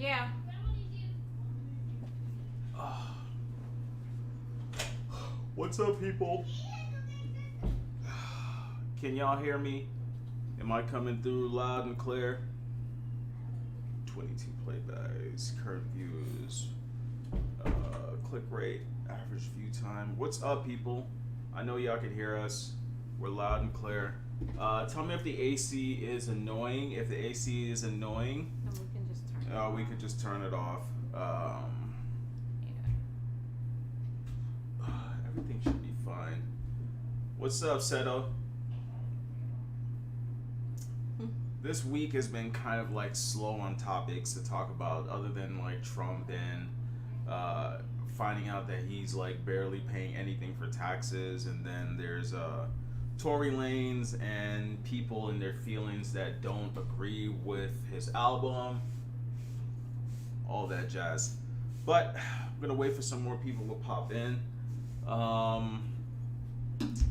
Yeah. What's up, people? Can y'all hear me? Am I coming through loud and clear? 22 playbacks, current views, click rate, average view time. What's up, people? I know y'all can hear us. We're loud and clear. Tell me if the AC is annoying. If the AC is annoying, And we can just turn it off. we could just turn it off. Everything should be fine. What's up, Seto? This week has been kind of like slow on topics to talk about other than like Trump and finding out that he's like barely paying anything for taxes, and then there's Tory Lanez and people and their feelings that don't agree with his album, all that jazz. But I'm gonna wait for some more people to pop in.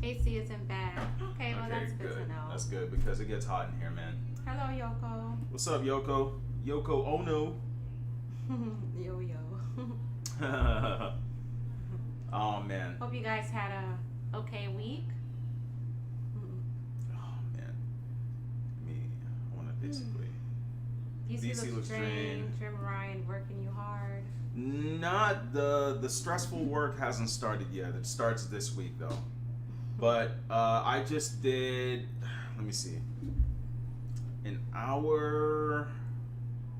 AC isn't bad. Okay, well that's good to know. That's good because it gets hot in here, man. Hello, Yoko. What's up, Yoko? Yoko Ono. Yo. Oh man. Hope you guys had a okay week. Oh man. I want to basically. DC looks drained. Jim Ryan working you hard. Not the stressful work hasn't started yet. It starts this week though. But I just did. Let me see. An hour.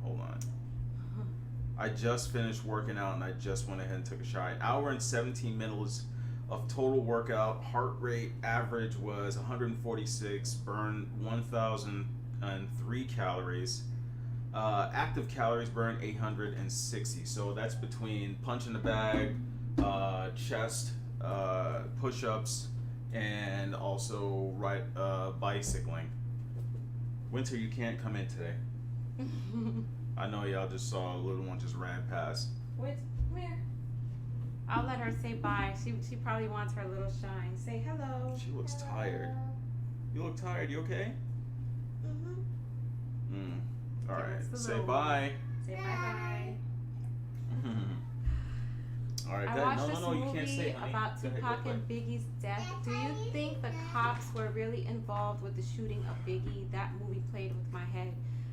Hold on. I just finished working out and I just went ahead and took a shower. An hour and 17 minutes of total workout. Heart rate average was 146. Burned 1,003 calories. Active calories burned 860. So that's between punch in the bag, chest, push-ups, and also bicycling. Winter, you can't come in today. I know y'all just saw a little one just ran past. Wait, come here. I'll let her say bye. She probably wants her little shine. Say hello. She looks tired. You look tired. You okay? All right. Say bye. Say bye. All right. I That, watched no, this no, you movie can't say, honey. about Go ahead, Tupac go and Biggie's death. Do you think the cops were really involved with the shooting of Biggie? That movie played with my head.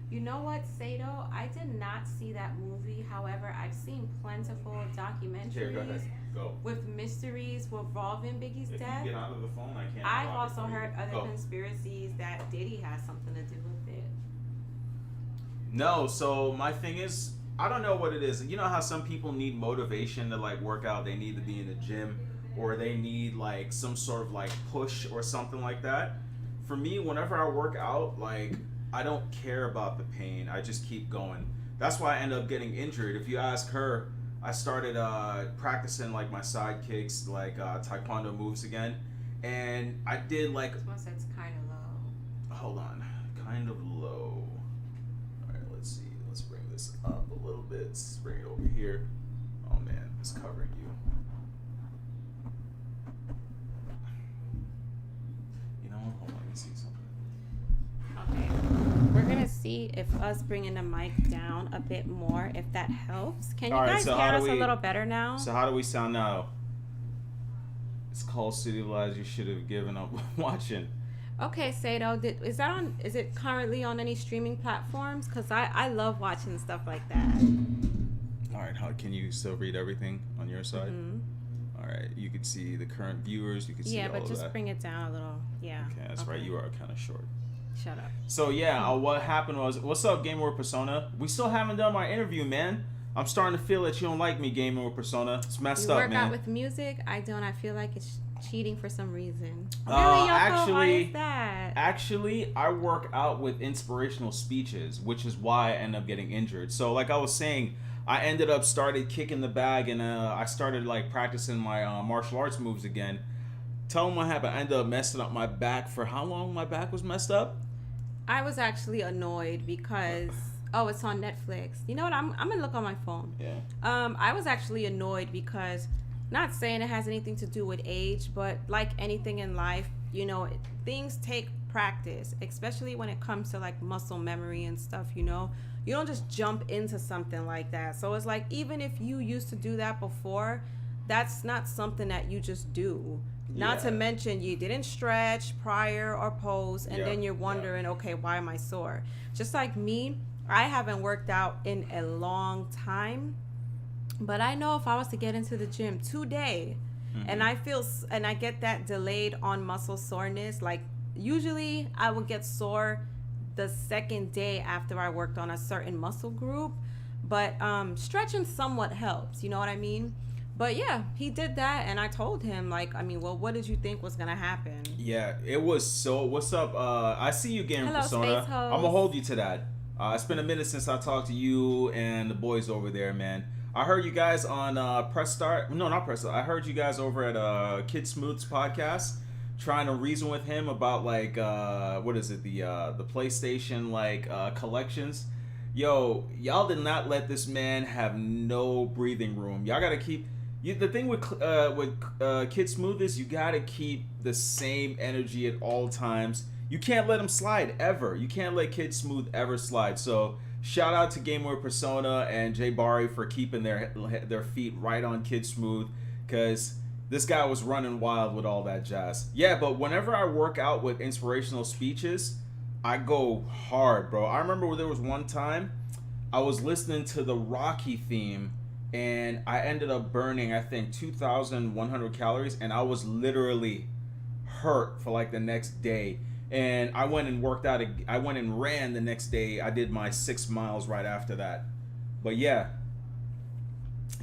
You know what, Sato? I did not see that movie. However, I've seen plentiful documentaries Here, go ahead. Go. with mysteries revolving Biggie's If death. you get out of the phone, I can't. I've unlock it also for you. heard other Go. conspiracies that Diddy has something to do with it. No, so my thing is, I don't know what it is. You know how some people need motivation to like work out, they need to be in the gym, or they need like some sort of like push or something like that. For me, whenever I work out, like I don't care about the pain. I just keep going. That's why I end up getting injured. If you ask her, I started practicing like my side kicks, like taekwondo moves again, and I did like. This one says kind of low. Hold on, kind of low. All right, let's see. Let's bring this up a little bit. Let's bring it over here. Oh man, it's covering you. You know what? Hold on, let me see something. Okay, we're gonna see if us bringing the mic down a bit more, if that helps. Can you All right, guys so hear how us do a we- little better now? So how do we sound now? It's called City Lies. You should have given up watching. Okay, Sato, is that on? Is it currently on any streaming platforms? Cause I love watching stuff like that. All right, how can you still read everything on your side? Mm-hmm. All right, you can see the current viewers. You can see Yeah, all but of just that. bring it down a little. Yeah. Okay, that's right. You are kind of short. Shut up. So yeah, what happened was, what's up, Game Over Persona? We still haven't done my interview, man. I'm starting to feel that you don't like me, Game Over Persona. It's messed You up, work man. out with music? I don't. I feel like it's cheating for some reason. Really, Yoko? Actually, why is that? Actually, I work out with inspirational speeches, which is why I end up getting injured. So like I was saying, I ended up started kicking the bag, and I started like practicing my martial arts moves again. Tell them what happened. I ended up messing up my back for how long my back was messed up? I was actually annoyed because it's on Netflix. You know what? I'm gonna look on my phone. Yeah. I was actually annoyed because, not saying it has anything to do with age, but like anything in life, you know, things take practice, especially when it comes to like muscle memory and stuff, you know. You don't just jump into something like that. So it's like, even if you used to do that before, that's not something that you just do. Not to mention you didn't stretch prior or post, and then you're wondering, okay, why am I sore? Just like me, I haven't worked out in a long time, but I know if I was to get into the gym today, and I get that delayed on muscle soreness, like usually I would get sore the second day after I worked on a certain muscle group, but stretching somewhat helps, you know what I mean? But yeah, he did that, and I told him, like, I mean, well, what did you think was gonna happen? Yeah, it was so. What's up? I see you again, Hello, Persona. Space I'm Host. gonna hold you to that. It's been a minute since I talked to you and the boys over there, man. I heard you guys on Press Start. No, not Press Start. I heard you guys over at Kid Smooth's podcast, trying to reason with him about like what is it, the PlayStation like collections. Yo, y'all did not let this man have no breathing room. Y'all gotta keep. The thing with Kid Smooth is you gotta keep the same energy at all times. You can't let him slide ever. You can't let Kid Smooth ever slide. So shout out to Gamer Persona and Jay Bari for keeping their feet right on Kid Smooth, because this guy was running wild with all that jazz. Yeah, but whenever I work out with inspirational speeches, I go hard, bro. I remember there was one time I was listening to the Rocky theme, and I ended up burning, I think, 2,100 calories, and I was literally hurt for like the next day. And I went and worked out. I went and ran the next day. I did my 6 miles right after that. But yeah,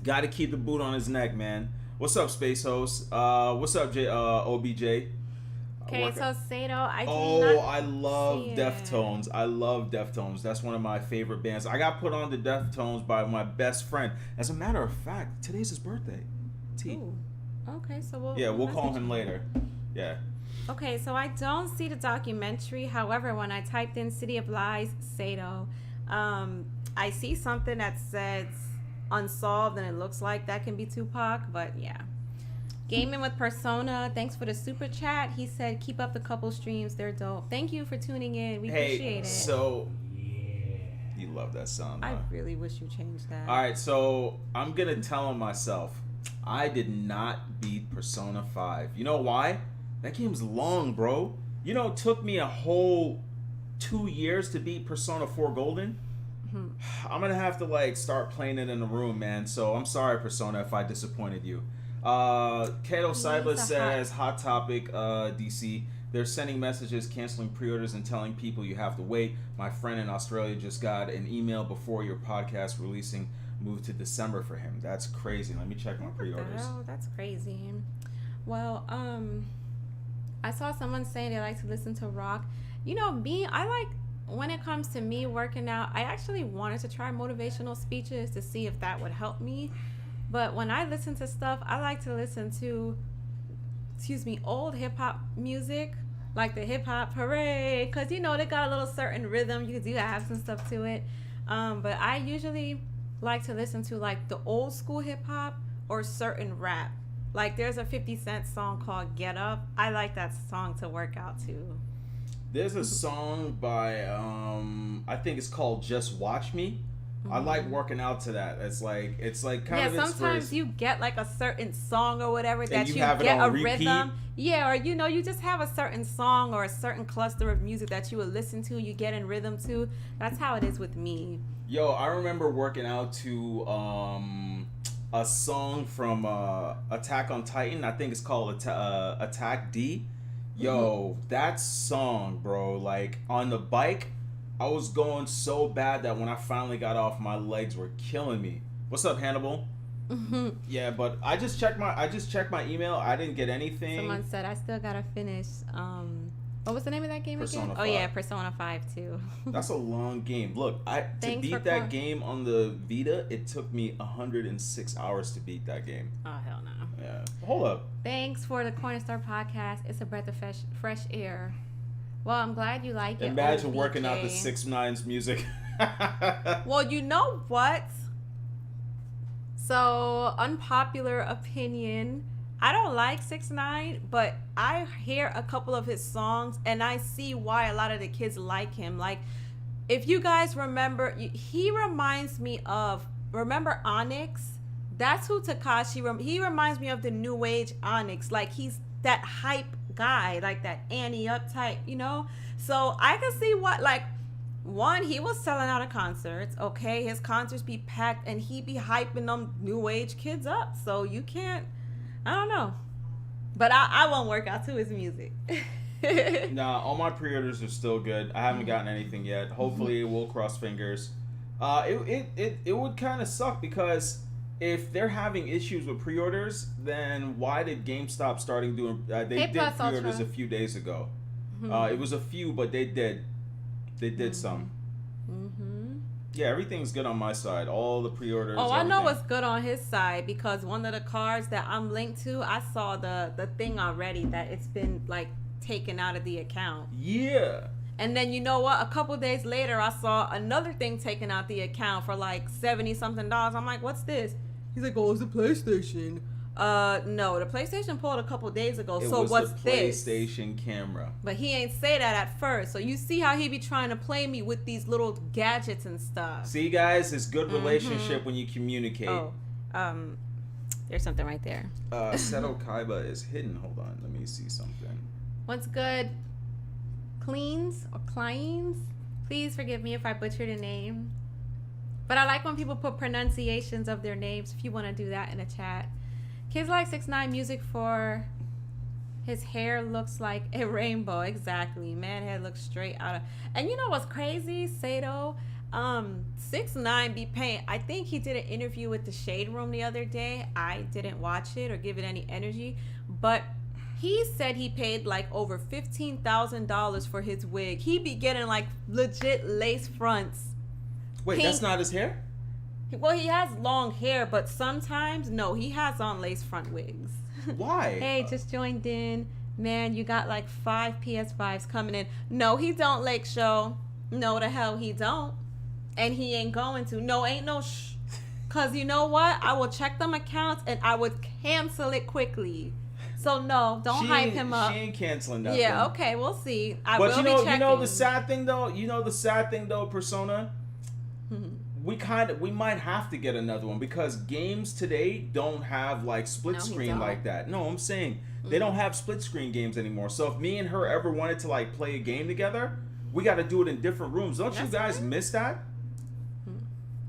got to keep the boot on his neck, man. What's up, Space Host? What's up, OBJ? Okay, so Sato, I love Deftones. I love Deftones. That's one of my favorite bands. I got put on to Deftones by my best friend. As a matter of fact, today's his birthday. T. Ooh. Okay, so we'll call him later. Yeah. Okay, so I don't see the documentary. However, when I typed in City of Lies, Sato, I see something that says Unsolved, and it looks like that can be Tupac, but yeah. Gaming with Persona, thanks for the super chat. He said, keep up the couple streams, they're dope. Thank you for tuning in. We appreciate it. So, you love that song, huh? I really wish you changed that. Alright, so I'm going to tell him myself, I did not beat Persona 5. You know why? That game's long, bro. You know, it took me a whole 2 years to beat Persona 4 Golden. I'm going to have to, like, start playing it in the room, man. So, I'm sorry, Persona, if I disappointed you. Kato Cyber says, hot topic, DC. They're sending messages, canceling pre-orders, and telling people you have to wait. My friend in Australia just got an email before your podcast releasing moved to December for him. That's crazy. Let me check my pre-orders. Oh, that's crazy. Well, I saw someone saying they like to listen to rock. You know, me, I like, when it comes to me working out, I actually wanted to try motivational speeches to see if that would help me. But when I listen to stuff, I like to listen to, old hip-hop music, like the hip-hop hooray, because, you know, they got a little certain rhythm. You do have some stuff to it. But I usually like to listen to, like, the old school hip-hop or certain rap. Like, there's a 50 Cent song called Get Up. I like that song to work out to. There's a song by, I think it's called Just Watch Me. I like working out to that. It's like kind of sometimes you get like a certain song or whatever that you have get a repeat. Rhythm. Yeah, or you just have a certain song or a certain cluster of music that you would listen to, you get in rhythm to. That's how it is with me. Yo, I remember working out to a song from Attack on Titan. I think it's called Attack D. Yo, that song, bro, like on the bike, I was going so bad that when I finally got off, my legs were killing me. What's up, Hannibal? Yeah, but I just checked my email. I didn't get anything. Someone said I still gotta finish. What was the name of that game Persona again? 5. Oh yeah, Persona 5 too. That's a long game. Look, to beat that game on the Vita, it took me 106 hours to beat that game. Oh hell no. Yeah. Hold up. Thanks for the Corner Star podcast. It's a breath of fresh air. Well, I'm glad you like it. Imagine working out the 6ix9ine's music. Well, you know what? So, unpopular opinion. I don't like 6ix9ine, but I hear a couple of his songs and I see why a lot of the kids like him. Like, if you guys remember, he reminds me of, remember Onyx? That's who Tekashi, he reminds me of the new age Onyx. Like, he's that hype guy, like that Annie up type, you know? So I can see what, like, one, he was selling out of concerts, okay? His concerts be packed and he be hyping them new age kids up. So you can't, I don't know. But I won't work out to his music. Nah, all my pre-orders are still good. I haven't gotten anything yet. Hopefully, we'll cross fingers. It would kind of suck because if they're having issues with pre-orders, then why did GameStop starting doing? They did pre-orders a few days ago. It was a few, but they did some. Yeah, everything's good on my side. All the pre-orders. Oh, I everything. know what's good on his side because one of the cards that I'm linked to, I saw the thing already that it's been like taken out of the account. Yeah. And then you know what? A couple days later, I saw another thing taken out the account for like $70 something. I'm like, what's this? He's like, oh, it's a PlayStation. No, the PlayStation pulled a couple days ago. So what's this? The PlayStation camera. But he ain't say that at first. So you see how he be trying to play me with these little gadgets and stuff. See, guys, it's good relationship when you communicate. Oh, there's something right there. Seto Kaiba is hidden. Hold on, let me see something. What's good? Cleans or Kleins? Please forgive me if I butchered a name. But I like when people put pronunciations of their names. If you want to do that in a chat. Kids like 6ix9ine music for his hair looks like a rainbow. Exactly. Man head looks straight out of. And you know what's crazy, Sato? 6ix9ine be paying. I think he did an interview with the Shade Room the other day. I didn't watch it or give it any energy, but he said he paid like over $15,000 for his wig. He be getting like legit lace fronts. Wait, Pink. That's not his hair? Well, he has long hair, but sometimes, no, he has on lace front wigs. Why? Hey, just joined in. Man, you got like 5 PS5s coming in. No, he don't, Lake Show. No, the hell he don't. And he ain't going to. No, ain't no shh. Because you know what? I will check them accounts and I would cancel it quickly. So, no, don't hype him up. She ain't canceling nothing. Yeah, okay, we'll see. But will be checking. You know the sad thing, though? Persona? We might have to get another one because games today don't have like split screen like that. No, I'm saying they don't have split screen games anymore. So if me and her ever wanted to like play a game together, we got to do it in different rooms. Don't you guys miss that?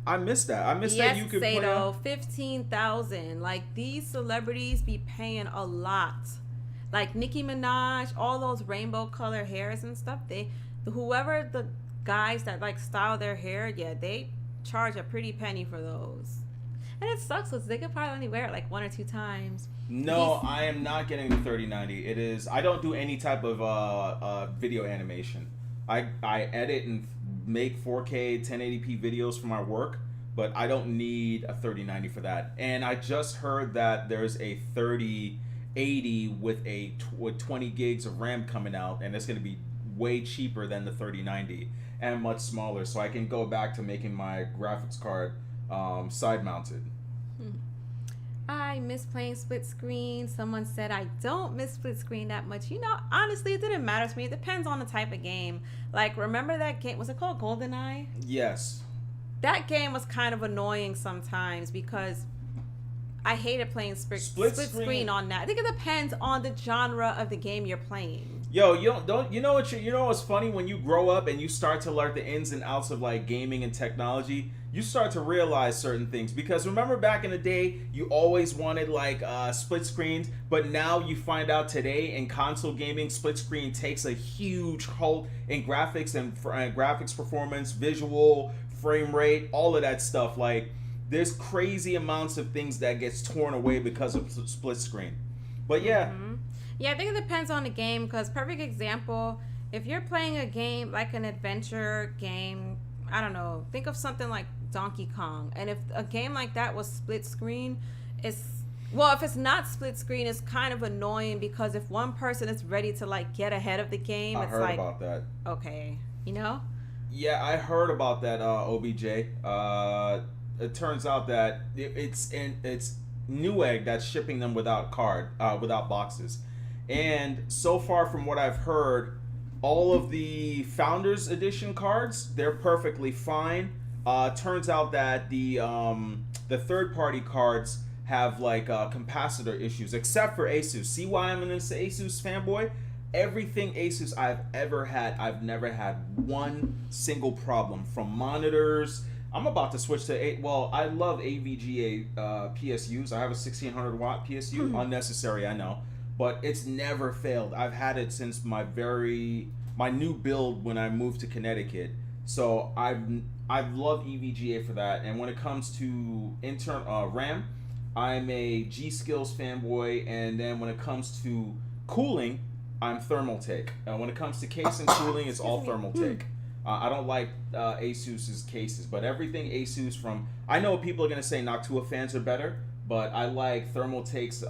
I miss that. I miss that you could play. Yes, 15,000. Like these celebrities be paying a lot. Like Nicki Minaj, all those rainbow color hairs and stuff. Whoever the guys that like style their hair, yeah, they charge a pretty penny for those. And it sucks because they could probably only wear it like 1 or 2 times. No, I am not getting the 3090. It is, I don't do any type of video animation. I edit and make 4K 1080p videos for my work, but I don't need a 3090 for that. And I just heard that there's a 3080 with 20 gigs of RAM coming out, and it's going to be way cheaper than the 3090 and much smaller, so I can go back to making my graphics card side mounted. I miss playing split screen. Someone said I don't miss split screen that much. You know, honestly, it didn't matter to me. It depends on the type of game. Like, remember that game? Was it called GoldenEye? Yes. That game was kind of annoying sometimes because I hated playing split screen on that. I think it depends on the genre of the game you're playing. Yo, you know what's funny? When you grow up and you start to learn the ins and outs of like gaming and technology, you start to realize certain things. Because remember back in the day, you always wanted like split screens, but now you find out today in console gaming, split screen takes a huge hold in graphics and graphics performance, visual, frame rate, all of that stuff. Like there's crazy amounts of things that gets torn away because of split screen. But yeah. Mm-hmm. Yeah, I think it depends on the game because perfect example, if you're playing a game like an adventure game, I don't know, think of something like Donkey Kong. And if a game like that was split screen, if it's not split screen, it's kind of annoying because if one person is ready to like get ahead of the game, I it's heard like, about that. Okay, you know? Yeah, I heard about that, OBJ. It turns out that it's Newegg that's shipping them without boxes. And so far from what I've heard, all of the Founders Edition cards, they're perfectly fine. Turns out that the third party cards have like capacitor issues, except for Asus. See why I'm an Asus fanboy? Everything Asus I've ever had, I've never had one single problem. From monitors, I'm about to switch to I love AVGA PSUs. I have a 1600 watt PSU. Unnecessary, I know, but it's never failed. I've had it since my new build when I moved to Connecticut. So I've loved EVGA for that. And when it comes to RAM, I'm a G Skills fanboy. And then when it comes to cooling, I'm Thermaltake. When it comes to case and cooling, it's all Thermaltake. I don't like Asus's cases, but everything Asus from... I know people are going to say Noctua fans are better, but I like Thermaltake's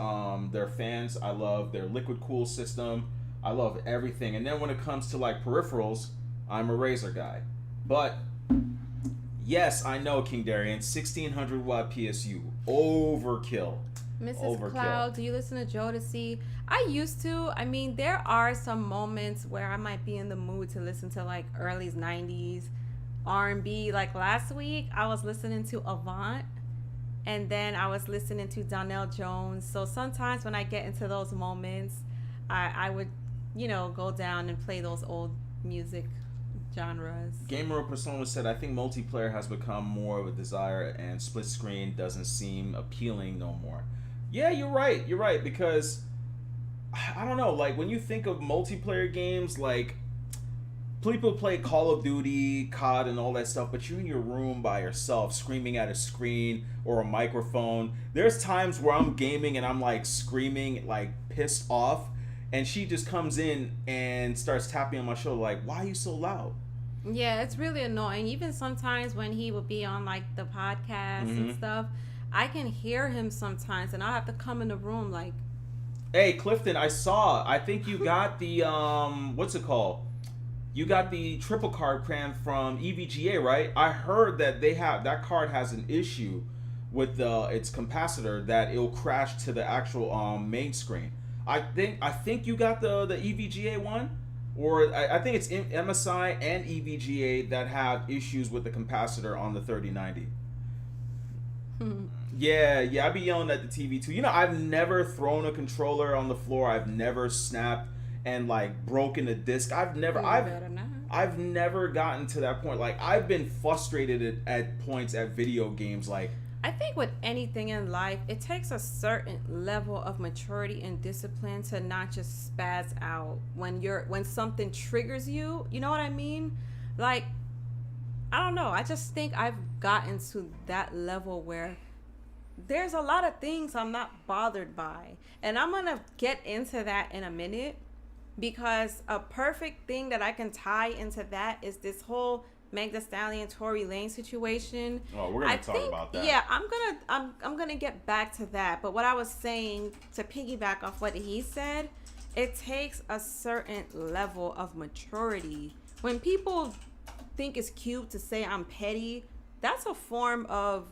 their fans. I love their liquid cool system. I love everything. And then when it comes to like peripherals, I'm a Razer guy. But yes, I know, King Darian, 1600 watt PSU. Overkill. Mrs. Cloud, do you listen to Jodeci? I used to. I mean, there are some moments where I might be in the mood to listen to like early 90s R&B. Like last week, I was listening to Avant, and then I was listening to Donnell Jones. So sometimes when I get into those moments, I would, go down and play those old music genres. Gamer Persona said, I think multiplayer has become more of a desire and split screen doesn't seem appealing no more. Yeah, you're right, because I don't know, like when you think of multiplayer games, like people play Call of Duty, COD and all that stuff, but you're in your room by yourself screaming at a screen or a microphone. There's times where I'm gaming and I'm like screaming, like pissed off, and she just comes in and starts tapping on my shoulder like, why are you so loud? Yeah, it's really annoying. Even sometimes when he would be on like the podcast and stuff, I can hear him sometimes, and I'll have to come in the room like, hey, Clifton, I think you got the, what's it called? You got the triple card cram from EVGA, right? I heard that that card has an issue with its capacitor, that it'll crash to the actual main screen. I think you got the EVGA one, or I think it's MSI and EVGA that have issues with the capacitor on the 3090. Yeah, I be yelling at the TV too. I've never thrown a controller on the floor. I've never snapped and like broken a disc. I've never gotten to that point. Like I've been frustrated at points at video games. Like I think with anything in life, it takes a certain level of maturity and discipline to not just spaz out when something triggers you. You know what I mean? Like I don't know. I just think I've gotten to that level where there's a lot of things I'm not bothered by. And I'm going to get into that in a minute, because a perfect thing that I can tie into that is this whole Meg Thee Stallion Tory Lanez situation. Oh, we're going to talk about that. Yeah, I'm going to get back to that. But what I was saying, to piggyback off what he said, it takes a certain level of maturity. When people think it's cute to say I'm petty, that's a form of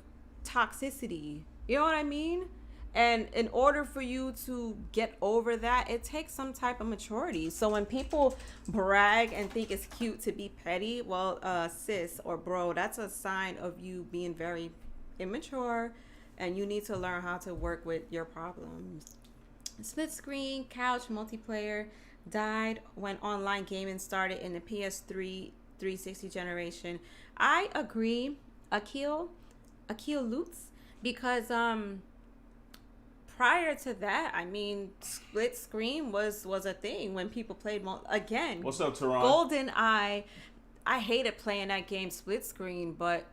toxicity. You know what I mean? And in order for you to get over that, it takes some type of maturity. So when people brag and think it's cute to be petty, well, sis or bro, that's a sign of you being very immature, and you need to learn how to work with your problems. Split screen couch multiplayer died when online gaming started in the PS3 360 generation. I agree, Akil Lutz, because prior to that, I mean, split screen was a thing when people played again. What's up, Tehran? GoldenEye, I hated playing that game split screen, but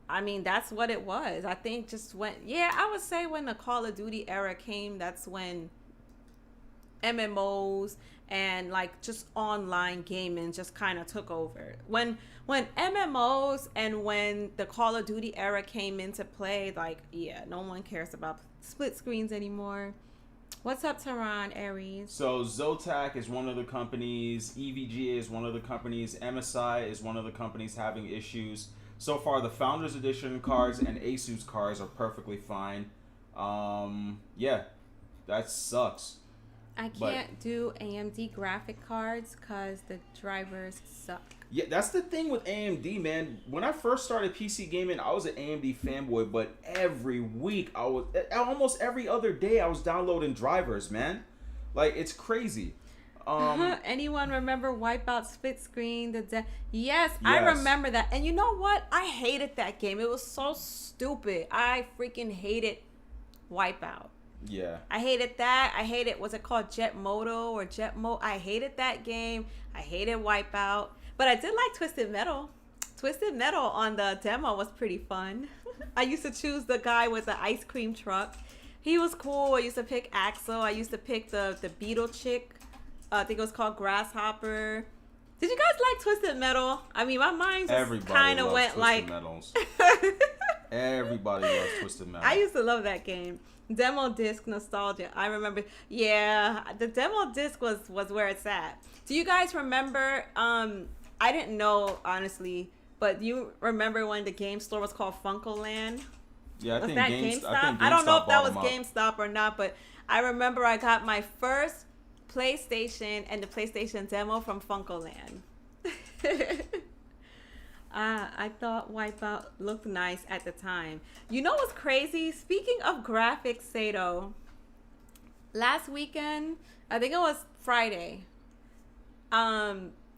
I mean, that's what it was. I think I would say when the Call of Duty era came, that's when MMOs and like just online gaming just kind of took over. When MMOs and when the Call of Duty era came into play, like, yeah, no one cares about split screens anymore. What's up, Tehran, Aries? So Zotac is one of the companies, EVGA is one of the companies, MSI is one of the companies having issues. So far, the Founders Edition cards and Asus cards are perfectly fine. Yeah, that sucks. I can't do AMD graphic cards because the drivers suck. Yeah, that's the thing with AMD, man. When I first started PC gaming, I was an AMD fanboy, but every week almost every other day, I was downloading drivers, man. Like, it's crazy. Anyone remember Wipeout Split Screen? Yes, I remember that. And you know what? I hated that game. It was so stupid. I freaking hated Wipeout. Yeah. I hated that. I hated, was it called Jet Moto or Jet Mo? I hated that game. I hated Wipeout. But I did like Twisted Metal. Twisted Metal on the demo was pretty fun. I used to choose the guy with the ice cream truck. He was cool. I used to pick Axel. I used to pick the beetle chick. I think it was called Grasshopper. Did you guys like Twisted Metal? I mean, my mind just kind of went like... Everybody loves Twisted Metal. I used to love that game. Demo disc nostalgia. I remember. Yeah, the demo disc was where it's at. Do you guys remember? I didn't know, honestly, but you remember when the game store was called Funkoland? Yeah, I think GameStop? I don't know if that was GameStop or not, but I remember I got my first PlayStation and the PlayStation demo from Funkoland. I thought Wipeout looked nice at the time. You know what's crazy? Speaking of graphics, Sato, last weekend, I think it was Friday,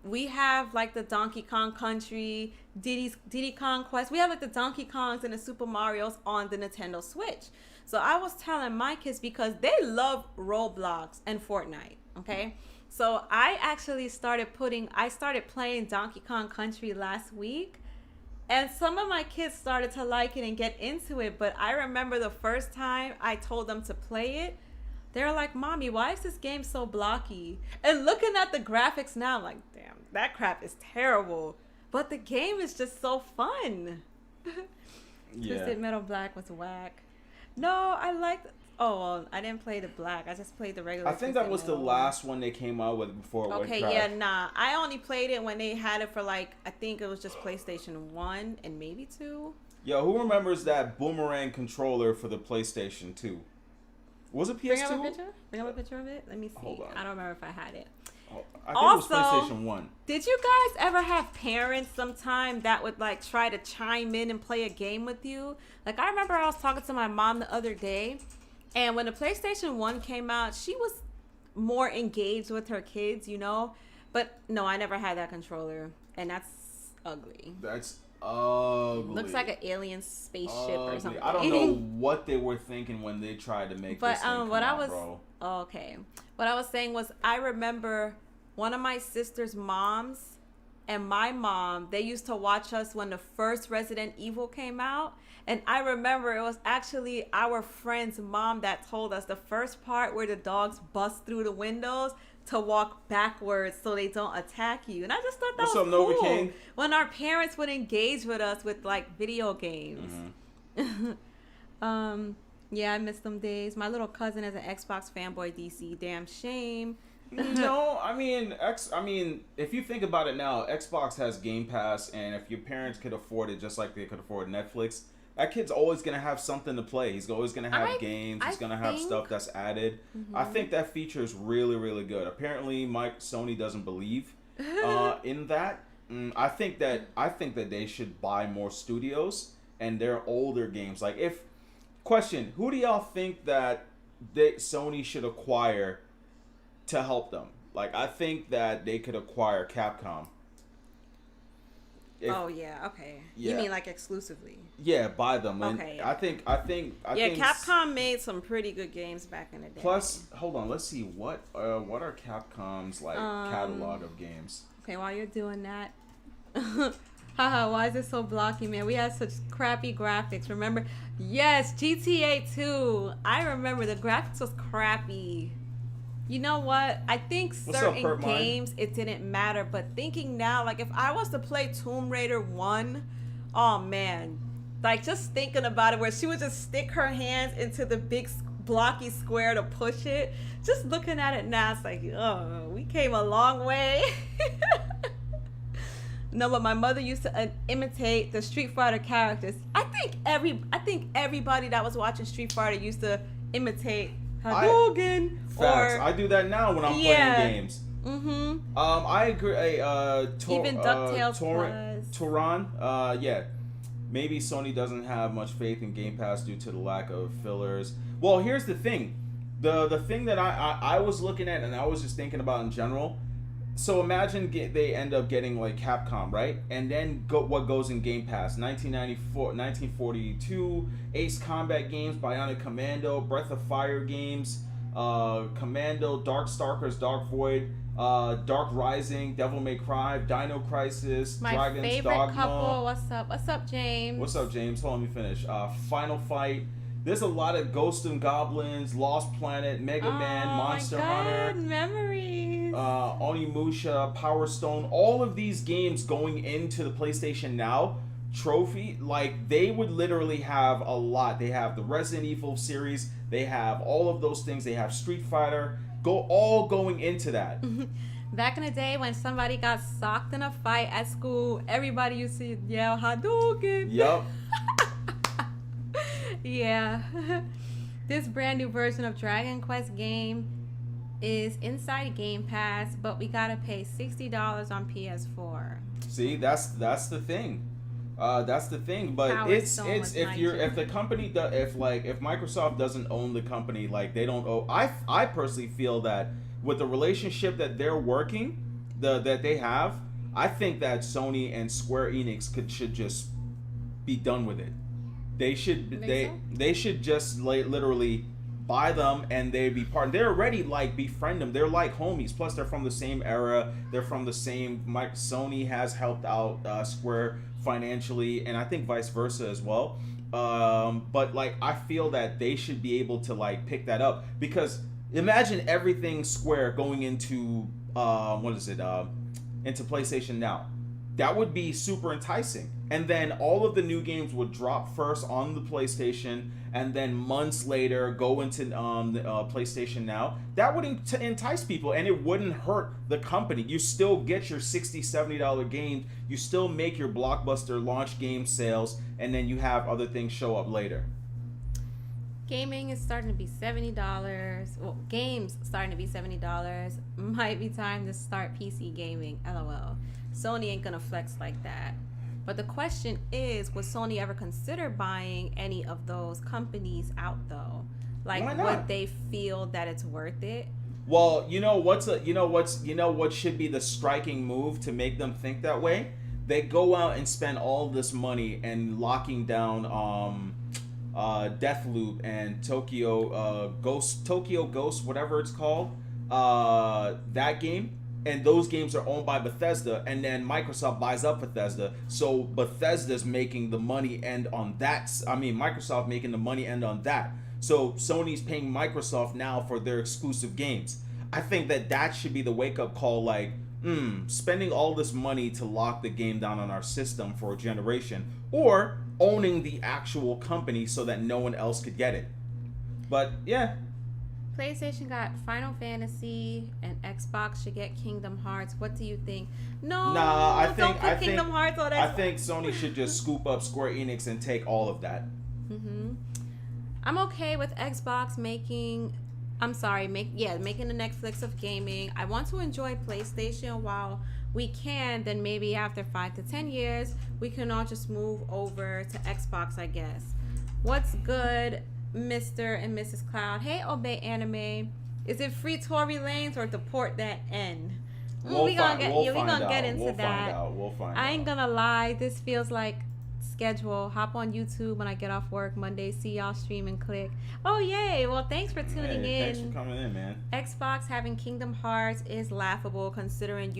we have like the Donkey Kong Country, Diddy Kong Quest. We have like the Donkey Kongs and the Super Marios on the Nintendo Switch. So I was telling my kids, because they love Roblox and Fortnite, okay? So I actually started playing Donkey Kong Country last week, and some of my kids started to like it and get into it. But I remember the first time I told them to play it, they were like, "Mommy, why is this game so blocky?" And looking at the graphics now, I'm like, damn, that crap is terrible. But the game is just so fun. Yeah. Twisted Metal Black was whack. No, I liked... Oh, well, I didn't play the black. I just played the regular. I think that was the last one they came out with before it went Okay, trash. yeah, nah. I only played it when they had it for like, I think it was just PlayStation 1 and maybe 2. Yo, who remembers that boomerang controller for the PlayStation 2? Was it PS2? Bring up a picture? Bring up a picture of it? Let me see. Hold on. I don't remember if I had it. Oh, I think Also, it was PlayStation 1. Did you guys ever have parents sometime that would like try to chime in and play a game with you? Like, I remember I was talking to my mom the other day, and when the PlayStation 1 came out, she was more engaged with her kids, you know? But no, I never had that controller, and that's ugly. That's ugly. Looks like an alien spaceship or something. I don't know what they were thinking when they tried to make this thing come out, bro. Oh, okay. What I was saying was, I remember one of my sister's moms and my mom, they used to watch us when the first Resident Evil came out. And I remember it was actually our friend's mom that told us the first part where the dogs bust through the windows to walk backwards so they don't attack you. And I just thought that was cool. What's up, Novocaine? When our parents would engage with us with like video games. Mm-hmm. Yeah, I miss them days. My little cousin is an Xbox fanboy, DC. Damn shame. No, I mean, if you think about it now, Xbox has Game Pass, and if your parents could afford it just like they could afford Netflix, that kid's always going to have something to play. He's always going to have games. He's going to have stuff that's added. Mm-hmm. I think that feature is really, really good. Apparently, Sony doesn't believe in that. I think that they should buy more studios and their older games. Like, question, who do y'all think that Sony should acquire to help them? Like, I think that they could acquire Capcom. Oh yeah, okay. Yeah. You mean like exclusively? Yeah, buy them. Okay. And I think. Yeah, Capcom made some pretty good games back in the day. Plus, hold on, let's see what are Capcom's like catalog of games. Okay, while you're doing that, haha, why is it so blocky, man? We had such crappy graphics. Remember? Yes, GTA 2. I remember the graphics was crappy. You know what? I think certain games, it didn't matter. But thinking now, like, if I was to play Tomb Raider 1, oh, man. Like, just thinking about it, where she would just stick her hands into the big blocky square to push it. Just looking at it now, it's like, oh, we came a long way. No, but my mother used to imitate the Street Fighter characters. I think everybody that was watching Street Fighter used to imitate Hadouken. Facts. I do that now when I'm playing games. Mm-hmm. I agree. Even DuckTales Toran. Yeah. Maybe Sony doesn't have much faith in Game Pass due to the lack of fillers. Well, here's the thing. The thing that I was looking at and I was just thinking about in general. So imagine they end up getting like Capcom, right? And then what goes in Game Pass? 1942, Ace Combat games, Bionic Commando, Breath of Fire games, Commando, Darkstalkers, Dark Void, Dark Rising, Devil May Cry, Dino Crisis, My Dragon's favorite Dogma. couple. What's up? What's up, James? What's up, James? Hold on, let me finish. Final Fight. There's a lot of Ghosts and Goblins, Lost Planet, Mega Man, Monster Hunter, memories. Onimusha, Power Stone. All of these games going into the PlayStation Now trophy, like they would literally have a lot. They have the Resident Evil series. They have all of those things. They have Street Fighter. All going into that. Back in the day when somebody got socked in a fight at school, everybody used to yell Hadouken. Yup. Yeah. This brand new version of Dragon Quest game is inside Game Pass, but we gotta pay $60 on PS4. See, that's the thing. That's the thing. But Power it's Stone was if Microsoft doesn't own the company, like they don't owe. I personally feel that with the relationship that they're working, that they have, I think that Sony and Square Enix should just be done with it. They should they should just literally buy them and they'd be part. They're already like befriend them. They're like homies. Plus they're from the same era. They're from the same. Sony has helped out Square financially, and I think vice versa as well. But like I feel that they should be able to like pick that up, because imagine everything Square going into into PlayStation Now. That would be super enticing. And then all of the new games would drop first on the PlayStation, and then months later go into the PlayStation Now. That would entice people, and it wouldn't hurt the company. You still get your $60, $70 games. You still make your blockbuster launch game sales, and then you have other things show up later. Gaming is starting to be $70. Well, games starting to be $70. Might be time to start PC gaming. LOL. Sony ain't gonna flex like that. But the question is, would Sony ever consider buying any of those companies out though? Like, would they feel that it's worth it? Well, what should be the striking move to make them think that way? They go out and spend all this money and locking down Deathloop and Tokyo Ghost, whatever it's called, that game. And those games are owned by Bethesda, and then Microsoft buys up Bethesda. So Bethesda's making the money end on that. I mean, Microsoft making the money end on that. So Sony's paying Microsoft now for their exclusive games. I think that should be the wake-up call, like, spending all this money to lock the game down on our system for a generation, or owning the actual company so that no one else could get it. But, yeah. PlayStation got Final Fantasy, and Xbox should get Kingdom Hearts. What do you think? No, I don't put Kingdom Hearts on Xbox. I think Sony should just scoop up Square Enix and take all of that. I'm okay with Xbox making the Netflix of gaming. I want to enjoy PlayStation while we can. Then maybe after 5 to 10 years, we can all just move over to Xbox, I guess. What's good, Mr. and Mrs. Cloud? Hey, Obey Anime. Is it free Tory Lanez or to port that N? We're gonna get into that. We'll find out. I ain't gonna lie. This feels like schedule. Hop on YouTube when I get off work Monday. See y'all stream and click. Oh, yay. Well, thanks for tuning in. Thanks for coming in, man. Xbox having Kingdom Hearts is laughable considering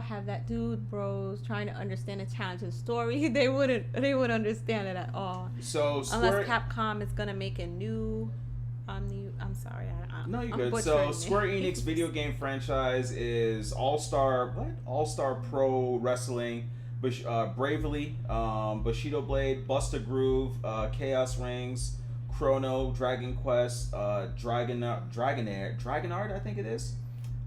have that dude bros trying to understand a challenging story. They wouldn't understand it at all. So unless Capcom is gonna make a new I'm sorry. No, you're I'm good. So it. Square Enix video game franchise is All-Star Pro Wrestling, Bravely, Bushido Blade, Buster Groove, Chaos Rings, Chrono, Dragon Quest, Dragonard, I think it is.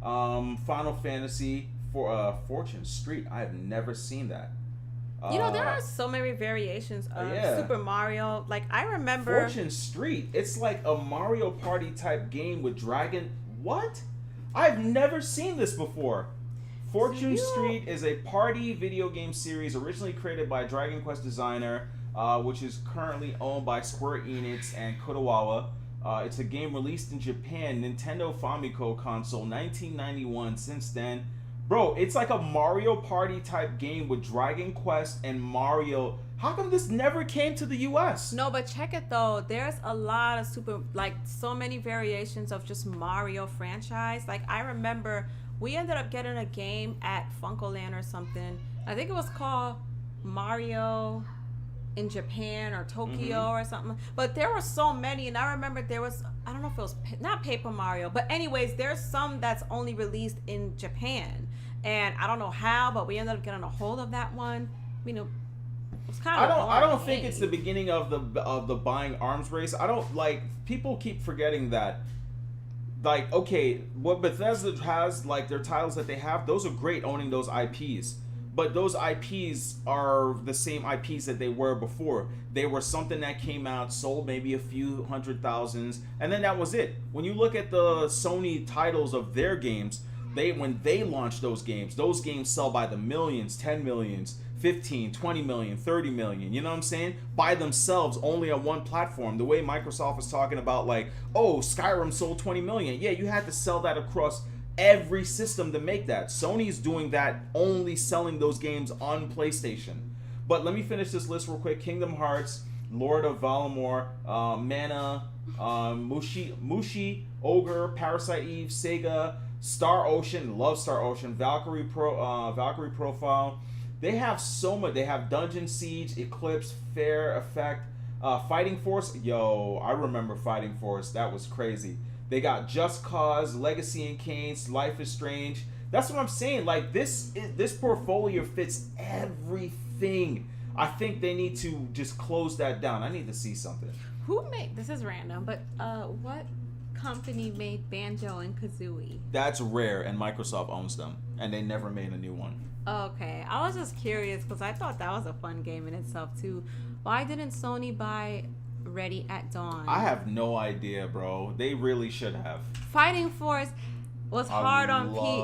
Final Fantasy, Fortune Street. I have never seen that. There are so many variations of Super Mario. Like, I remember Fortune Street. It's like a Mario Party type game with dragon. What? I've never seen this before. Fortune Street is a party video game series originally created by Dragon Quest designer, which is currently owned by Square Enix and Kodawa. It's a game released in Japan, Nintendo Famicom console, 1991. Since then, bro, it's like a Mario Party type game with Dragon Quest and Mario. How come this never came to the US? No, but check it though. There's a lot of so many variations of just Mario franchise. Like, I remember we ended up getting a game at Funkoland or something. I think it was called Mario in Japan or Tokyo or something. But there were so many, and I remember there was, I don't know if it was not Paper Mario, but anyways, there's some that's only released in Japan. And I don't know how, but we ended up getting a hold of that one. It's kind of I don't think it's the beginning of the buying arms race. I don't like, people keep forgetting that. Like, okay, what Bethesda has, like, their titles that they have, those are great, owning those IPs. But those IPs are the same IPs that they were before. They were something that came out, sold maybe a few 100,000, and then that was it. When you look at the Sony titles of their games, when they launch those games sell by the millions, 10 millions, 15, 20 million, 30 million, you know what I'm saying? By themselves, only on one platform. The way Microsoft is talking about, like, oh, Skyrim sold 20 million. Yeah, you had to sell that across every system to make that. Sony's doing that, only selling those games on PlayStation. But let me finish this list real quick. Kingdom Hearts, Lord of Valamor, Mana, Mushi, Ogre, Parasite Eve, Sega, Star Ocean, love Star Ocean, Valkyrie Profile. They have so much. They have Dungeon Siege, Eclipse, Fair Effect, Fighting Force. Yo, I remember Fighting Force. That was crazy. They got Just Cause, Legacy and Kane's, Life is Strange. That's what I'm saying. Like, this portfolio fits everything. I think they need to just close that down. I need to see something. This is random, but what company made Banjo and Kazooie? That's Rare, and Microsoft owns them, and they never made a new one. Okay, I was just curious because I thought that was a fun game in itself too. Why didn't Sony buy Ready at Dawn? I have no idea, bro. They really should have. Fighting Force was hard on Pete.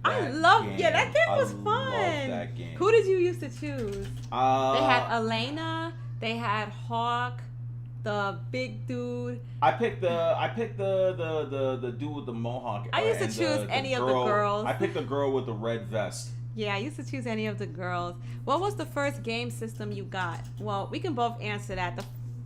That game was fun. Love that game. Who did you used to choose? They had Elena. They had Hawk, the big dude. I picked the dude with the mohawk. I used to choose any of the girls. I picked the girl with the red vest. Yeah, I used to choose any of the girls. What was the first game system you got? Well, we can both answer that.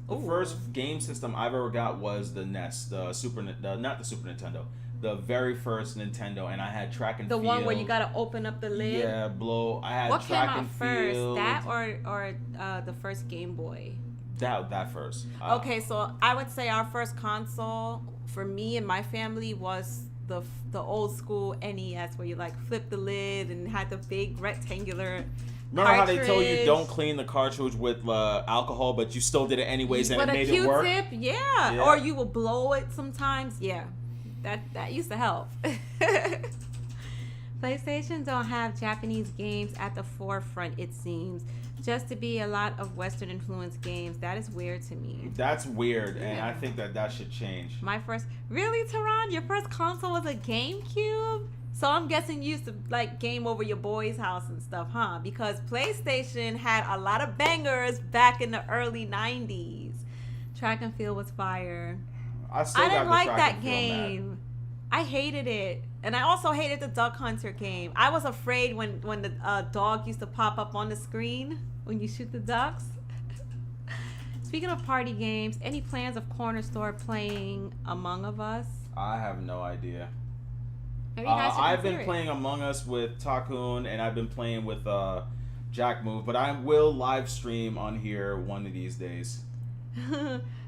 The first game system I've ever got was the NES, not the Super Nintendo, the very first Nintendo, and I had track and field. The one where you gotta open up the lid. Yeah, blow. I had what track came out and first, field. that or the first Game Boy? That first. Okay, so I would say our first console for me and my family was the old school NES, where you like flip the lid and had the big rectangular. Remember how they told you don't clean the cartridge with alcohol, but you still did it anyways, and it made it work? With a Q-tip, yeah. Or you will blow it sometimes. Yeah, that used to help. PlayStation don't have Japanese games at the forefront, it seems. Just to be a lot of Western influenced games. That is weird to me. That's weird, and I think that should change. Really, Tehran? Your first console was a GameCube? So I'm guessing you used to like game over your boy's house and stuff, huh? Because PlayStation had a lot of bangers back in the early 90s. Track and Field was fire. I didn't like that game. I hated it. And I also hated the Duck Hunter game. I was afraid when the dog used to pop up on the screen when you shoot the ducks. Speaking of party games, any plans of Corner Store playing Among Us? I have no idea. I've been playing Among Us with Takun, and I've been playing with Jack Move, but I will live stream on here one of these days.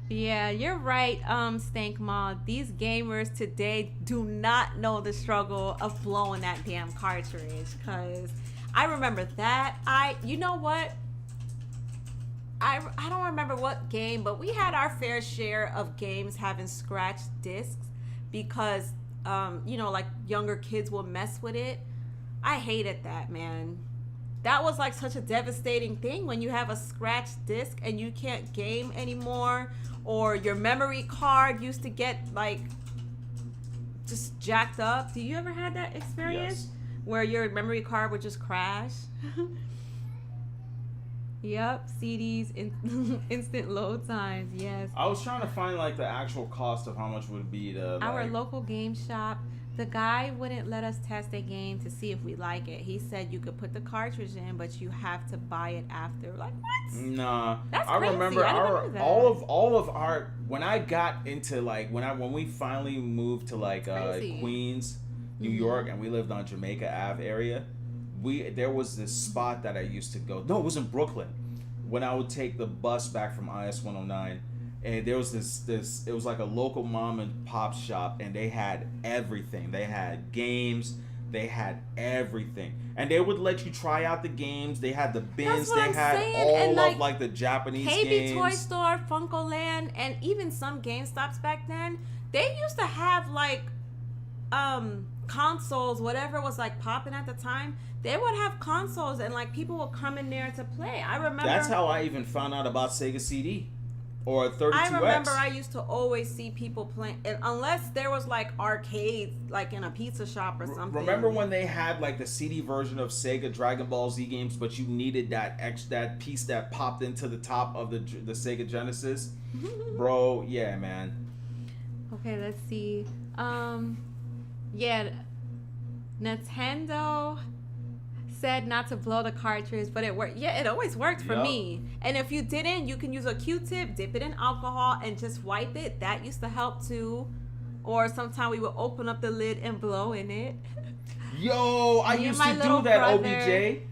Yeah, you're right, Stank Mom. These gamers today do not know the struggle of blowing that damn cartridge, because I remember that. You know what? I don't remember what game, but we had our fair share of games having scratched discs because, like younger kids will mess with it. I hated that, man. That was like such a devastating thing when you have a scratched disc and you can't game anymore, or your memory card used to get like just jacked up. Do you ever had that experience? Yes. Where your memory card would just crash? Yep, CDs, instant load times, yes. I was trying to find like the actual cost of how much would it be to Our like, local game shop, the guy wouldn't let us test a game to see if we like it. He said you could put the cartridge in, but you have to buy it after. Like, what? Nah, That's I crazy. remember I never our knew that. all of our when I got into like when we finally moved to like Crazy. Queens, New Mhm. York, and we lived on Jamaica Ave area. There was this spot that I used to go. No, it was in Brooklyn. When I would take the bus back from IS 109, and there was this it was like a local mom and pop shop, and they had everything. They had games, they had everything, and they would let you try out the games. They had the bins, That's what they I'm had saying, all and, of like the Japanese KB games. Toy Store, Funkoland, and even some GameStops back then, they used to have like consoles, whatever was like popping at the time. They would have consoles and like people would come in there to play. I remember That's how I even found out about Sega CD or 32X. I remember I used to always see people playing, and unless there was like arcades, like in a pizza shop or something. Remember when they had like the CD version of Sega Dragon Ball Z games, but you needed that piece that popped into the top of the Sega Genesis? Bro, yeah, man. Okay, let's see. Yeah, Nintendo said not to blow the cartridge, but it worked. Yeah, it always worked for Yup. me. And if you didn't, you can use a Q-tip, dip it in alcohol, and just wipe it. That used to help too. Or sometimes we would open up the lid and blow in it. Yo, I Me and used my to little do that, brother. OBJ.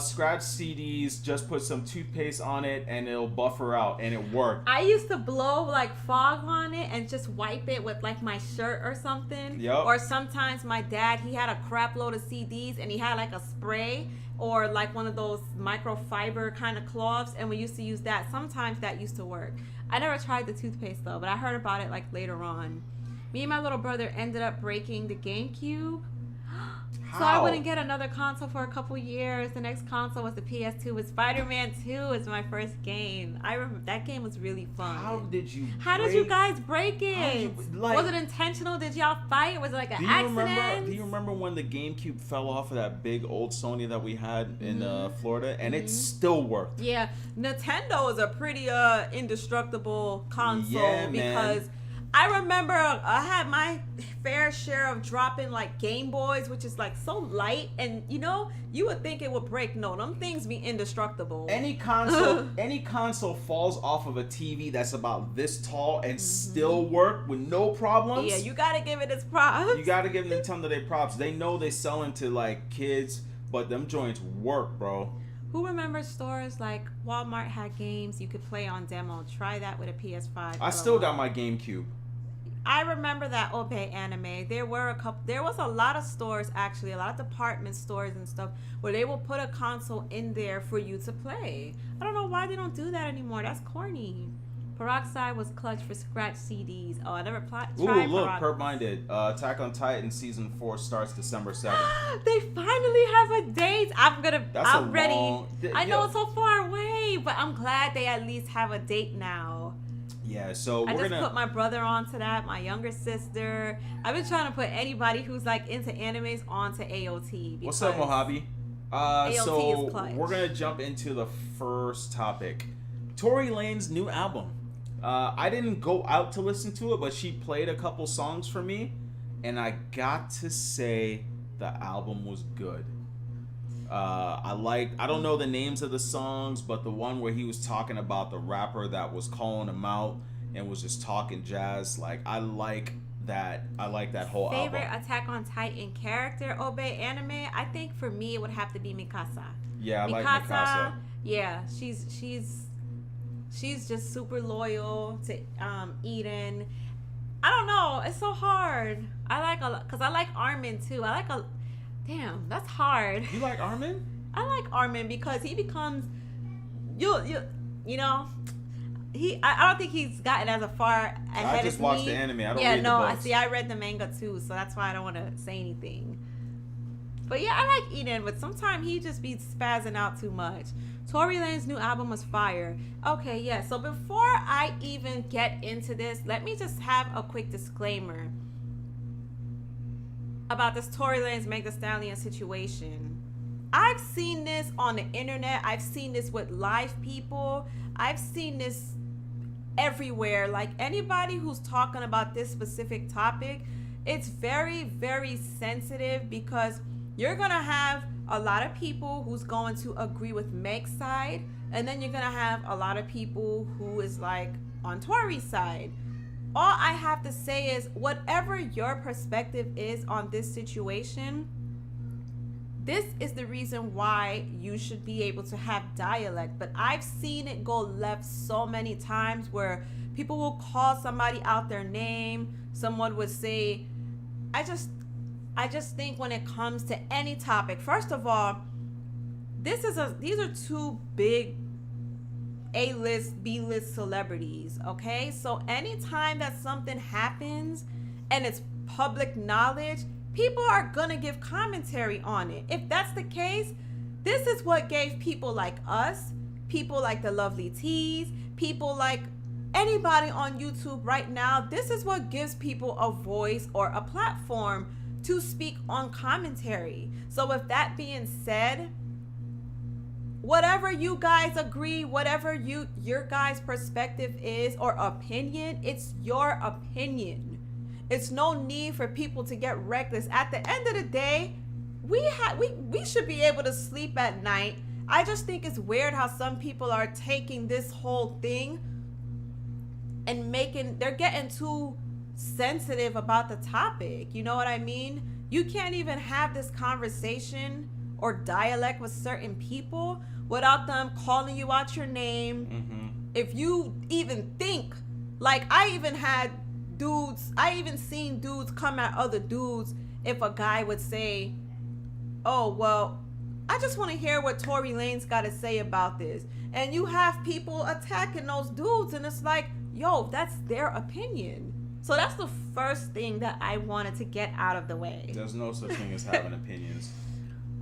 Scratch CDs, just put some toothpaste on it, and it'll buffer out, and it worked. I used to blow like fog on it and just wipe it with like my shirt or something. Yup. Or sometimes my dad, he had a crap load of CDs and he had like a spray or like one of those microfiber kind of cloths, and we used to use that. Sometimes that used to work. I never tried the toothpaste though, but I heard about it like later on. Me and my little brother ended up breaking the GameCube. So I How? wouldn't get another console for a couple years. The next console was the PS2. With Spider-Man 2 was my first game. I remember that game was really fun. How did you guys break it? How did you- like- was it intentional? Did y'all fight? Was it like an accident? Do you remember when the GameCube fell off of that big old Sony that we had in Florida, and it still worked? Yeah, Nintendo is a pretty indestructible console Yeah, man. because I remember I had my fair share of dropping like Game Boys, which is like so light, and you would think it would break. No, them things be indestructible. Any console falls off of a TV that's about this tall and still work with no problems. Yeah, you gotta give it its props. You gotta give Nintendo their props. They know they selling to like kids, but them joints work, bro. Who remembers stores like Walmart had games you could play on demo? Try that with a PS5. I still got my GameCube. I remember that Obey Anime. There was a lot of stores, actually, a lot of department stores and stuff, where they will put a console in there for you to play. I don't know why they don't do that anymore. That's corny. Peroxide was clutch for scratch CDs. Oh, I never tried Ooh, look, Peroxide. Perp Minded. Attack on Titan Season 4 starts December 7th. They finally have a date. I'm ready. I know yo. it's so far away, but I'm glad they at least have a date now. Yeah, so I we're just gonna put my brother onto that, my younger sister. I've been trying to put anybody who's like into animes onto AOT. What's up, because Mojave? AOT So is clutch. we're gonna jump into the first topic. Tory Lanez new album. I didn't go out to listen to it, but she played a couple songs for me, and I got to say the album was good. I don't know the names of the songs, but the one where he was talking about the rapper that was calling him out and was just talking jazz, like I like that whole Favorite album. Attack on Titan character, Obey Anime? I think for me it would have to be Mikasa. Yeah, I like Mikasa. Yeah, she's just super loyal to Eden. I don't know, it's so hard. Because I like Armin too. Damn, that's hard. You like Armin? I like Armin because he becomes, I don't think he's gotten as far ahead I just as watched me. the anime. I don't yeah, read no, the I books. see. I read the manga too, so that's why I don't want to say anything. But yeah, I like Eden, but sometimes he just be spazzing out too much. Tory Lanez new album was fire. Okay, yeah. So before I even get into this, let me just have a quick disclaimer about this Tory Lanez Meg Thee Stallion situation. I've seen this on the internet. I've seen this with live people. I've seen this everywhere. Like anybody who's talking about this specific topic, it's very, very sensitive because you're going to have a lot of people who's going to agree with Meg's side, and then you're going to have a lot of people who is like on Tory's side. All I have to say is whatever your perspective is on this situation, this is the reason why you should be able to have dialect. But I've seen it go left so many times where people will call somebody out their name. Someone would say, I just think when it comes to any topic, first of all, these are two big A-list, B-list celebrities, okay? So anytime that something happens and it's public knowledge, people are gonna give commentary on it. If that's the case, this is what gave people like us, people like the Lovely Teas, people like anybody on YouTube right now, this is what gives people a voice or a platform to speak on commentary. So with that being said, whatever you guys agree, whatever your guys' perspective is or opinion, it's your opinion. It's no need for people to get reckless. At the end of the day, we should be able to sleep at night. I just think it's weird how some people are taking this whole thing and they're getting too sensitive about the topic. You know what I mean? You can't even have this conversation or dialect with certain people without them calling you out your name. Mm-hmm. If you even think, like I even seen dudes come at other dudes if a guy would say, oh, well, I just want to hear what Tory Lanez got to say about this. And you have people attacking those dudes and it's like, yo, that's their opinion. So that's the first thing that I wanted to get out of the way. There's no such thing as having opinions.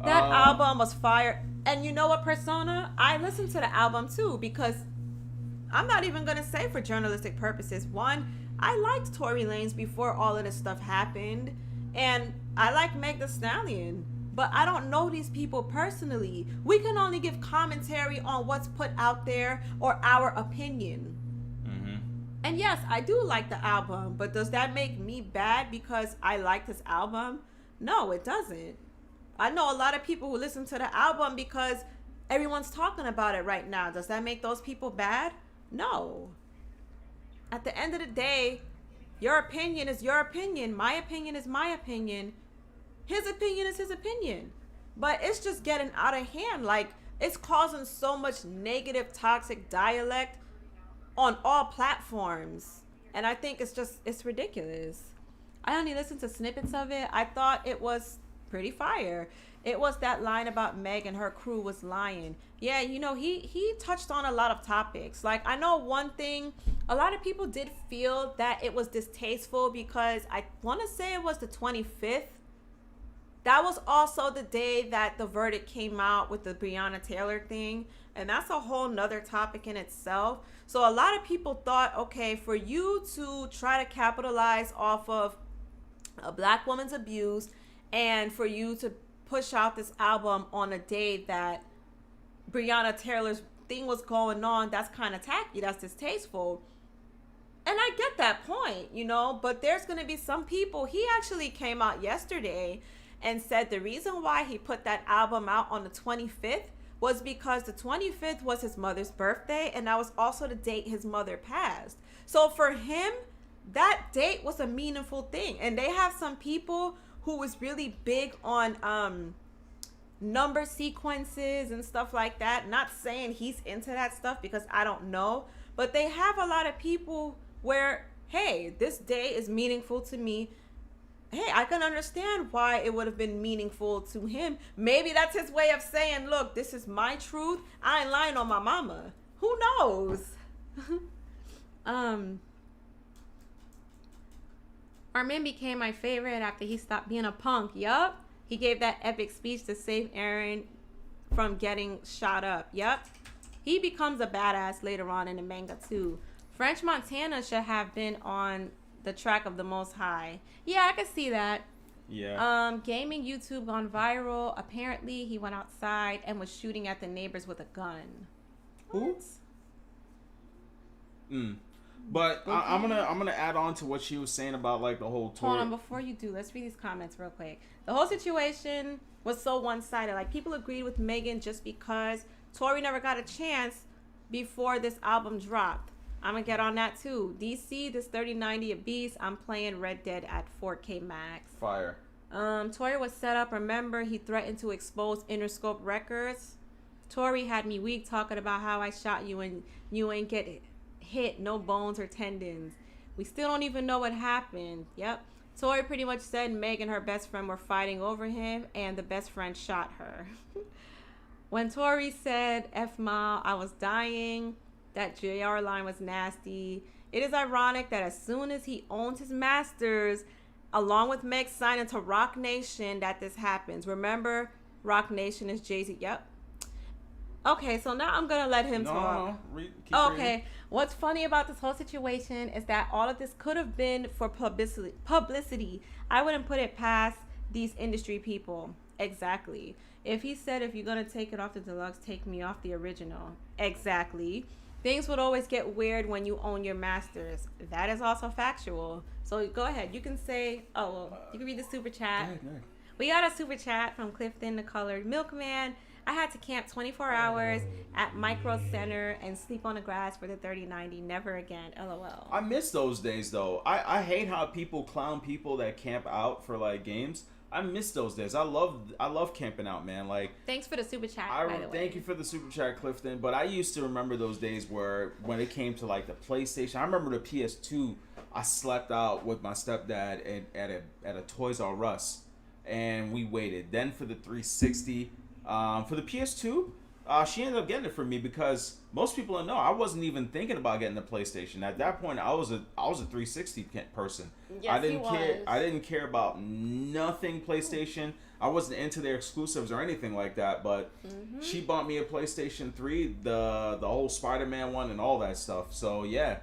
That album was fire. And you know what, Persona? I listened to the album too because I'm not even going to say for journalistic purposes. One, I liked Tory Lanez before all of this stuff happened. And I like Meg Thee Stallion. But I don't know these people personally. We can only give commentary on what's put out there or our opinion. And yes, I do like the album, but does that make me bad because I like this album? No, it doesn't. I know a lot of people who listen to the album because everyone's talking about it right now. Does that make those people bad? No. At the end of the day, your opinion is your opinion. My opinion is my opinion. His opinion is his opinion. But it's just getting out of hand. Like, it's causing so much negative, toxic dialect on all platforms. And I think it's ridiculous. I only listened to snippets of it. I thought it was pretty fire. It was that line about Meg and her crew was lying. Yeah, you know, he touched on a lot of topics. Like, I know one thing, a lot of people did feel that it was distasteful because I want to say it was the 25th. That was also the day that the verdict came out with the Breonna Taylor thing. And that's a whole nother topic in itself. So a lot of people thought, okay, for you to try to capitalize off of a black woman's abuse and for you to push out this album on a day that Breonna Taylor's thing was going on, that's kind of tacky, that's distasteful. And I get that point, you know, but there's going to be some people. He actually came out yesterday and said the reason why he put that album out on the 25th was because the 25th was his mother's birthday, and that was also the date his mother passed. So for him, that date was a meaningful thing. And they have some people who was really big on number sequences and stuff like that. Not saying he's into that stuff because I don't know, but they have a lot of people where, hey, this day is meaningful to me. Hey, I can understand why it would have been meaningful to him. Maybe that's his way of saying, look, this is my truth. I ain't lying on my mama. Who knows? Armin became my favorite after he stopped being a punk. Yup. He gave that epic speech to save Aaron from getting shot up. Yep. He becomes a badass later on in the manga too. French Montana should have been on the track of the Most High. Yeah, I could see that. Yeah. Gaming YouTube gone viral. Apparently, he went outside and was shooting at the neighbors with a gun. Who? But I'm gonna add on to what she was saying about like the whole Tory. Hold on, before you do, let's read these comments real quick. The whole situation was so one-sided. Like, people agreed with Megan just because Tory never got a chance before this album dropped. I'm gonna get on that too. DC, this 3090 a beast. I'm playing Red Dead at 4K max. Fire. Tory was set up. Remember, he threatened to expose Interscope Records. Tory had me weak talking about how I shot you and you ain't get hit, no bones or tendons. We still don't even know what happened. Yep. Tory pretty much said Meg and her best friend were fighting over him and the best friend shot her. When Tory said F-Ma, I was dying, that JR line was nasty. It is ironic that as soon as he owns his masters, along with Meg signing to Rock Nation, that this happens. Remember, Rock Nation is Jay-Z. Yep. Okay, so now I'm going to let him talk. No. Okay. What's funny about this whole situation is that all of this could have been for publicity. I wouldn't put it past these industry people. Exactly. If he said, if you're going to take it off the deluxe, take me off the original. Exactly. Things would always get weird when you own your masters. That is also factual. So go ahead. You can say, you can read the super chat. Go ahead. We got a super chat from Clifton, the Colored Milkman. I had to camp 24 hours at Micro Center and sleep on the grass for the 3090. Never again. LOL. I miss those days though. I hate how people clown people that camp out for like games. I miss those days. I love camping out, man. Like, thanks for the super chat, by the way. Thank you for the super chat, Clifton. But I used to remember those days where when it came to like the PlayStation, I remember the PS2. I slept out with my stepdad at a Toys R Us, and we waited. Then for the 360, for the PS2, she ended up getting it for me because most people don't know I wasn't even thinking about getting the PlayStation. At that point, I was a 360 person. Yes, I didn't care about nothing PlayStation. I wasn't into their exclusives or anything like that. But she bought me a PlayStation 3, the whole Spider-Man one and all that stuff. So yeah.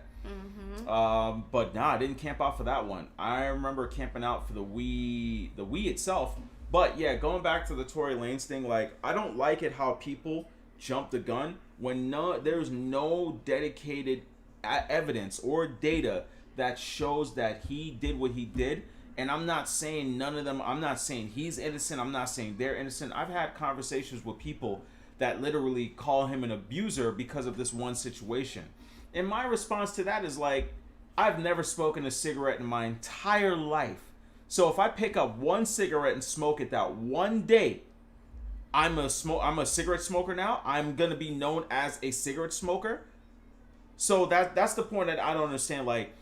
But I didn't camp out for that one. I remember camping out for the Wii itself. But yeah, going back to the Tory Lanez thing, like, I don't like it how people jump the gun when there's no dedicated evidence or data that shows that he did what he did. And I'm not saying none of them, I'm not saying he's innocent, I'm not saying they're innocent. I've had conversations with people that literally call him an abuser because of this one situation. And my response to that is like, I've never smoked a cigarette in my entire life. So if I pick up one cigarette and smoke it that one day, I'm a cigarette smoker now. I'm gonna be known as a cigarette smoker. So that's the point that I don't understand. Like,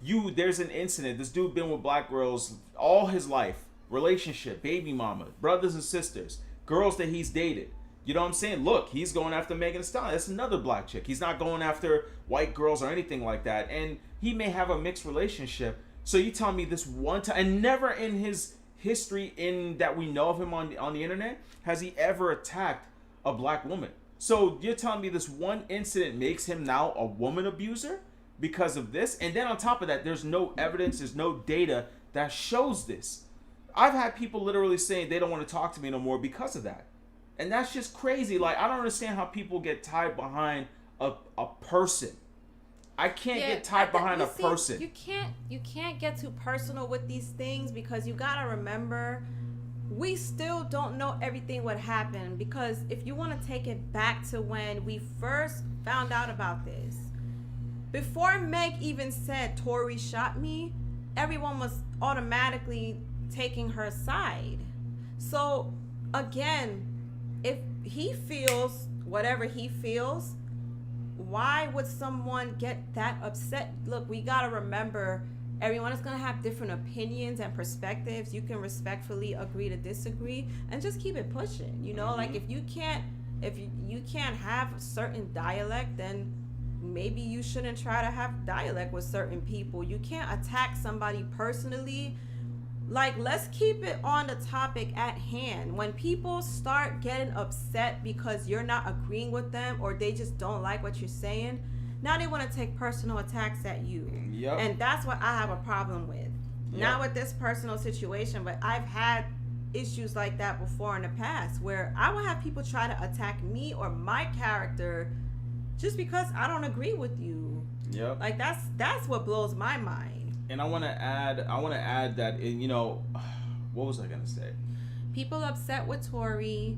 there's an incident. This dude been with black girls all his life, relationship, baby mama, brothers and sisters, girls that he's dated. You know what I'm saying? Look, he's going after Megan Thee Stallion. That's another black chick. He's not going after white girls or anything like that. And he may have a mixed relationship. So you tell me this one time, and never in his history in that we know of him on the internet has he ever attacked a black woman. So you're telling me this one incident makes him now a woman abuser because of this? And then on top of that, there's no evidence, there's no data that shows this. I've had people literally saying they don't want to talk to me no more because of that. And that's just crazy. Like, I don't understand how people get tied behind a person. I can't get tied behind a person. You can't get too personal with these things because you gotta remember, we still don't know everything what happened. Because if you want to take it back to when we first found out about this, before Meg even said Tory shot me, everyone was automatically taking her side. So again, if he feels whatever he feels, why would someone get that upset? Look, we gotta remember, everyone is gonna have different opinions and perspectives. You can respectfully agree to disagree and just keep it pushing. You know, like if you can't have a certain dialect, then maybe you shouldn't try to have dialect with certain people. You can't attack somebody personally. like, let's keep it on the topic at hand. When people start getting upset because you're not agreeing with them or they just don't like what you're saying, now they want to take personal attacks at you. Yep. And that's what I have a problem with. Yep. Not with this personal situation, but I've had issues like that before in the past where I would have people try to attack me or my character just because I don't agree with you. Yep. Like, that's what blows my mind. And I want to add that, you know, what was I going to say? People upset with Tory.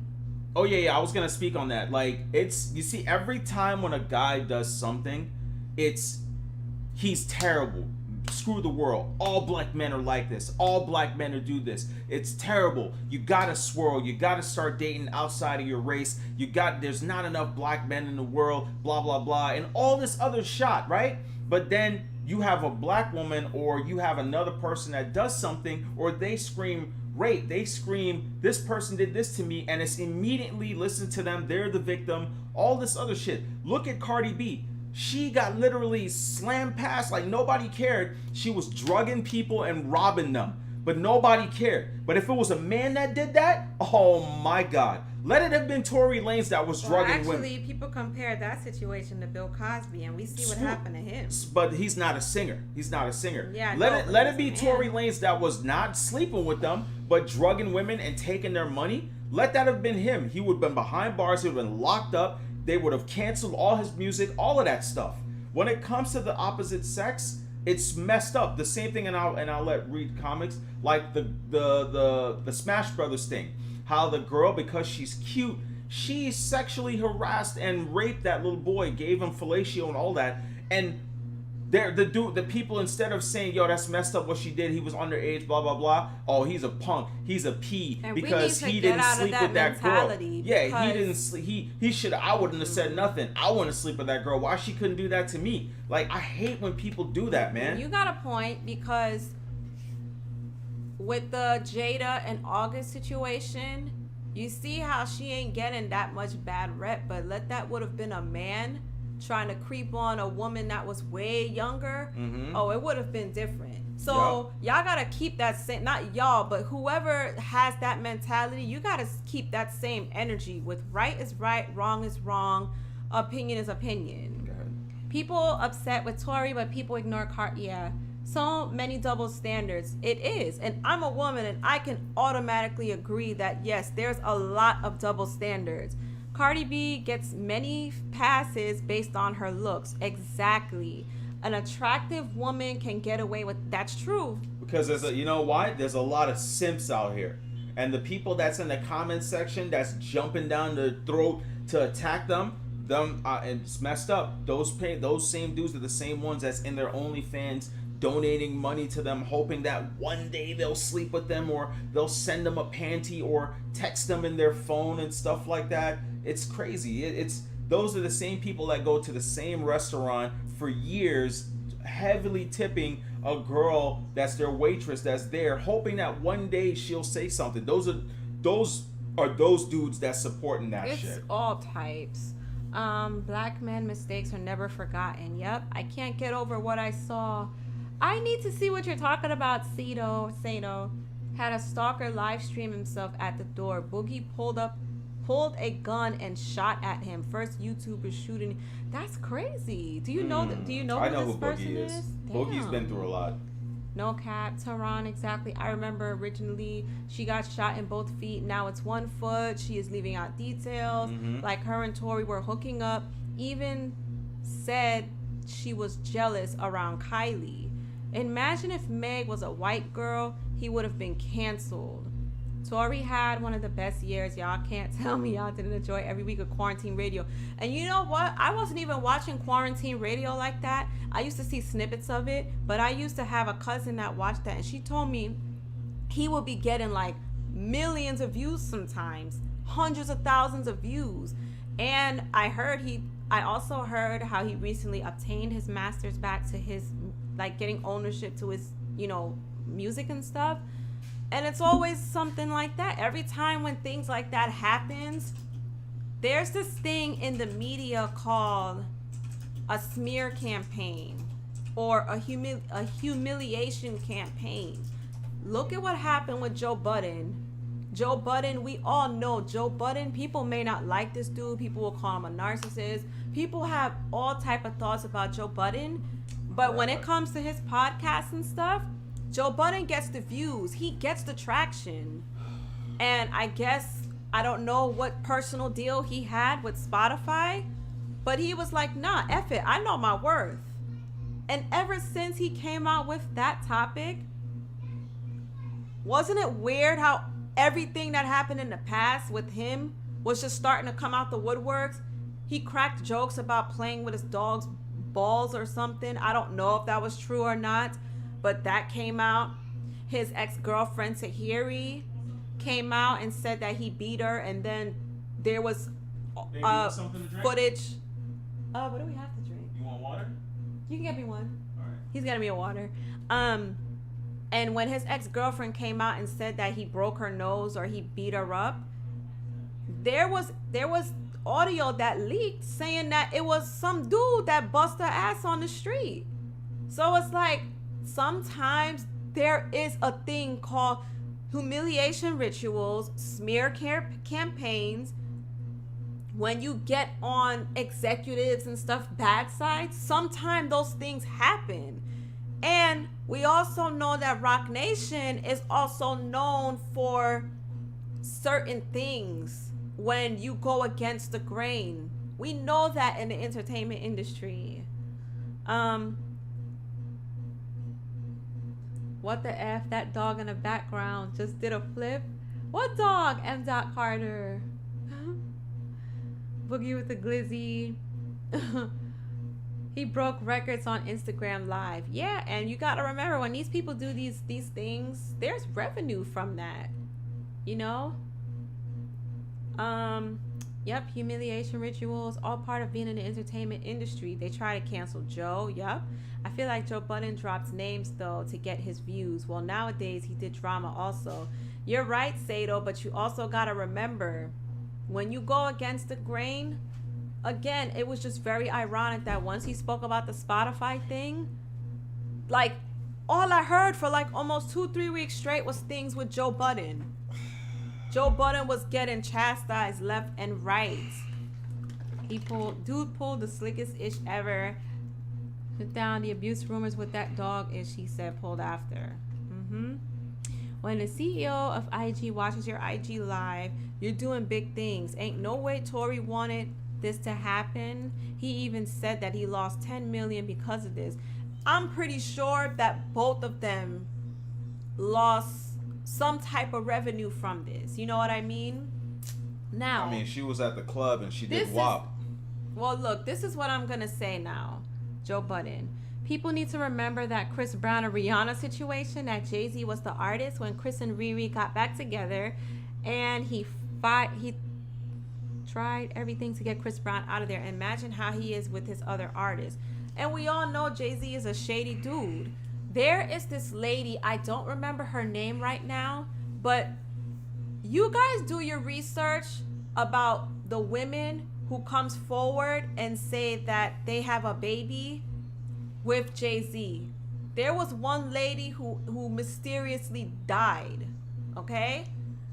Oh, yeah, I was going to speak on that. Like, it's, you see, every time when a guy does something, he's terrible. Screw the world. All black men are like this. All black men are do this. It's terrible. You got to swirl. You got to start dating outside of your race. There's not enough black men in the world, blah, blah, blah, and all this other shot, right? But then you have a black woman or you have another person that does something or they scream rape, they scream this person did this to me, and it's immediately listen to them, they're the victim, all this other shit. Look at Cardi B. She got literally slammed past like nobody cared. She was drugging people and robbing them, but nobody cared. But if it was a man that did that, oh my God. Let it have been Tory Lanez that was drugging women. Actually, people compare that situation to Bill Cosby, and we see what happened to him. But he's not a singer. He's not a singer. Yeah, let it be Tory Lanez that was not sleeping with them, but drugging women and taking their money. Let that have been him. He would have been behind bars. He would have been locked up. They would have canceled all his music, all of that stuff. When it comes to the opposite sex, it's messed up. The same thing, and I'll let read comics like the Smash Brothers thing. How the girl, because she's cute, she sexually harassed and raped that little boy, gave him fellatio and all that. And the people, instead of saying, yo, that's messed up what she did, he was underage, blah, blah, blah. Oh, he's a punk. He's a P And because he didn't sleep with that girl. Yeah, he didn't sleep. He should. I wouldn't have said nothing. I wouldn't sleep with that girl. Why she couldn't do that to me? Like, I hate when people do that, man. You got a point, because with the Jada and August situation, you see how she ain't getting that much bad rep, but that would have been a man trying to creep on a woman that was way younger. Mm-hmm. Oh, it would have been different. So y'all gotta keep that same, not y'all, but whoever has that mentality, you gotta keep that same energy with right is right, wrong is wrong, opinion is opinion. Go ahead. People upset with Tory, but people ignore so many double standards. It is. And I'm a woman, and I can automatically agree that, yes, there's a lot of double standards. Cardi B gets many passes based on her looks. Exactly. An attractive woman can get away with, that's true. Because you know why? There's a lot of simps out here. And the people that's in the comment section that's jumping down the throat to attack them, and it's messed up. Those same dudes are the same ones that's in their OnlyFans donating money to them, hoping that one day they'll sleep with them, or they'll send them a panty or text them in their phone and stuff like that. It's crazy. Those are the same people that go to the same restaurant for years, heavily tipping a girl that's their waitress that's there, hoping that one day she'll say something. Those are those dudes that's supporting that shit. It's all types. Black men mistakes are never forgotten. Yep. I can't get over what I saw. I need to see what you're talking about. Sato had a stalker live stream himself at the door. Boogie pulled a gun and shot at him. First YouTuber shooting. That's crazy. Do you know that? Do you know I who know this who person Boogie is. Damn. Boogie's been through a lot. No cap. Tehran, exactly. I remember originally she got shot in both feet. Now it's 1 foot. She is leaving out details. Mm-hmm. Like her and Tory were hooking up. Even said she was jealous around Kylie. Imagine if Meg was a white girl, he would have been canceled. Tory had one of the best years. Y'all can't tell me y'all didn't enjoy every week of Quarantine Radio. And you know what? I wasn't even watching Quarantine Radio like that. I used to see snippets of it, but I used to have a cousin that watched that, and she told me he would be getting like millions of views sometimes, hundreds of thousands of views. And I also heard how he recently obtained his master's back to his, like, getting ownership to his, music and stuff. And it's always something like that. Every time when things like that happens, there's this thing in the media called a smear campaign or a humiliation campaign. look at what happened with Joe Budden. Joe Budden, we all know Joe Budden. People may not like this dude. People will call him a narcissist. People have all type of thoughts about Joe Budden. But when it comes to his podcast and stuff, Joe Budden gets the views. He gets the traction. And I guess, I don't know what personal deal he had with Spotify, but he was like, nah, F it. I know my worth. And ever since he came out with that topic, wasn't it weird how everything that happened in the past with him was just starting to come out the woodworks? He cracked jokes about playing with his dog's balls or something. I don't know if that was true or not, but that came out. His ex-girlfriend Tahiri came out and said that he beat her, and then there was footage. What do we have to drink? You want water? You can get me one. All right. He's getting me a water. And when his ex-girlfriend came out and said that he broke her nose or he beat her up, there was audio that leaked saying that it was some dude that bust her ass on the street. So it's like, sometimes there is a thing called humiliation rituals, smear campaigns. When you get on executives and stuff bad sides, sometimes those things happen. And we also know that Rock Nation is also known for certain things when you go against the grain. We know that in the entertainment industry. What the F? That dog in the background just did a flip. What dog? M. Carter. Boogie with the glizzy. He broke records on Instagram Live. Yeah, and you got to remember, when these people do these things, there's revenue from that. You know? Yep, humiliation rituals, all part of being in the entertainment industry. They try to cancel Joe. Yep. I feel like Joe Budden drops names, though, to get his views. Well, nowadays, he did drama also. You're right, Sato, but you also got to remember, when you go against the grain, again, it was just very ironic that once he spoke about the Spotify thing, like, all I heard for like almost 2-3 weeks straight was things with Joe Budden. Joe Budden was getting chastised left and right. Dude pulled the slickest ish ever. Put down the abuse rumors with that dog ish, he said, pulled after. When the CEO of IG watches your IG live, you're doing big things. Ain't no way Tory wanted this to happen. He even said that he lost 10 million because of this. I'm pretty sure that both of them lost some type of revenue from this. You know what I mean? Now, I mean, she was at the club and she did WAP. Well, look, this is what I'm gonna say now, Joe Budden. People need to remember that Chris Brown and Rihanna situation, that Jay-Z was the artist when Chris and Riri got back together, and he tried everything to get Chris Brown out of there. Imagine how he is with his other artists. And we all know Jay-Z is a shady dude. There is this lady, I don't remember her name right now, but you guys do your research about the women who comes forward and say that they have a baby with Jay-Z. There was one lady who mysteriously died, okay?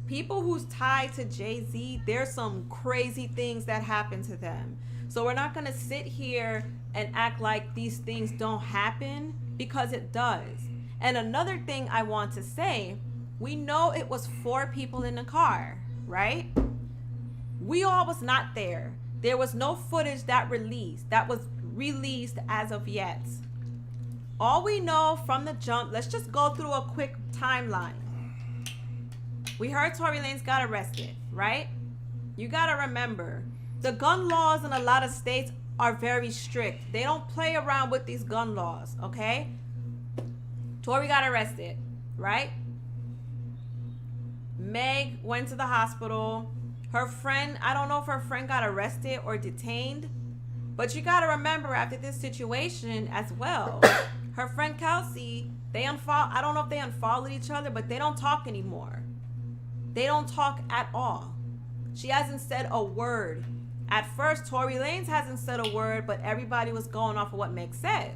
People who's tied to Jay-Z, there's some crazy things that happen to them. So we're not gonna sit here and act like these things don't happen, because it does. And another thing I want to say, we know it was 4 people in the car, right? We all was not there. There was no footage that was released as of yet. All we know from the jump, let's just go through a quick timeline. We heard Tory Lanez got arrested, right? You gotta remember, the gun laws in a lot of states are very strict. They don't play around with these gun laws, okay? Tory got arrested, right? Meg went to the hospital. Her friend, I don't know if her friend got arrested or detained, but you got to remember, after this situation as well, her friend Kelsey, I don't know if they unfollowed each other, but they don't talk anymore. They don't talk at all. She hasn't said a word. At first, Tory Lanez hasn't said a word, but everybody was going off of what Meg said.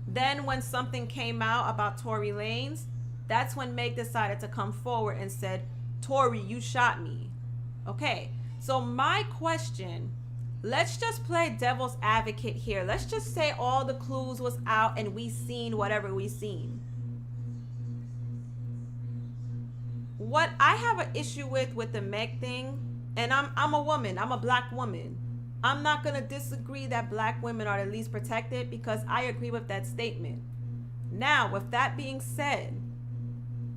Then when something came out about Tory Lanez, That's when Meg decided to come forward and said, Tory, you shot me. Okay, so my question, let's just play devil's advocate here. Let's just say all the clues was out and we seen whatever we seen. What I have an issue with the Meg thing, and I'm a woman, I'm a black woman. I'm not going to disagree that black women are the least protected because I agree with that statement. Now, with that being said,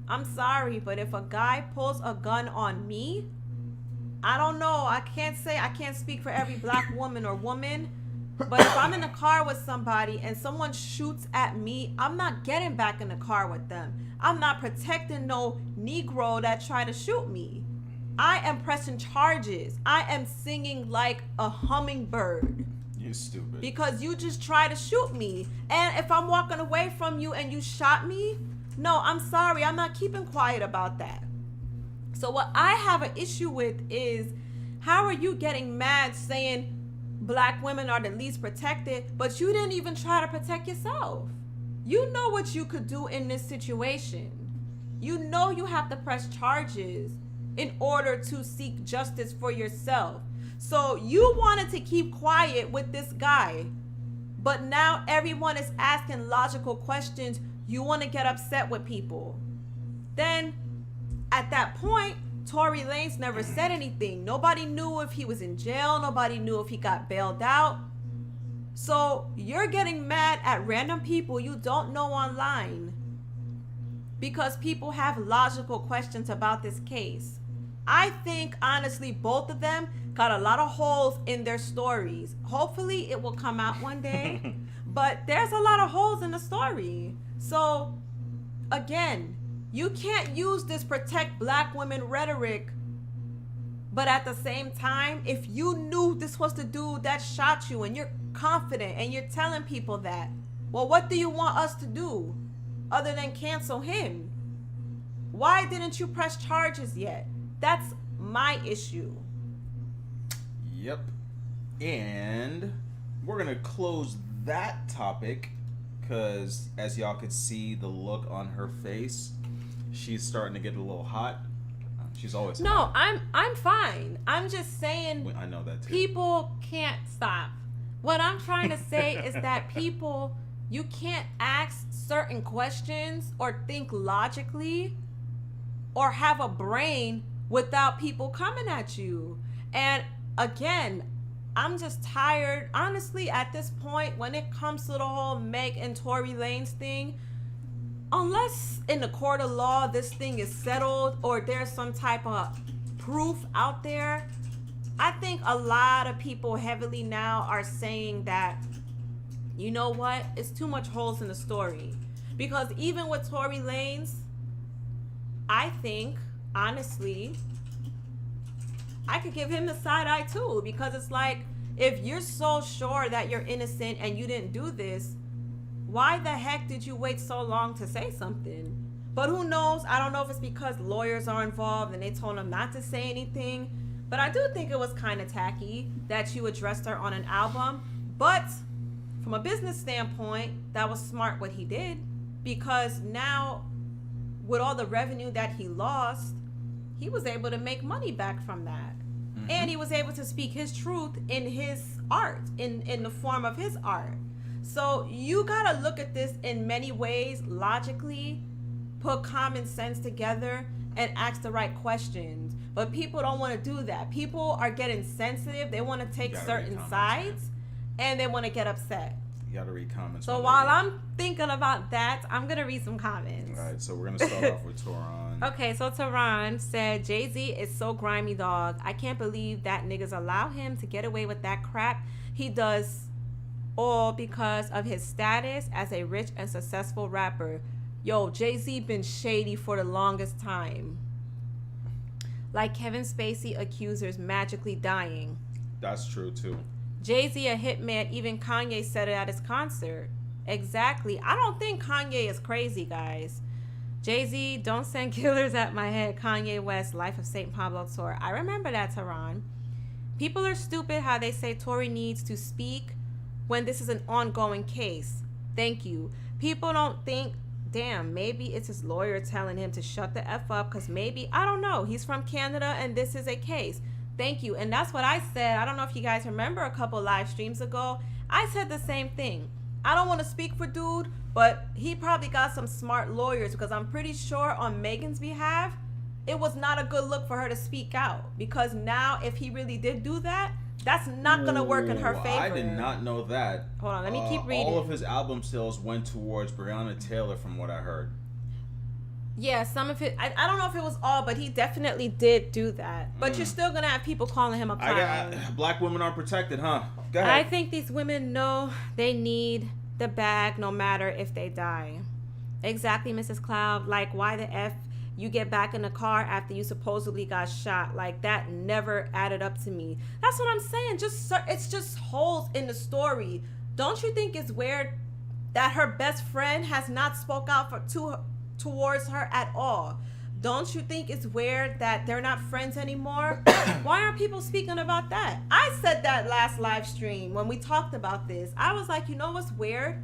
I'm sorry, but if a guy pulls a gun on me, I don't know. I can't speak for every black woman or woman, but if I'm in a car with somebody and someone shoots at me, I'm not getting back in the car with them. I'm not protecting no Negro that try to shoot me. I am pressing charges. I am singing like a hummingbird. You stupid. Because you just try to shoot me. And if I'm walking away from you and you shot me, no, I'm sorry. I'm not keeping quiet about that. So what I have an issue with is, how are you getting mad saying black women are the least protected, but you didn't even try to protect yourself? You know what you could do in this situation. You know you have to press charges in order to seek justice for yourself. So you wanted to keep quiet with this guy, but now everyone is asking logical questions. You want to get upset with people. Then at that point, Tory Lanez never said anything. Nobody knew if he was in jail. Nobody knew if he got bailed out. So you're getting mad at random people you don't know online because people have logical questions about this case. I think, honestly, both of them got a lot of holes in their stories. Hopefully it will come out one day, but there's a lot of holes in the story. So, again, you can't use this protect black women rhetoric, but at the same time, if you knew this was the dude that shot you and you're confident and you're telling people that, well, what do you want us to do other than cancel him? Why didn't you press charges yet? That's my issue. Yep. And we're going to close that topic because, as y'all could see, the look on her face, she's starting to get a little hot. She's always No, hot. I'm fine. I'm just saying I know that too. People can't stop. What I'm trying to say is that people, you can't ask certain questions or think logically or have a brain without people coming at you. And again, I'm just tired. Honestly, at this point, when it comes to the whole Meg and Tory Lanez thing, unless in the court of law this thing is settled or there's some type of proof out there, I think a lot of people heavily now are saying that, you know what, it's too much holes in the story. Because even with Tory Lanez, I think, honestly, I could give him the side eye too, because it's like, if you're so sure that you're innocent and you didn't do this, why the heck did you wait so long to say something? But who knows? I don't know if it's because lawyers are involved and they told him not to say anything. But I do think it was kind of tacky that you addressed her on an album. But from a business standpoint, that was smart what he did, because now with all the revenue that he lost, he was able to make money back from that. Mm-hmm. And he was able to speak his truth in his art, in the form of his art. So you got to look at this in many ways, logically, put common sense together, and ask the right questions. But people don't want to do that. People are getting sensitive. They want to take certain sides, and they want to get upset. You got to read comments. So while I'm thinking about that, I'm going to read some comments. All right, so we're going to start off with Toron. Okay, so Toron said, Jay-Z is so grimy, dog. I can't believe that niggas allow him to get away with that crap. He does all because of his status as a rich and successful rapper. Yo, Jay-Z been shady for the longest time. Like Kevin Spacey accusers magically dying. That's true, too. Jay-Z a hitman, even Kanye said it at his concert. Exactly. I don't think Kanye is crazy, guys. Jay-Z, don't send killers at my head. Kanye West, Life of St. Pablo tour. I remember that, Tehran. People are stupid how they say Tory needs to speak when this is an ongoing case. Thank you. People don't think damn, maybe it's his lawyer telling him to shut the F up because maybe, I don't know, he's from Canada and this is a case. Thank you. And that's what I said. I don't know if you guys remember a couple live streams ago. I said the same thing. I don't want to speak for dude, but he probably got some smart lawyers because I'm pretty sure on Megan's behalf, it was not a good look for her to speak out because now if he really did do that, that's not going to work in her favor. I did not know that. Hold on, let me keep reading. All of his album sales went towards Breonna Taylor from what I heard. Yeah, some of it, I don't know if it was all, but he definitely did do that. But you're still going to have people calling him a clown. Black women are protected, huh? Go ahead. I think these women know they need the bag no matter if they die. Exactly, Mrs. Cloud. Like, why the F you get back in the car after you supposedly got shot? Like, that never added up to me. That's what I'm saying. It's just holes in the story. Don't you think it's weird that her best friend has not spoke out towards her at all? Don't you think it's weird that they're not friends anymore? Why aren't people speaking about that? I said that last live stream when we talked about this. I was like, you know what's weird?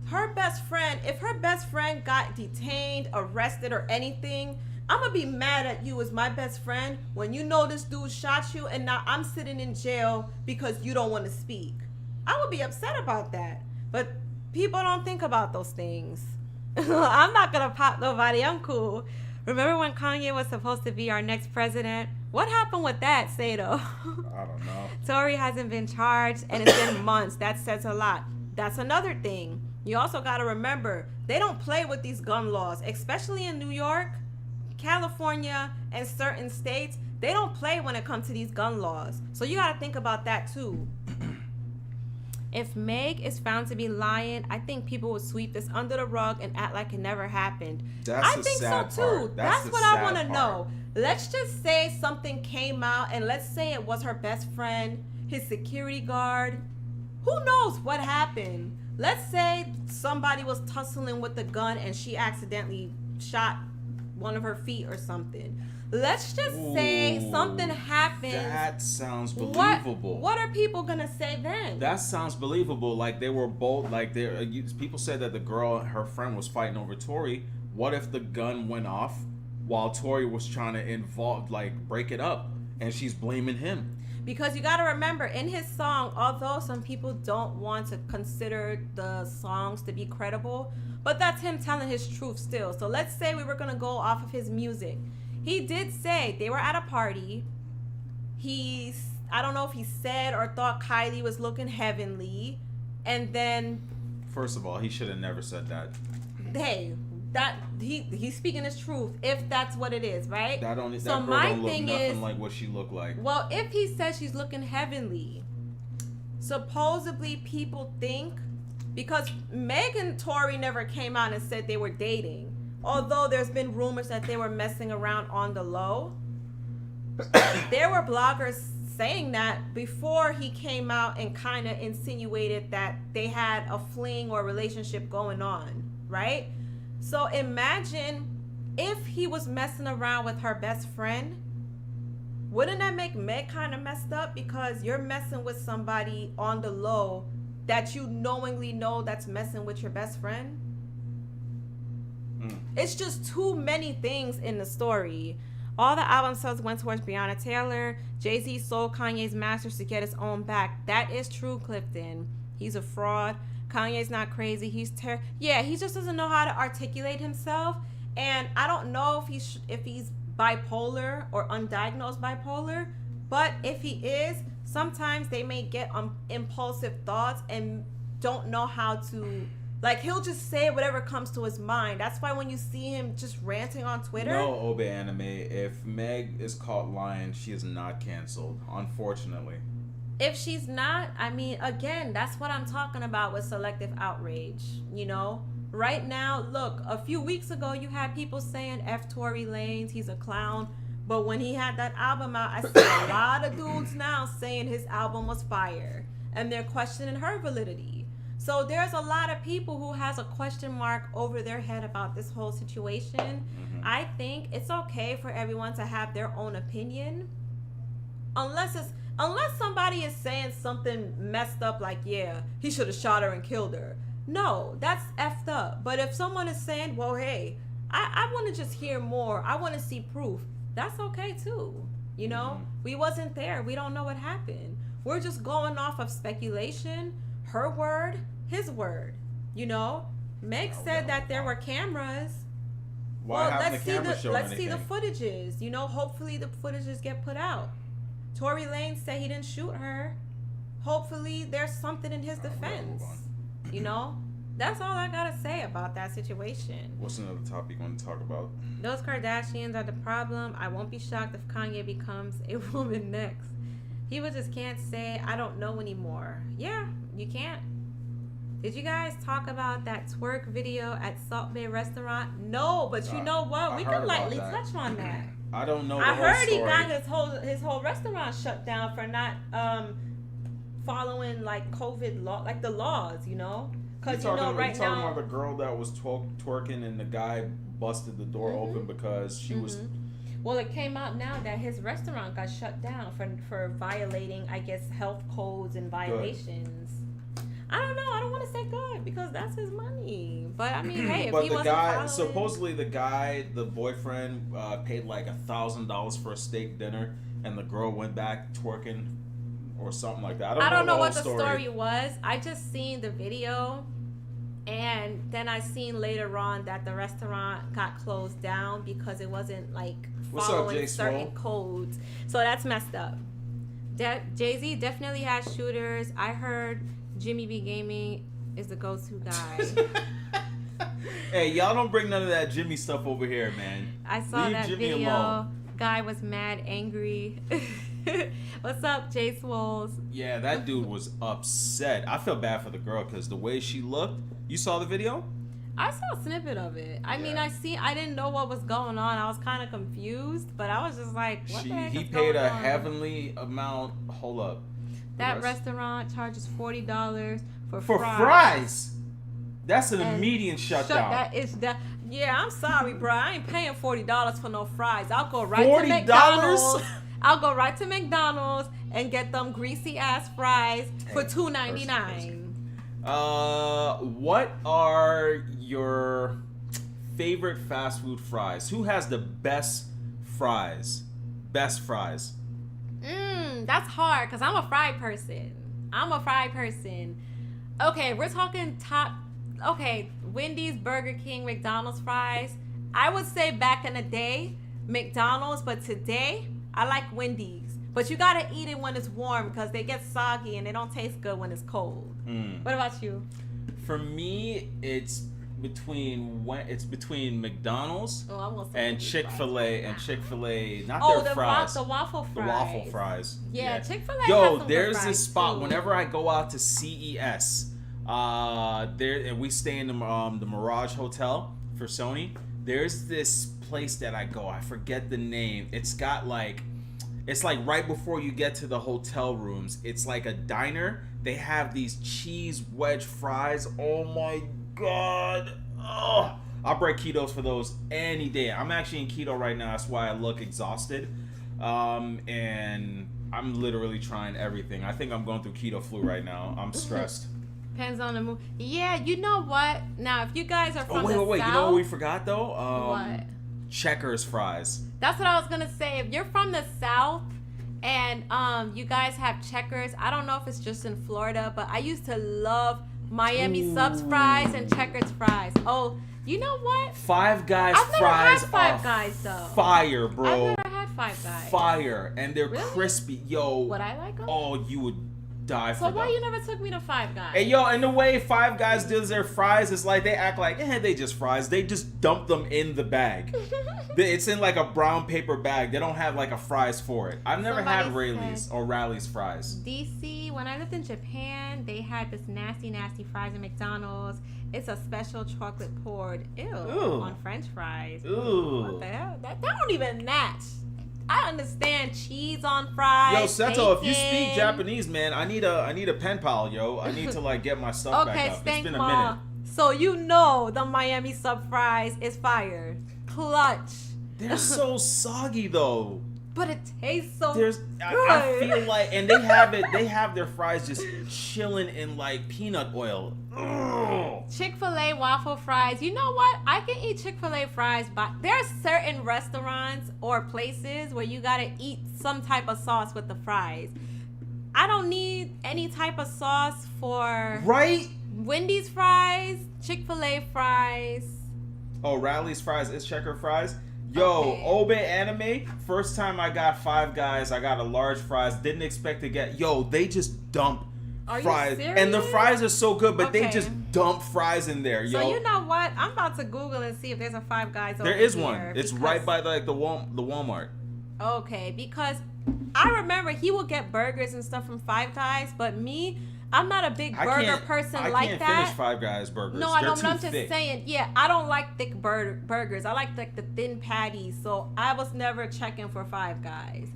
Her best friend, if her best friend got detained, arrested, or anything, I'm going to be mad at you as my best friend when you know this dude shot you and now I'm sitting in jail because you don't want to speak. I would be upset about that. But people don't think about those things. I'm not going to pop nobody. I'm cool. Remember when Kanye was supposed to be our next president? What happened with that, Sato? I don't know. Tory hasn't been charged and it's been months. That says a lot. That's another thing. You also got to remember, they don't play with these gun laws, especially in New York, California, and certain states. They don't play when it comes to these gun laws. So you got to think about that too. If Meg is found to be lying, I think people would sweep this under the rug and act like it never happened. I think so too. That's what I want to know. Let's just say something came out and let's say it was her best friend, his security guard. Who knows what happened? Let's say somebody was tussling with the gun and she accidentally shot one of her feet or something. Let's just say something happened. That sounds believable. What are people gonna say then? That sounds believable. Like they were both people said that the girl, her friend, was fighting over Tory. What if the gun went off while Tory was trying to break it up, and she's blaming him? Because you got to remember, in his song, although some people don't want to consider the songs to be credible, but that's him telling his truth still. So let's say we were going to go off of his music. He did say they were at a party. I don't know if he said or thought Kylie was looking heavenly. And then... First of all, he should have never said that. Hey, he's speaking his truth, if that's what it is, right? That girl don't look nothing like what she looked like. Well, if he says she's looking heavenly, supposedly people think, because Meg and Tory never came out and said they were dating, although there's been rumors that they were messing around on the low. There were bloggers saying that before he came out and kind of insinuated that they had a fling or relationship going on, right? So imagine if he was messing around with her best friend. Wouldn't that make Meg kind of messed up? Because you're messing with somebody on the low that you knowingly know that's messing with your best friend. It's just too many things in the story. All the album sales went towards Breonna Taylor. Jay-Z sold Kanye's masters to get his own back. That is true, Clifton. He's a fraud. Kanye's not crazy. He just doesn't know how to articulate himself. And I don't know if he's bipolar or undiagnosed bipolar. But if he is, sometimes they may get impulsive thoughts and don't know how to... Like, he'll just say whatever comes to his mind. That's why when you see him just ranting on Twitter... No, Obe Anime. If Meg is caught lying, she is not canceled, unfortunately. If she's not, I mean, again, that's what I'm talking about with selective outrage, you know? Right now, look, a few weeks ago, you had people saying F. Tory Lanez, he's a clown. But when he had that album out, I see a lot of dudes now saying his album was fire. And they're questioning her validity. So there's a lot of people who has a question mark over their head about this whole situation. Mm-hmm. I think it's okay for everyone to have their own opinion. Unless somebody is saying something messed up like, yeah, he should have shot her and killed her. no, that's effed up. But if someone is saying, well, hey, I want to just hear more, I want to see proof, that's okay too. You know, we wasn't there. We don't know what happened. We're just going off of speculation, her word, his word. You know, Meg said that there were cameras. Why haven't the camera shown let's anything? see the footages. You know, hopefully the footages get put out. Tory Lanez said he didn't shoot her. Hopefully there's something in his defense. You know, that's all I gotta say about that situation. What's another topic you want to talk about? Those Kardashians are the problem. I won't be shocked if Kanye becomes a woman next. People just can't say I don't know anymore. Yeah, you can't. Did you guys talk about that twerk video at Salt Bay Restaurant? No, but you know what? We could lightly touch on that. I don't know. I heard he got his whole restaurant shut down for not following like COVID law, like the laws, you know. Because you know right now. Talking about the girl that was twerking and the guy busted the door open because she was. Well, it came out now that his restaurant got shut down for violating, I guess, health codes and violations. I don't know. I don't want to say good because that's his money. But I mean, hey, if he wasn't following... supposedly the boyfriend paid like $1,000 for a steak dinner, and the girl went back twerking or something like that. I don't know what the story was. I just seen the video, and then I seen later on that the restaurant got closed down because it wasn't like following certain codes. So that's messed up. Jay-Z definitely has shooters. I heard Jimmy B Gaming is the go-to guy. Hey, y'all don't bring none of that Jimmy stuff over here, man. I saw that Jimmy video. alone. Guy was mad angry. What's up, Jay Swolls? Yeah, that dude was upset. I feel bad for the girl because the way she looked. You saw the video? I saw a snippet of it. I mean, I didn't know what was going on. I was kind of confused, but I was just like, what the heck he is paid going a on? heavenly amount. Hold up. That restaurant charges $40 for fries. That's an immediate shutdown. Yeah, I'm sorry, bro. I ain't paying $40 for no fries. I'll go right $40? to McDonald's. I'll go right to McDonald's and get them greasy ass fries for $2.99. What are your favorite fast food fries? Who has the best fries? Best fries. That's hard because I'm a fried person. Okay, we're talking top. Okay, Wendy's, Burger King, McDonald's fries. I would say back in the day, McDonald's, but today I like Wendy's. But you gotta eat it when it's warm because they get soggy and they don't taste good when it's cold. What about you? For me, it's between McDonald's and Chick-fil-A not their fries. The waffle fries. The waffle fries. Yeah. Chick-fil-A. Yo, there's this spot whenever I go out to CES. And we stay in the Mirage Hotel for Sony. There's this place that I go. I forget the name. It's like right before you get to the hotel rooms. It's like a diner. They have these cheese wedge fries. Oh my god. Oh, I'll break ketos for those any day. I'm actually in keto right now. That's why I look exhausted. And I'm literally trying everything. I think I'm going through keto flu right now. I'm stressed. Depends on the mood. Yeah, you know what? Now, if you guys are from the South... You know what we forgot, though? What? Checkers fries. That's what I was going to say. If you're from the South and you guys have Checkers, I don't know if it's just in Florida, but I used to love Miami Subs fries and Checkers fries. Oh, you know what? Five Guys I've never fries had Five Guys, though. Fire, bro. I've never had Five Guys. Fire. And they're really? crispy. Yo. Would I like them? Oh, you would die for them. So why them. you never took me to Five Guys? Hey, yo, and the way Five Guys does their fries, it's like they act like, they just fries. They just dump them in the bag. It's in like a brown paper bag. They don't have like a fries for it. I've never had Rayleigh's or Rally's fries. DC, when I lived in Japan, they had this nasty fries at McDonald's. It's a special chocolate poured on French fries. Ooh. What the hell? That don't even match. I understand cheese on fries. Yo, Seto, bacon. if you speak Japanese, man, I need a pen pal, yo. I need to like get my stuff back up. It's been a minute. So you know the Miami Sub fries is fire. Clutch. They're so soggy though. but it tastes so There's, good. I feel like, and they have their fries just chilling in like peanut oil. Ugh. Chick-fil-A waffle fries. You know what? I can eat Chick-fil-A fries, but there's certain restaurants or places where you gotta eat some type of sauce with the fries. I don't need any type of sauce for Right? Wendy's fries, Chick-fil-A fries. Oh, Rally's fries is checker fries. Yo, Okay. Obe Anime. First time I got Five Guys, I got a large fries. Didn't expect to get. Yo, they just dump Are you fries, serious? and the fries are so good, but they Okay. just dump fries in there. Yo, So you know what? I'm about to Google and see if there's a Five Guys over there is here, one. It's because- right by the Walmart. Okay, because I remember he will get burgers and stuff from Five Guys, but me, I'm not a big burger person I like can't that. finish Five Guys burgers. No, I They're don't. But I'm too just thick. saying, yeah, I don't like thick burgers. I like the thin patties. So I was never checking for Five Guys.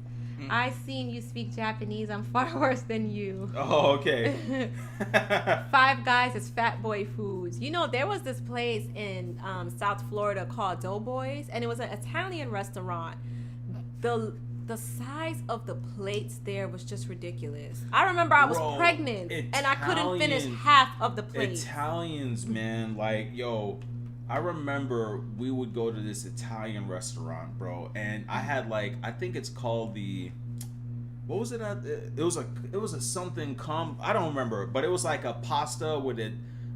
I seen you speak Japanese. I'm far worse than you. Oh, okay. Five Guys is fat boy foods. You know, there was this place in South Florida called Doughboys, and it was an Italian restaurant. The size of the plates there was just ridiculous. I remember I was Bro, pregnant and I couldn't finish Italian- half of the plate. Italians, man, like, yo, I remember we would go to this Italian restaurant, bro, and I had like, I think it's called the, what was it? It was a something I don't remember, but it was like a pasta with it,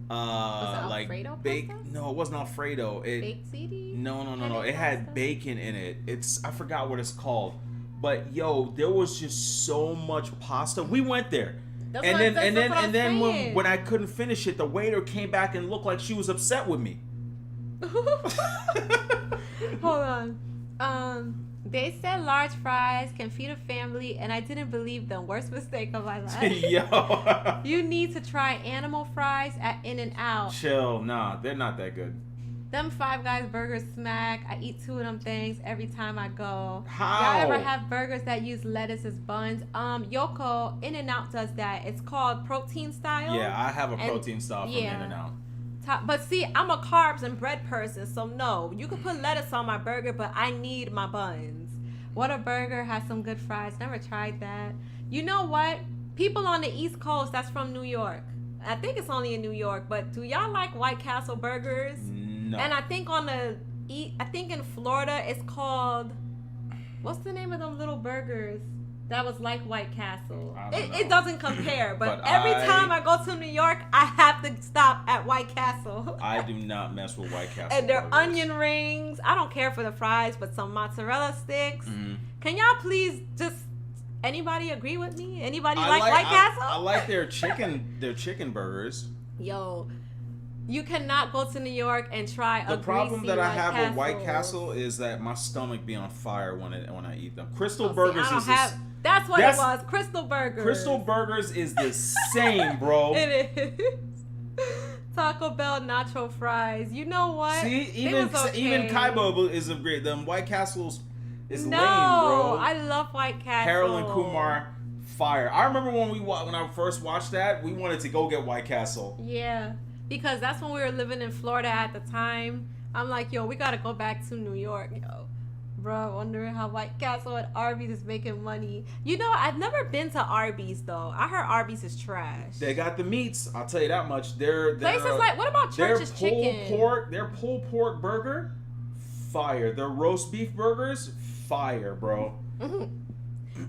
Was it like Alfredo baked. pasta? No, it wasn't Alfredo. Baked ziti? No. It had pasta? bacon in it. I forgot what it's called. But yo, there was just so much pasta. We went there. That's And what- then that's and what then I'm and then saying. when I couldn't finish it, the waiter came back and looked like she was upset with me. Hold on. They said large fries can feed a family, and I didn't believe them. Worst mistake of my life. Yo. You need to try animal fries at In-N-Out. Chill. Nah, they're not that good. Them Five Guys burgers smack. I eat 2 of them things every time I go. How? Y'all ever have burgers that use lettuce as buns? Yoko, In-N-Out does that. It's called protein style. Yeah, I have a And- protein style from yeah. In-N-Out. But see, I'm a carbs and bread person, so no. You can put lettuce on my burger, but I need my buns. Whataburger has some good fries. Never tried that. You know what? People on the East Coast that's from New York. I think it's only in New York, but do y'all like White Castle burgers? No. And I think I think in Florida it's called, what's the name of them little burgers that was like White Castle? I don't know. It doesn't compare, but But every I- time I go to New York, I have to stop at White Castle. I do not mess with White Castle. And their burgers. onion rings. I don't care for the fries, but some mozzarella sticks. Mhm. Can y'all please just, anybody agree with me? Anybody I like White Castle? I like their chicken burgers. Yo, you cannot go to New York and try The a problem greasy that I White have with White Castle. Castle is that my stomach be on fire when I eat them. Crystal Oh, see, Burgers I don't is this, have, that's what that's- it was. Crystal Burgers. Crystal Burgers is the same, bro. It is. Taco Bell nacho fries. You know what? See, It even was okay. even Kaiba is a great. Them White Castles is No, lame, bro. I love White Castle. Harold and Kumar, fire. I remember when I first watched that, we wanted to go get White Castle. Yeah, because that's when we were living in Florida at the time. I'm like, yo, we gotta go back to New York, yo. Bro, wondering how White Castle and Arby's is making money. You know, I've never been to Arby's though. I heard Arby's is trash. They got the meats. I'll tell you that much. They're Places like, what about their Church's Chicken? their pulled pork burger, fire. Their roast beef burgers, fire, bro.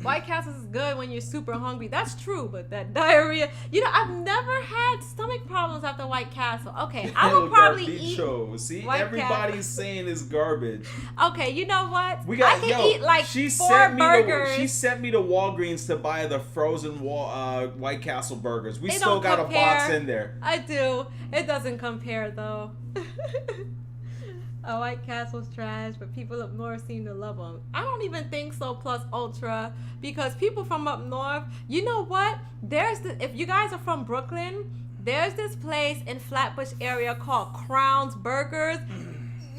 White Castle's is good when you're super hungry. That's true, but that diarrhea. You know, I've never had stomach problems after White Castle. Okay, I will probably eat. Garbicho. See, White everybody's saying it's garbage. Okay, you know what? I can eat like she 4 sent me burgers. she sent me to Walgreens to buy the frozen White Castle burgers. We They still don't got a box compare. in there. I do. It doesn't compare though. A White Castle's trash, but people up north seem to love them. I don't even think so. Plus Ultra, because people from up north, you know what? If you guys are from Brooklyn, there's this place in Flatbush area called Crown's Burgers.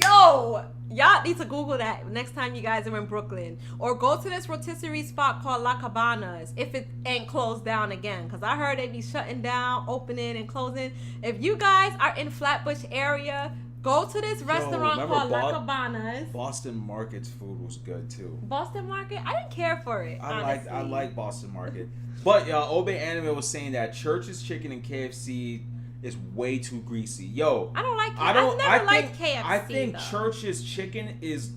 Yo, y'all need to Google that next time you guys are in Brooklyn, or go to this rotisserie spot called La Cabanas if it ain't closed down again, because I heard they be shutting down, opening and closing. If you guys are in Flatbush area, Go to this restaurant remember called La Cabanas. Boston Market's food was good too. Boston Market? I didn't care for it. I like Boston Market. But Obey Anime was saying that Church's Chicken and KFC is way too greasy. Yo, I don't like KFC. I've never liked KFC. I think though. Church's Chicken is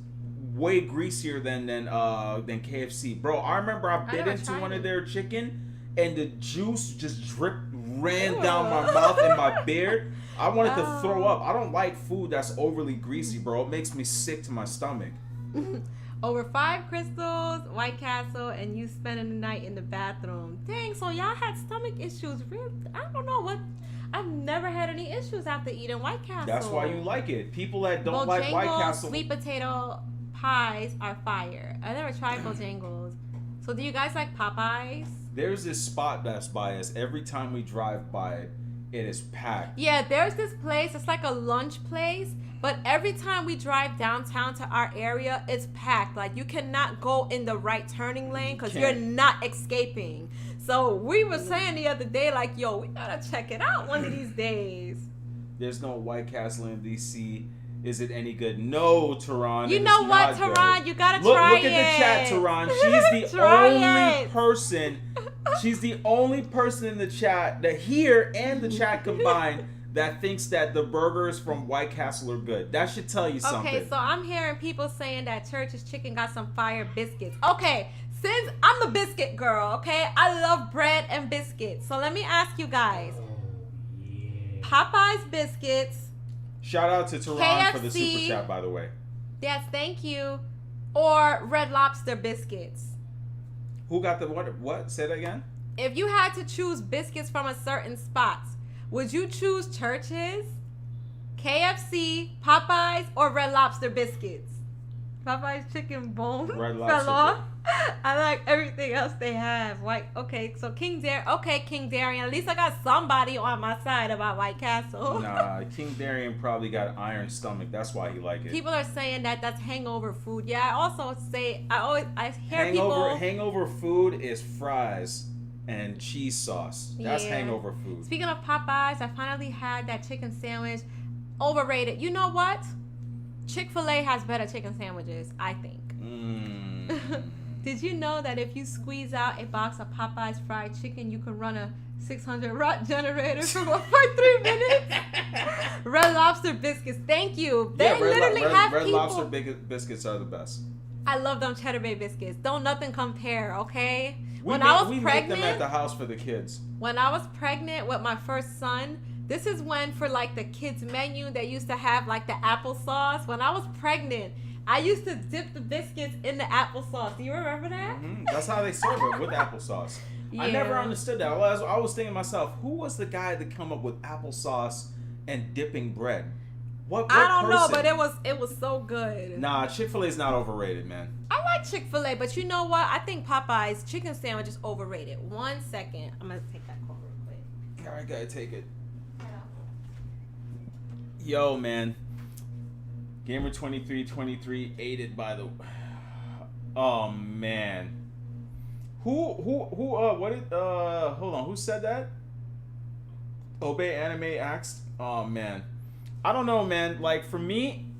way greasier than KFC. Bro, I remember I bit into one of their chicken and the juice just ran down my mouth and my beard. I wanted to throw up. I don't like food that's overly greasy, bro. It makes me sick to my stomach. Over 5 crystals, White Castle, and you spending the night in the bathroom. Dang, so y'all had stomach issues. Really? I don't know what. I've never had any issues after eating White Castle. That's why you like it. People that don't like White Castle. Sweet potato pies are fire. I never tried Bojangles. So do you guys like Popeyes? There's this spot that's by us. Every time we drive by it, it is packed. Yeah, there's this place. It's like a lunch place. But every time we drive downtown to our area, it's packed. Like, you cannot go in the right turning lane because you're not escaping. So we were saying the other day, like, yo, we gotta check it out one of these days. There's no White Castle in DC. Is it any good? No, Tehran. You know what, Tehran? You gotta try it. Look at the chat, Tehran. She's the only person. She's the only person in the chat that here and the chat combined that thinks that the burgers from White Castle are good. That should tell you something. Okay, so I'm hearing people saying that Church's Chicken got some fire biscuits. Okay, since I'm a biscuit girl, okay, I love bread and biscuits. So let me ask you guys. Popeye's biscuits. Shout out to Tehran KFC, for the super chat, by the way. Yes, thank you. Or Red Lobster biscuits. Who got the what? Say that again? If you had to choose biscuits from a certain spot, would you choose Church's, KFC, Popeyes, or Red Lobster biscuits? Popeye's chicken bone Red fell Lobster. off. I like everything else they have. Okay, so King Darian. At least I got somebody on my side about White Castle. Nah, King Darian probably got iron stomach. That's why he like it. People are saying that that's hangover food. Yeah, I also say I hear people. Hangover food is fries and cheese sauce. That's hangover food. Speaking of Popeyes, I finally had that chicken sandwich. Overrated. You know what? Chick-fil-A has better chicken sandwiches, I think. Did you know that if you squeeze out a box of Popeyes fried chicken, you can run a 600-watt generator for 3 minutes? Red Lobster biscuits. Thank you. They literally have Red people. Lobster biscuits are the best. I love them Cheddar Bay biscuits. Don't nothing compare, okay? We make them at the house for the kids. When I was pregnant with my first son, this is when for like the kids menu they used to have like the applesauce. When I was pregnant, I used to dip the biscuits in the applesauce. Do you remember that? Mm-hmm. That's how they serve it, with applesauce. Yeah. I never understood that. I was thinking to myself, who was the guy that come up with applesauce and dipping bread? What I don't know, person? but it was so good. Nah, Chick-fil-A is not overrated, man. I like Chick-fil-A, but you know what? I think Popeye's chicken sandwich is overrated. 1 second. I'm going to take that call real quick. All right, gotta take it. Yo, man. Gamer 2323 aided by the. Oh man. What did hold on, who said that? Obey Anime asked. Oh man. I don't know, man. Like for me,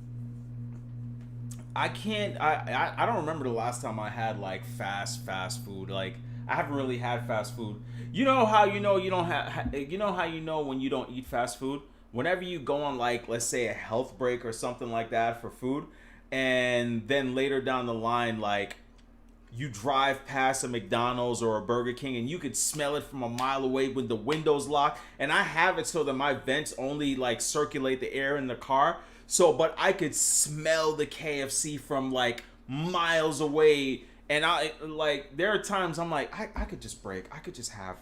I don't remember the last time I had like fast food. Like I haven't really had fast food. You know how you know you don't have you know how you know when you don't eat fast food? Whenever you go on like, let's say a health break or something like that for food, and then later down the line, like you drive past a McDonald's or a Burger King and you could smell it from a mile away when the windows lock. And I have it so that my vents only like circulate the air in the car. So, but I could smell the KFC from like miles away. And I like, there are times I'm like, I could just break. I could just have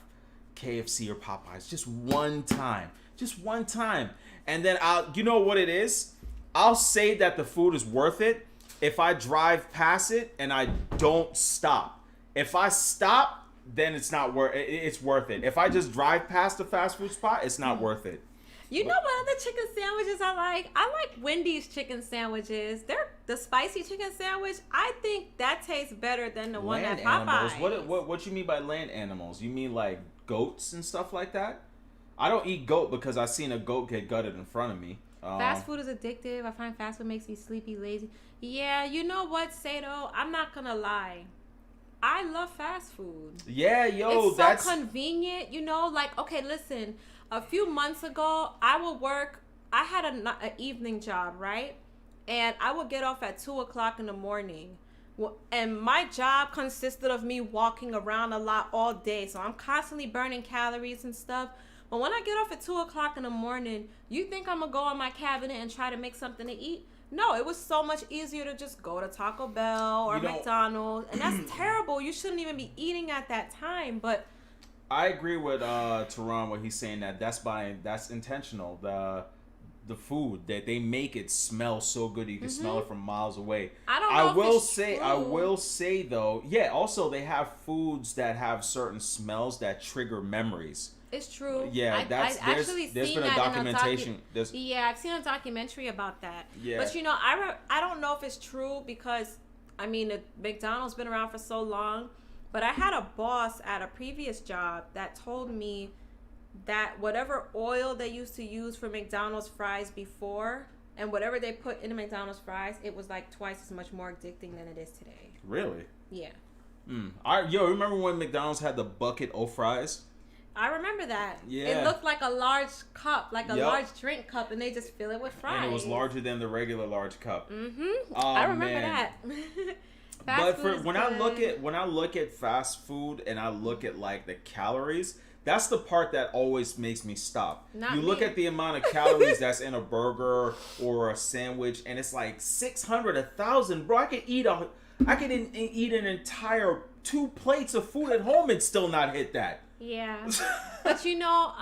KFC or Popeyes just one time. Just one time. And then you know what it is? I'll say that the food is worth it if I drive past it and I don't stop. If I stop, then it's worth it. If I just drive past the fast food spot, it's not worth it. You know what other chicken sandwiches I like? I like Wendy's chicken sandwiches. They're the spicy chicken sandwich. I think that tastes better than the one at Popeyes. What you mean by land animals? You mean like goats and stuff like that? I don't eat goat because I seen a goat get gutted in front of me. Fast food is addictive. I find fast food makes me sleepy, lazy. Yeah, you know what, Sato? I'm not gonna lie. I love fast food. Yeah, yo, It's that's so convenient, you know. Like, okay, listen. A few months ago, I would work. I had an evening job, right? And I would get off at 2:00 in the morning. And my job consisted of me walking around a lot all day, so I'm constantly burning calories and stuff. But when I get off at 2:00 in the morning, you think I'm gonna go in my cabinet and try to make something to eat? No, it was so much easier to just go to Taco Bell or McDonald's, and that's terrible. You shouldn't even be eating at that time. But I agree with Teron when he's saying that's intentional. The food that they make it smell so good you can smell it from miles away. I will say though, yeah. Also, they have foods that have certain smells that trigger memories. It's true. Yeah, there's been a documentation. Yeah, I've seen a documentary about that. Yeah. But you know, I don't know if it's true because I mean, McDonald's been around for so long. But I had a boss at a previous job that told me that whatever oil they used to use for McDonald's fries before and whatever they put in the McDonald's fries, it was like twice as much more addicting than it is today. Really? Yeah. Remember when McDonald's had the bucket of fries? I remember that. Yeah. It looked like a large cup, like a large drink cup, and they just fill it with fries. And it was larger than the regular large cup. Mm-hmm. I remember that. When I look at fast food and I look at like the calories, that's the part that always makes me stop. Look at the amount of calories that's in a burger or a sandwich, and it's like 600, 1,000. Bro, I could eat an entire 2 plates of food at home and still not hit that. Yeah. But you know,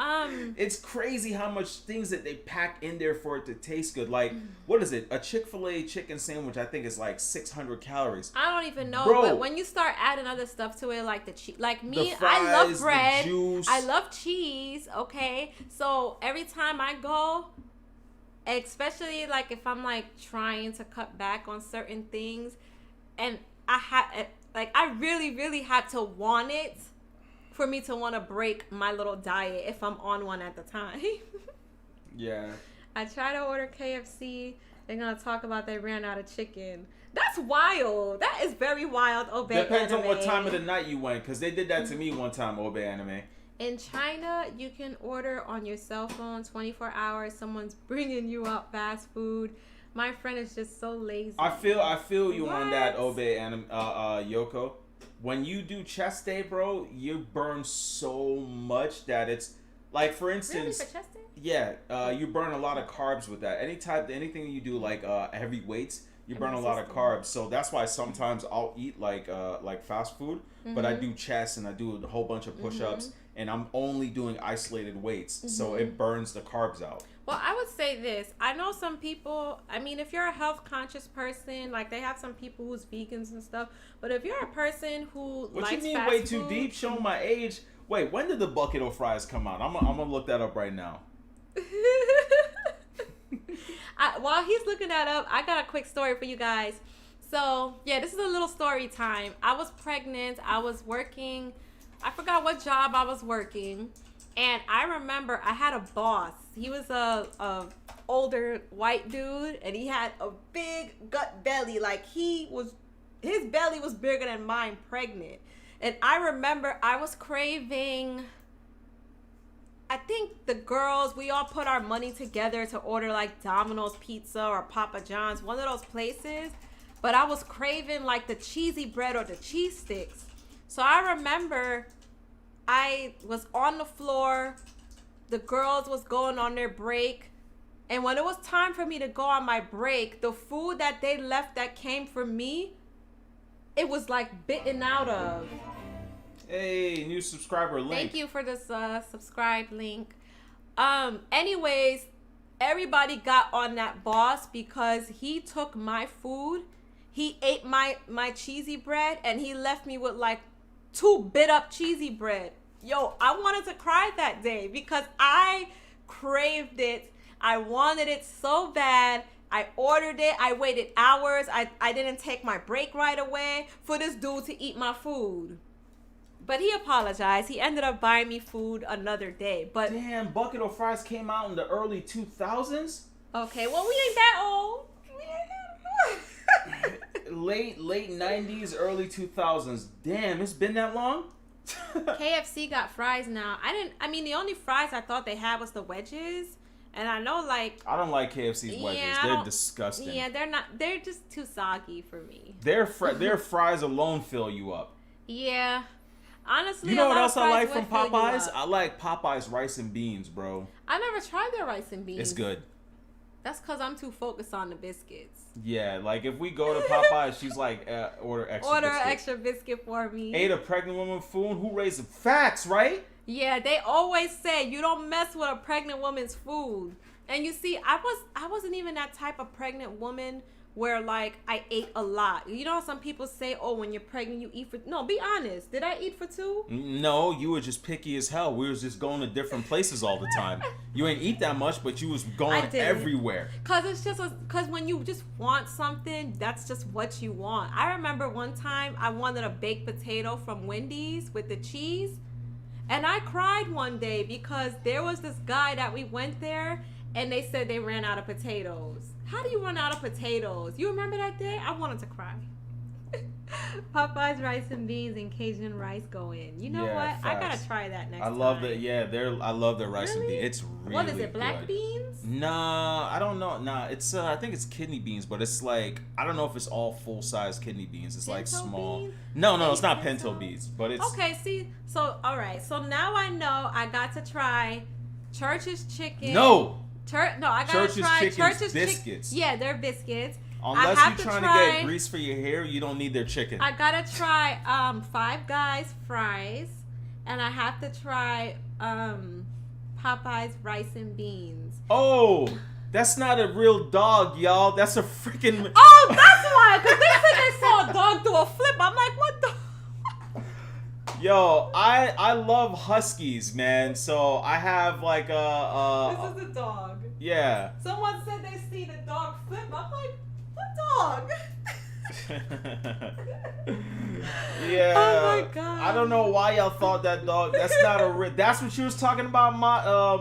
it's crazy how much things that they pack in there for it to taste good. Like, what is it? A Chick-fil-A chicken sandwich, I think, is like 600 calories. I don't even know, Bro, but when you start adding other stuff to it, like the cheese, like me, the fries, I love bread, the juice. I love cheese. Okay, so every time I go, especially like if I'm like trying to cut back on certain things, and I really, really had to want it for me to want to break my little diet if I'm on one at the time. Yeah. I try to order KFC. They're going to talk about they ran out of chicken. That's wild. That is very wild, Obey Depends Anime. on what time of the night you went, because they did that to me one time, Obey Anime. In China, you can order on your cell phone 24 hours. Someone's bringing you out fast food. My friend is just so lazy. I feel you on that, Obey Anime, Yoko. When you do chest day, bro, you burn so much that it's like, for instance, really, for chest day? Yeah, you burn a lot of carbs with that. Anything you do like heavy weights, you burn a lot of carbs. So that's why sometimes I'll eat like fast food, but I do chest and I do a whole bunch of push-ups, and I'm only doing isolated weights, so it burns the carbs out. Well, I would say this. I know some people, I mean, if you're a health conscious person, like they have some people who's vegans and stuff, but if you're a person who What likes you mean fast way food, too deep? Show my age. Wait, when did the bucket of fries come out? I'm gonna look that up right now. While he's looking that up, I got a quick story for you guys. So, yeah, this is a little story time. I was pregnant. I was working. I forgot what job I was working. And I remember I had a boss. He was a older white dude, and he had a big gut belly. Like his belly was bigger than mine, pregnant. And I remember I was craving, I think the girls, we all put our money together to order like Domino's Pizza or Papa John's, one of those places. But I was craving like the cheesy bread or the cheese sticks. So I remember I was on the floor. The girls was going on their break. And when it was time for me to go on my break, the food that they left that came from me, it was like bitten out of. Hey, new subscriber link. Thank you for this subscribe link. Anyways, everybody got on that boss because he took my food. He ate my cheesy bread and he left me with like 2 bit up cheesy bread. Yo, I wanted to cry that day because I craved it. I wanted it so bad. I ordered it. I waited hours. I didn't take my break right away for this dude to eat my food. But he apologized. He ended up buying me food another day. But damn, bucket of fries came out in the early 2000s? Okay, well, we ain't that old. Late 90s, early 2000s. Damn, it's been that long? KFC got fries now. I mean, the only fries I thought they had was the wedges. And I know, like... I don't like KFC's wedges. They're disgusting. Yeah, they're not... They're just too soggy for me. Their fries alone fill you up. Yeah. Honestly, you know what else I like would from Popeyes? I like Popeyes rice and beans, bro. I never tried their rice and beans. It's good. That's because I'm too focused on the biscuits. Yeah, like if we go to Popeyes, she's like, order extra biscuit for me. Ate a pregnant woman food? Who raised the facts, right? Yeah, they always say you don't mess with a pregnant woman's food. And you see, I wasn't even that type of pregnant woman where like I ate a lot. You know how some people say, oh, when you're pregnant you eat for... No, be honest. Did I eat for 2? No, you were just picky as hell. We was just going to different places all the time. You ain't eat that much, but you was going everywhere. Cause it's just cause when you just want something, that's just what you want. I remember one time I wanted a baked potato from Wendy's with the cheese. And I cried one day because there was this guy that we went there and they said they ran out of potatoes. How do you run out of potatoes? You remember that day? I wanted to cry. Popeyes rice and beans and Cajun rice go in. You know what? Facts. I gotta try that next time. I love that. Yeah, I love their rice and beans. It's really What is it? Black good. Beans? Nah, I don't know. Nah, it's I think it's kidney beans, but it's like I don't know if it's all full size kidney beans. It's like small. Beans? No, it's not pinto beans, but it's okay. See, so all right. So now I know I got to try Church's chicken. No, I gotta try Church's biscuits. Yeah, they're biscuits. Unless you're trying to get grease for your hair, you don't need their chicken. I gotta try Five Guys fries, and I have to try Popeyes rice and beans. Oh, that's not a real dog, y'all. That's a freaking. Oh, that's why. Because they said they saw a dog do a flip. I'm like, what the? Yo, I love huskies, man. So I have like This is a dog. Yeah. Someone said they seen a dog flip. I'm like, what dog? Yeah. Oh my god. I don't know why y'all thought that dog. That's not a. That's what she was talking about,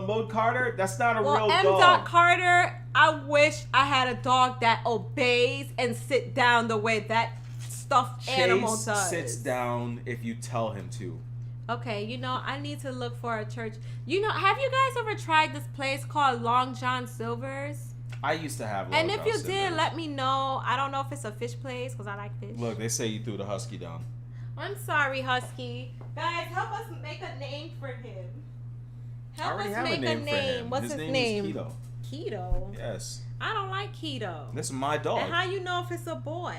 Mode Carter. That's not a real dog. M. Carter. I wish I had a dog that obeys and sit down the way that stuffed animal does. Sits down if you tell him to. Okay, I need to look for a church. Have you guys ever tried this place called Long John Silver's? I used to have Long And John if you Silver's. did, let me know. I don't know if it's a fish place because I like fish. Look, they say you threw the husky down. I'm sorry, Husky. Guys, help us make a name for him. Help us have make a name for him. What's his name? Is Keto. Keto? Yes. I don't like Keto. This is my dog. And how you know if it's a boy?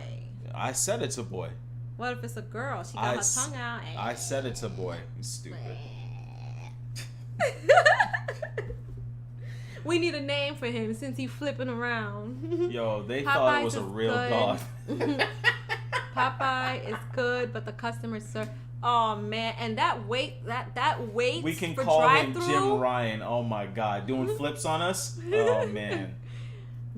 I said it's a boy. What if it's a girl? She got her tongue out. I said it's a boy. You stupid. We need a name for him since he's flipping around. Yo, they thought it was a real dog. Popeye is good, but the customer service. Oh man, and that wait We can for call him drive-thru? Jim Ryan. Oh my god, doing flips on us. Oh man.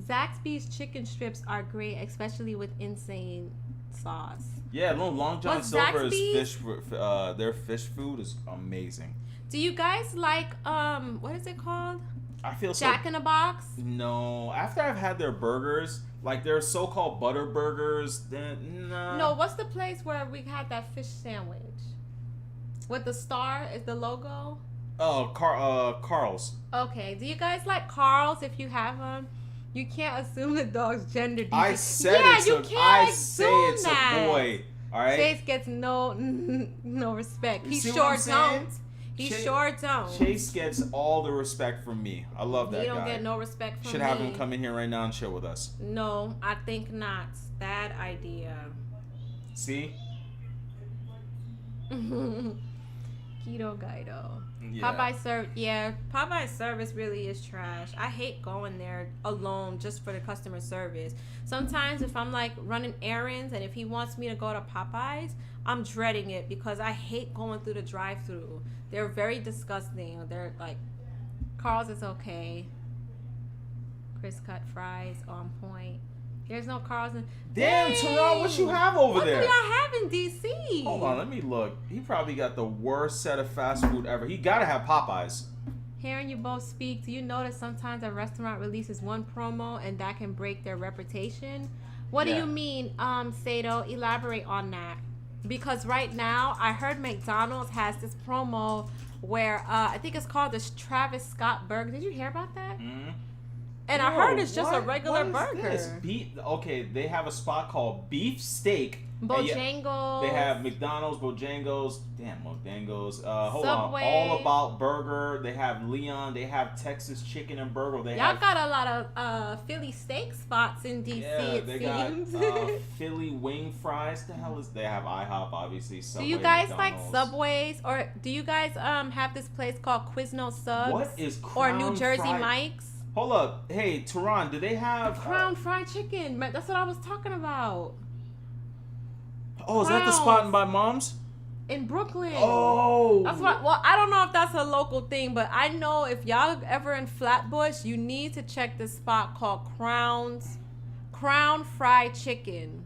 Zaxby's chicken strips are great, especially with insane sauce. Yeah, Long John What's Silver's Zaxby's? their fish food is amazing. Do you guys like what is it called? I feel Jack in the Box? No, after I've had their burgers, like their so-called butter burgers, then nah. No, what's the place where we had that fish sandwich? With the star is the logo? Oh, Carl's. Okay, do you guys like Carl's if you have them? You can't assume the dog's gender. I said it's a boy. All right. Chase gets no respect. You He see what sure I'm saying? don't. He sure don't. Chase gets all the respect from me. I love that guy. He don't get no respect from Should me. have him come in here right now and chill with us. No, I think not. Bad idea. See? Keto Guido. Yeah. Popeye's service really is trash. I hate going there alone just for the customer service. Sometimes if I'm like running errands and if he wants me to go to Popeye's, I'm dreading it because I hate going through the drive-thru. They're very disgusting. They're like, Carl's is okay. Crisp cut fries on point. There's no Carl's in. Damn, Terrell, what you have over there? What do y'all have in DC? Hold on, let me look. He probably got the worst set of fast food ever. He gotta have Popeyes. hearing you both speak, do you notice sometimes a restaurant releases one promo and that can break their reputation? What do Yeah. you mean, Sato? Elaborate on that. Because right now, I heard McDonald's has this promo where I think it's called the Travis Scott burger. Did you hear about that? Mm-hmm. And I heard it's just a regular burger. Okay, they have a spot called Beef Steak. Bojangles. They have McDonald's, Bojangles, hold Subway. on, All About Burger. They have Leon. They have Texas Chicken and Burger. Y'all got a lot of Philly steak spots in DC. Yeah, they seems. got Philly wing fries. The hell is they have IHOP obviously. Subway, do you guys McDonald's. like Subways, or do you guys have this place called Quiznos Subs? What is or Crown New Jersey Fried- Mike's? Hold up, hey Tehran, do they have Crown Fried Chicken. That's what I was talking about. Oh, is that the spot in by Mom's? In Brooklyn. Oh, That's what. Well, I don't know if that's a local thing, but I know if y'all ever in Flatbush, you need to check this spot called Crown Fried Chicken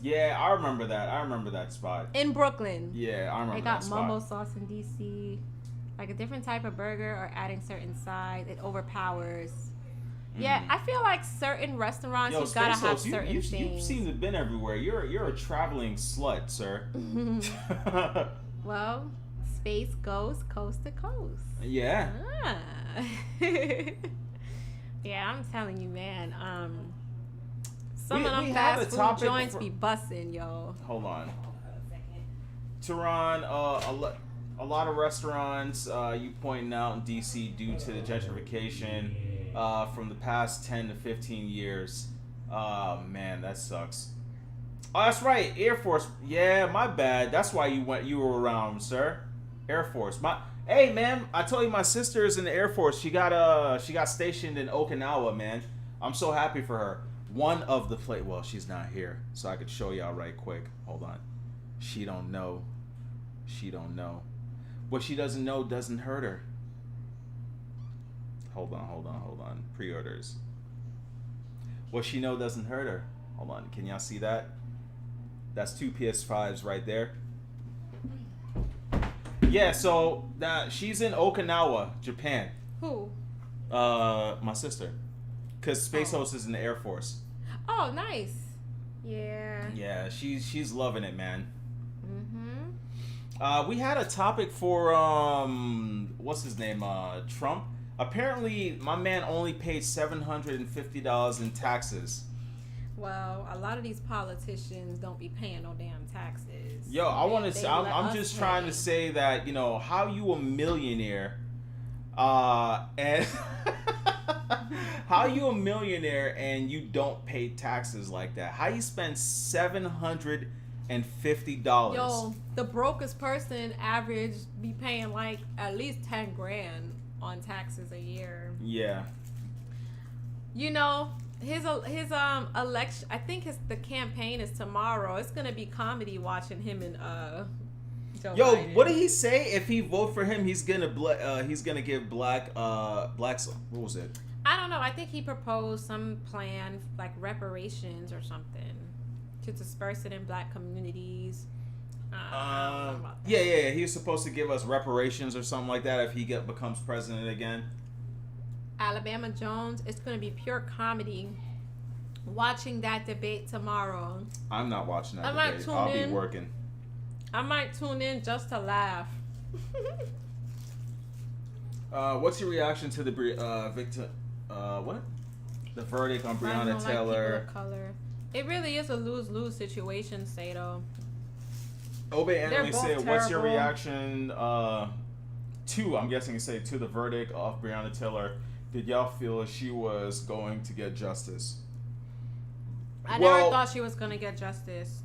Yeah, I remember that. I remember that spot. in Brooklyn. Yeah, I remember They that got spot. mumbo sauce in DC, like a different type of burger or adding certain sides. It overpowers. Yeah, I feel like certain restaurants Yo, you gotta Space have Host, certain you things. seem to have been everywhere. You're a traveling slut, sir. Well, space goes coast to coast. Yeah. Ah. Yeah, I'm telling you, man. Some We of them have fast a food topic joints for- be bussin', yo. Hold on. Tehran, a lot of restaurants you pointing out in DC due to the gentrification from the past 10 to 15 years. Man, that sucks. Oh, that's right, Air Force. Yeah, my bad. That's why you were around, sir. Air Force. Hey, man, I told you my sister is in the Air Force. She got stationed in Okinawa, man. I'm so happy for her. One of the well, she's not here, so I could show y'all right quick. Hold on. She don't know. She don't know. What she doesn't know doesn't hurt her. Hold on. Pre-orders. What she know doesn't hurt her. Hold on. Can y'all see that? That's 2 PS5s right there. Yeah, so she's in Okinawa, Japan. Who? My sister. Because Space Host is in the Air Force. Oh, nice. Yeah. Yeah, she's loving it, man. Mm-hmm. We had a topic for what's his name? Trump. Apparently, my man only paid $750 in taxes. Well, a lot of these politicians don't be paying no damn taxes. Yo, I want to They say, let I'm us just pay. trying to say that, how you a millionaire, and how you a millionaire and you don't pay taxes like that? How you spend $750? Yo, the brokest person average be paying like at least 10 grand on taxes a year. Yeah. His election, I think the campaign is tomorrow. It's gonna be comedy watching him and Joe Yo, Biden. what did he say? If he vote for him, he's gonna give blacks. What was it? I don't know. I think he proposed some plan like reparations or something to disperse it in black communities. I don't know about that. Yeah. He was supposed to give us reparations or something like that if he becomes president again. Alabama Jones. It's gonna be pure comedy. Watching that debate tomorrow. I'm not watching that I might debate. tune I'll in. be working. I might tune in just to laugh. What's your reaction to the the verdict on I Breonna don't like Taylor? people of color. It really is a lose-lose situation, Sato. Obey They're Anthony both said, "What's your terrible. reaction to? I'm guessing you say to the verdict of Breonna Taylor. Did y'all feel she was going to get justice?" I never thought she was gonna get justice.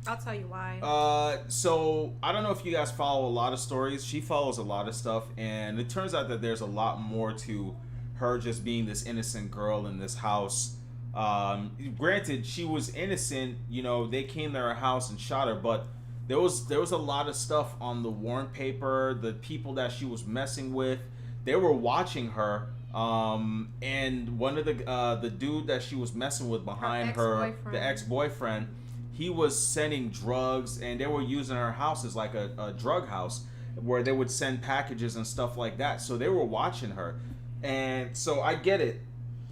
I'll tell you why. So I don't know if you guys follow a lot of stories. She follows a lot of stuff, and it turns out that there's a lot more to her just being this innocent girl in this house. Granted, she was innocent. They came to her house and shot her, but there was a lot of stuff on the warrant paper. The people that she was messing with, they were watching her. And one of the dude that she was messing with behind her, the ex-boyfriend, he was sending drugs, and they were using her house as like a drug house. where they would send packages and stuff like that. So they were watching her, and so I get it.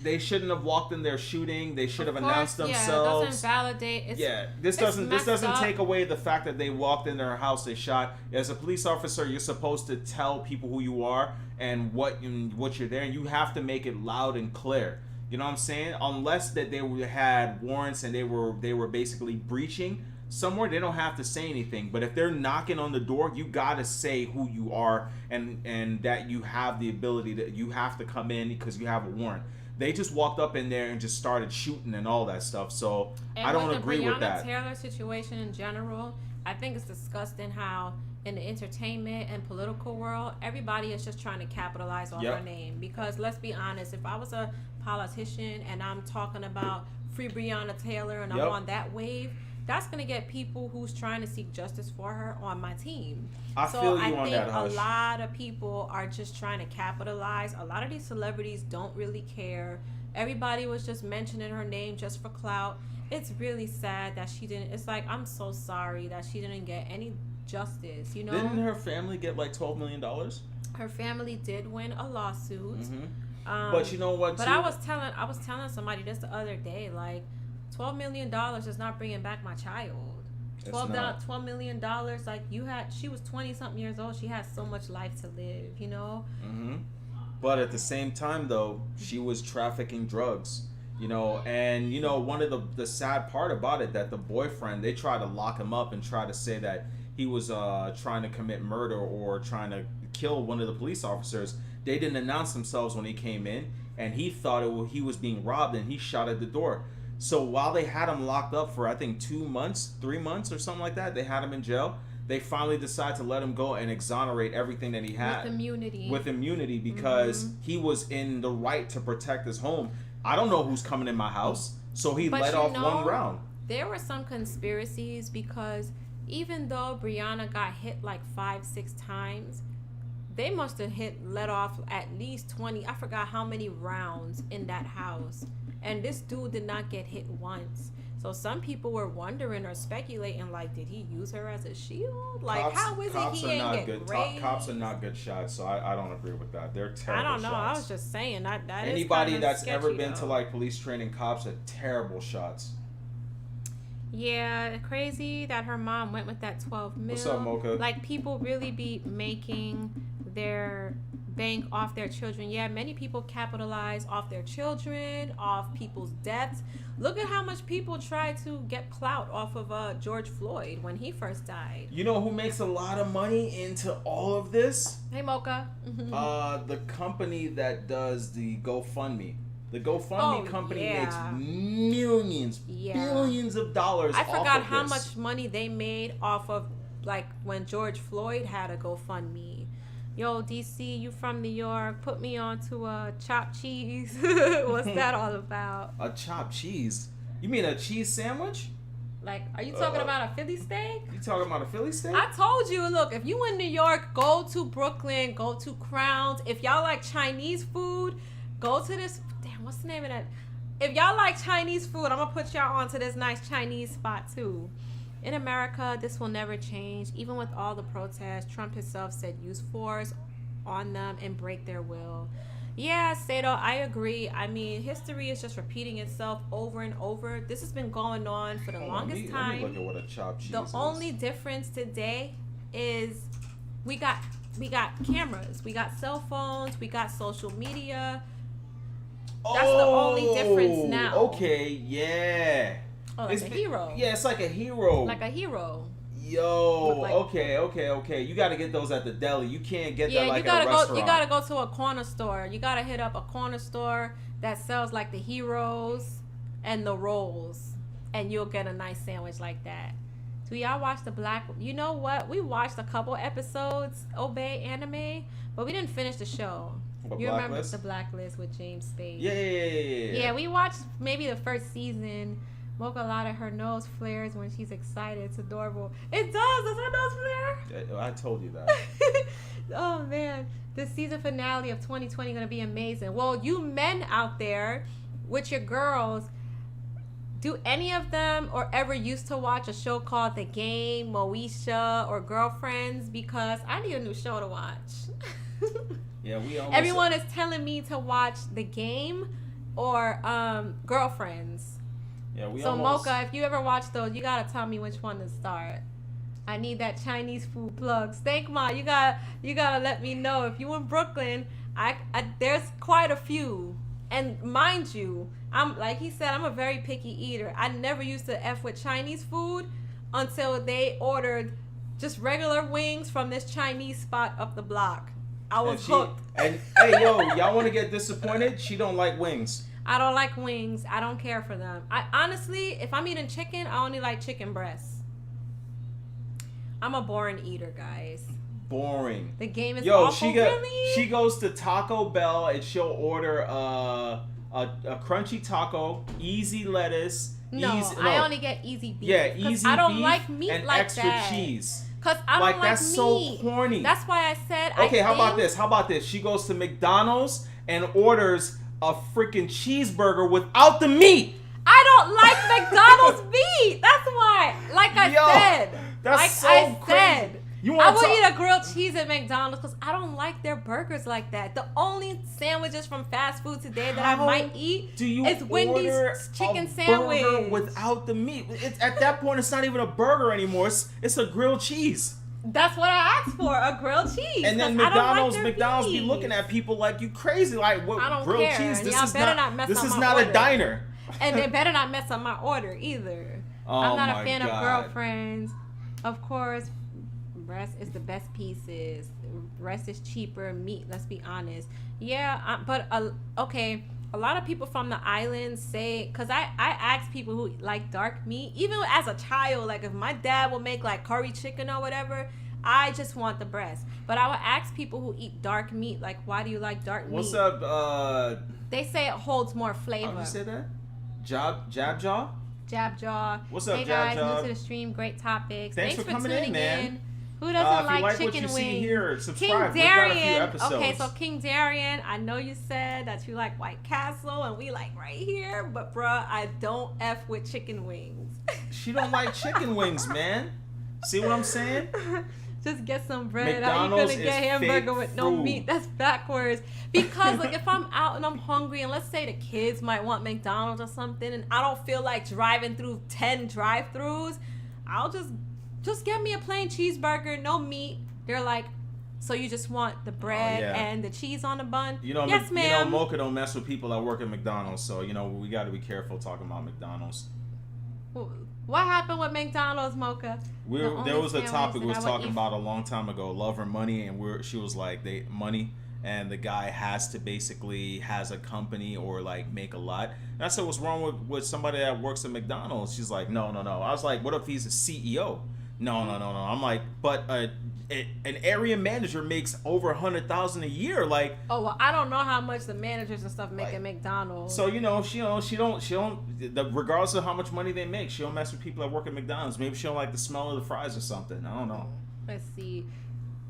They shouldn't have walked in there shooting. They should have announced themselves. Yeah, it doesn't validate. This doesn't up. take away the fact that they walked in their house, they shot. As a police officer, you're supposed to tell people who you are and what you're there, and you have to make it loud and clear. You know what I'm saying? Unless that had warrants and they were basically breaching somewhere, they don't have to say anything. But if they're knocking on the door, you gotta say who you are and that you have the ability that you have to come in because you have a warrant. They just walked up in there and just started shooting and all that stuff. So I don't agree with that. And the Breonna Taylor situation in general, I think it's disgusting how in the entertainment and political world, everybody is just trying to capitalize on her name. Because let's be honest, if I was a politician and I'm talking about free Breonna Taylor and I'm on that wave, that's going to get people who's trying to seek justice for her on my team. I feel you on that, I think a lot of people are just trying to capitalize. A lot of these celebrities don't really care. Everybody was just mentioning her name just for clout. It's really sad that she didn't. It's like, I'm so sorry that she didn't get any justice, you know? Didn't her family get like $12 million? Her family did win a lawsuit. Mm-hmm. But you know what? But I was telling somebody this the other day, like, $12 million is not bringing back my child. $12 million, like she was 20-something years old. She has so much life to live, you know? Mm-hmm. But at the same time, though, she was trafficking drugs, you know? And, you know, one of the sad part about it, that the boyfriend, they tried to lock him up and try to say that he was trying to commit murder or trying to kill one of the police officers. They didn't announce themselves when he came in, and he thought he was being robbed, and he shot at the door. So while they had him locked up for, I think, 3 months or something like that, they had him in jail. They finally decided to let him go and exonerate everything that he had. With immunity because he was in the right to protect his home. I don't know who's coming in my house. So he let off one round. There were some conspiracies because even though Breonna got hit like 5-6 times, they must have let off at least 20, I forgot how many rounds in that house. And this dude did not get hit once. So some people were wondering or speculating, like, did he use her as a shield? Like, how is it he ain't get grazed? Cops are not good shots, so I don't agree with that. They're terrible shots. I don't know. I was just saying that anybody is that's sketchy, ever been though. to like police training, cops are terrible shots. Yeah, crazy that her mom went with that 12 mil. What's up, Mocha? Like, people really be making their bank off their children. Yeah, many people capitalize off their children, off people's deaths. Look at how much people try to get clout off of George Floyd when he first died. You know who makes a lot of money into all of this? Hey, Mocha. The company that does the GoFundMe. The GoFundMe company makes millions, billions of dollars. I forgot how this. much money they made off of, like, when George Floyd had a GoFundMe. Yo, DC, you from New York? Put me on to a chopped cheese. What's that all about? A chopped cheese? You mean a cheese sandwich? Like, are you talking about a Philly steak? You talking about a Philly steak? I told you, look, if you in New York, go to Brooklyn, go to Crowns. If y'all like Chinese food, go to this, damn, what's the name of that? If y'all like Chinese food, I'm gonna put y'all onto this nice Chinese spot too. In America, this will never change. Even with all the protests, Trump himself said use force on them and break their will. Yeah, Sato, I agree. I mean, history is just repeating itself over and over. This has been going on for the longest time. Let me look at what a chopped cheese is. The only difference today is we got cameras, we got cell phones, we got social media. That's the only difference now. Okay, yeah. Oh, like a hero. Yeah, it's like a hero. Like a hero. Yo, okay. You got to get those at the deli. You can't get that like at a restaurant. You gotta go to a corner store. You gotta hit up a corner store that sells like the heroes and the rolls, and you'll get a nice sandwich like that. Do y'all watch the Black? You know what? We watched a couple episodes, Obey Anime, but we didn't finish the show. You remember the Blacklist with James Spade? Yeah. Yeah, we watched maybe the first season. Mocha, a lot of her nose flares when she's excited. It's adorable. It does. Does her nose flare? I told you that. Oh, man. The season finale of 2020 going to be amazing. Well, you men out there with your girls, do any of them or ever used to watch a show called The Game, Moesha, or Girlfriends? Because I need a new show to watch. Yeah, we almost. Everyone is telling me to watch The Game or Girlfriends. Yeah, we So almost. Mocha, if you ever watch those, you gotta tell me which one to start. I need that Chinese food plugs. Thank Ma. You gotta let me know if you in Brooklyn. I there's quite a few, and mind you, I'm like he said, I'm a very picky eater. I never used to f with Chinese food until they ordered just regular wings from this Chinese spot up the block. I was hooked. And hey, yo, y'all want to get disappointed? She don't like wings. I don't like wings. I don't care for them. I honestly, if I'm eating chicken, I only like chicken breasts. I'm a boring eater, guys. Boring. The Game is Yo, awful. Really? she goes to Taco Bell and she'll order a crunchy taco, easy lettuce. No, I only get easy beef. Yeah, easy I don't beef like meat and like extra that. cheese. Cause I don't like that's meat. so corny. That's why I said. Okay, how about this? How about this? She goes to McDonald's and orders a freaking cheeseburger without the meat. I don't like McDonald's meat. That's why. Like I said. That's like so I crazy. said. I would eat a grilled cheese at McDonald's because I don't like their burgers like that. The only sandwiches from fast food today that I might eat is Wendy's chicken sandwich without the meat. It's at that point, it's not even a burger anymore. It's a grilled cheese. That's what I asked for, a grilled cheese. And then McDonald's be looking at people like you crazy. Like, what? I don't Grilled care. cheese? And This y'all is better not. not mess This up is my not order. a diner. And they better not mess up my order either. Oh, I'm not a my fan God. of Girlfriends. Of course, breast is the best pieces. Breast is cheaper. Meat, let's be honest. Yeah, but okay. A lot of people from the islands say, because I ask people who like dark meat, even as a child, like if my dad will make like curry chicken or whatever, I just want the breast. But I would ask people who eat dark meat, like, why do you like dark meat? What's up? They say it holds more flavor. How you say that? Jab Jaw? Jab Jaw. What's up, hey Jab guys, Jaw? new to the stream. Great topics. Thanks for coming tuning in, man. Who doesn't if you like chicken what you wings? see here, subscribe. King We've got a few Darian. episodes. Okay, so King Darian, I know you said that you like White Castle and we like right here, but bruh, I don't F with chicken wings. She don't like chicken wings, man. See what I'm saying? Just get some bread. McDonald's How you gonna get is hamburger fake with no food. meat? That's backwards. Because like if I'm out and I'm hungry, and let's say the kids might want McDonald's or something, and I don't feel like driving through 10 drive-throughs, I'll just get me a plain cheeseburger, no meat. They're like, so you just want the bread and the cheese on the bun? Yes, ma'am. You know, Mocha don't mess with people that work at McDonald's, so you know we got to be careful talking about McDonald's. What happened with McDonald's, Mocha? There was a topic we was talking about a long time ago, love or money, and she was like, money, and the guy has a company or like make a lot. And I said, what's wrong with somebody that works at McDonald's? She's like, no. I was like, what if he's a CEO? No. I'm like, but an area manager makes over $100,000 a year. Like, oh well, I don't know how much the managers and stuff make at McDonald's. So you know, she don't. Regardless of how much money they make, she don't mess with people that work at McDonald's. Maybe she don't like the smell of the fries or something. I don't know. Let's see.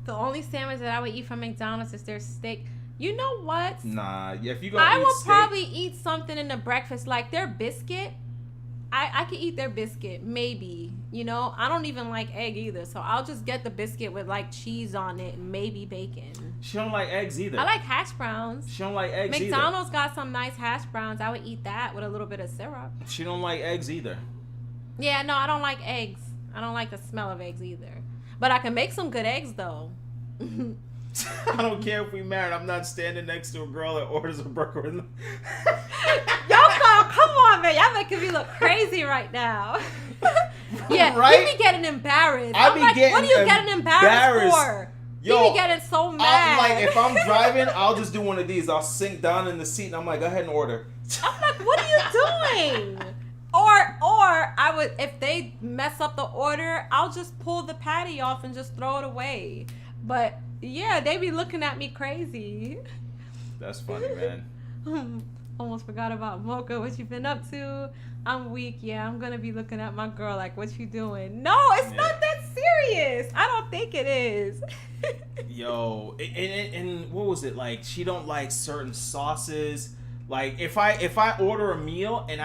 The only sandwich that I would eat from McDonald's is their steak. You know what? Nah, if you go, I will probably eat something in the breakfast, like their biscuit. I could eat their biscuit, maybe. You know, I don't even like egg either, so I'll just get the biscuit with like cheese on it and maybe bacon. She don't like eggs either. I like hash browns. She don't like eggs McDonald's got some nice hash browns. I would eat that with a little bit of syrup. She don't like eggs either. Yeah, no, I don't like eggs. I don't like the smell of eggs either. But I can make some good eggs though. I don't care if we married. I'm not standing next to a girl that orders a burger. Y'all come on, man. Y'all making me look crazy right now. Yeah, right? You be getting embarrassed. I be getting what are you getting embarrassed for? Yo, you be getting so mad. I'm like, if I'm driving, I'll just do one of these. I'll sink down in the seat and I'm like, go ahead and order. I'm like, what are you doing? Or I would, if they mess up the order, I'll just pull the patty off and just throw it away. But yeah, they be looking at me crazy. That's funny, man. Almost forgot about Mocha. What you been up to? I'm weak. Yeah, I'm gonna be looking at my girl like, what you doing? No, it's not that serious. I don't think it is. Yo, and what was it like? She don't like certain sauces. Like if I order a meal and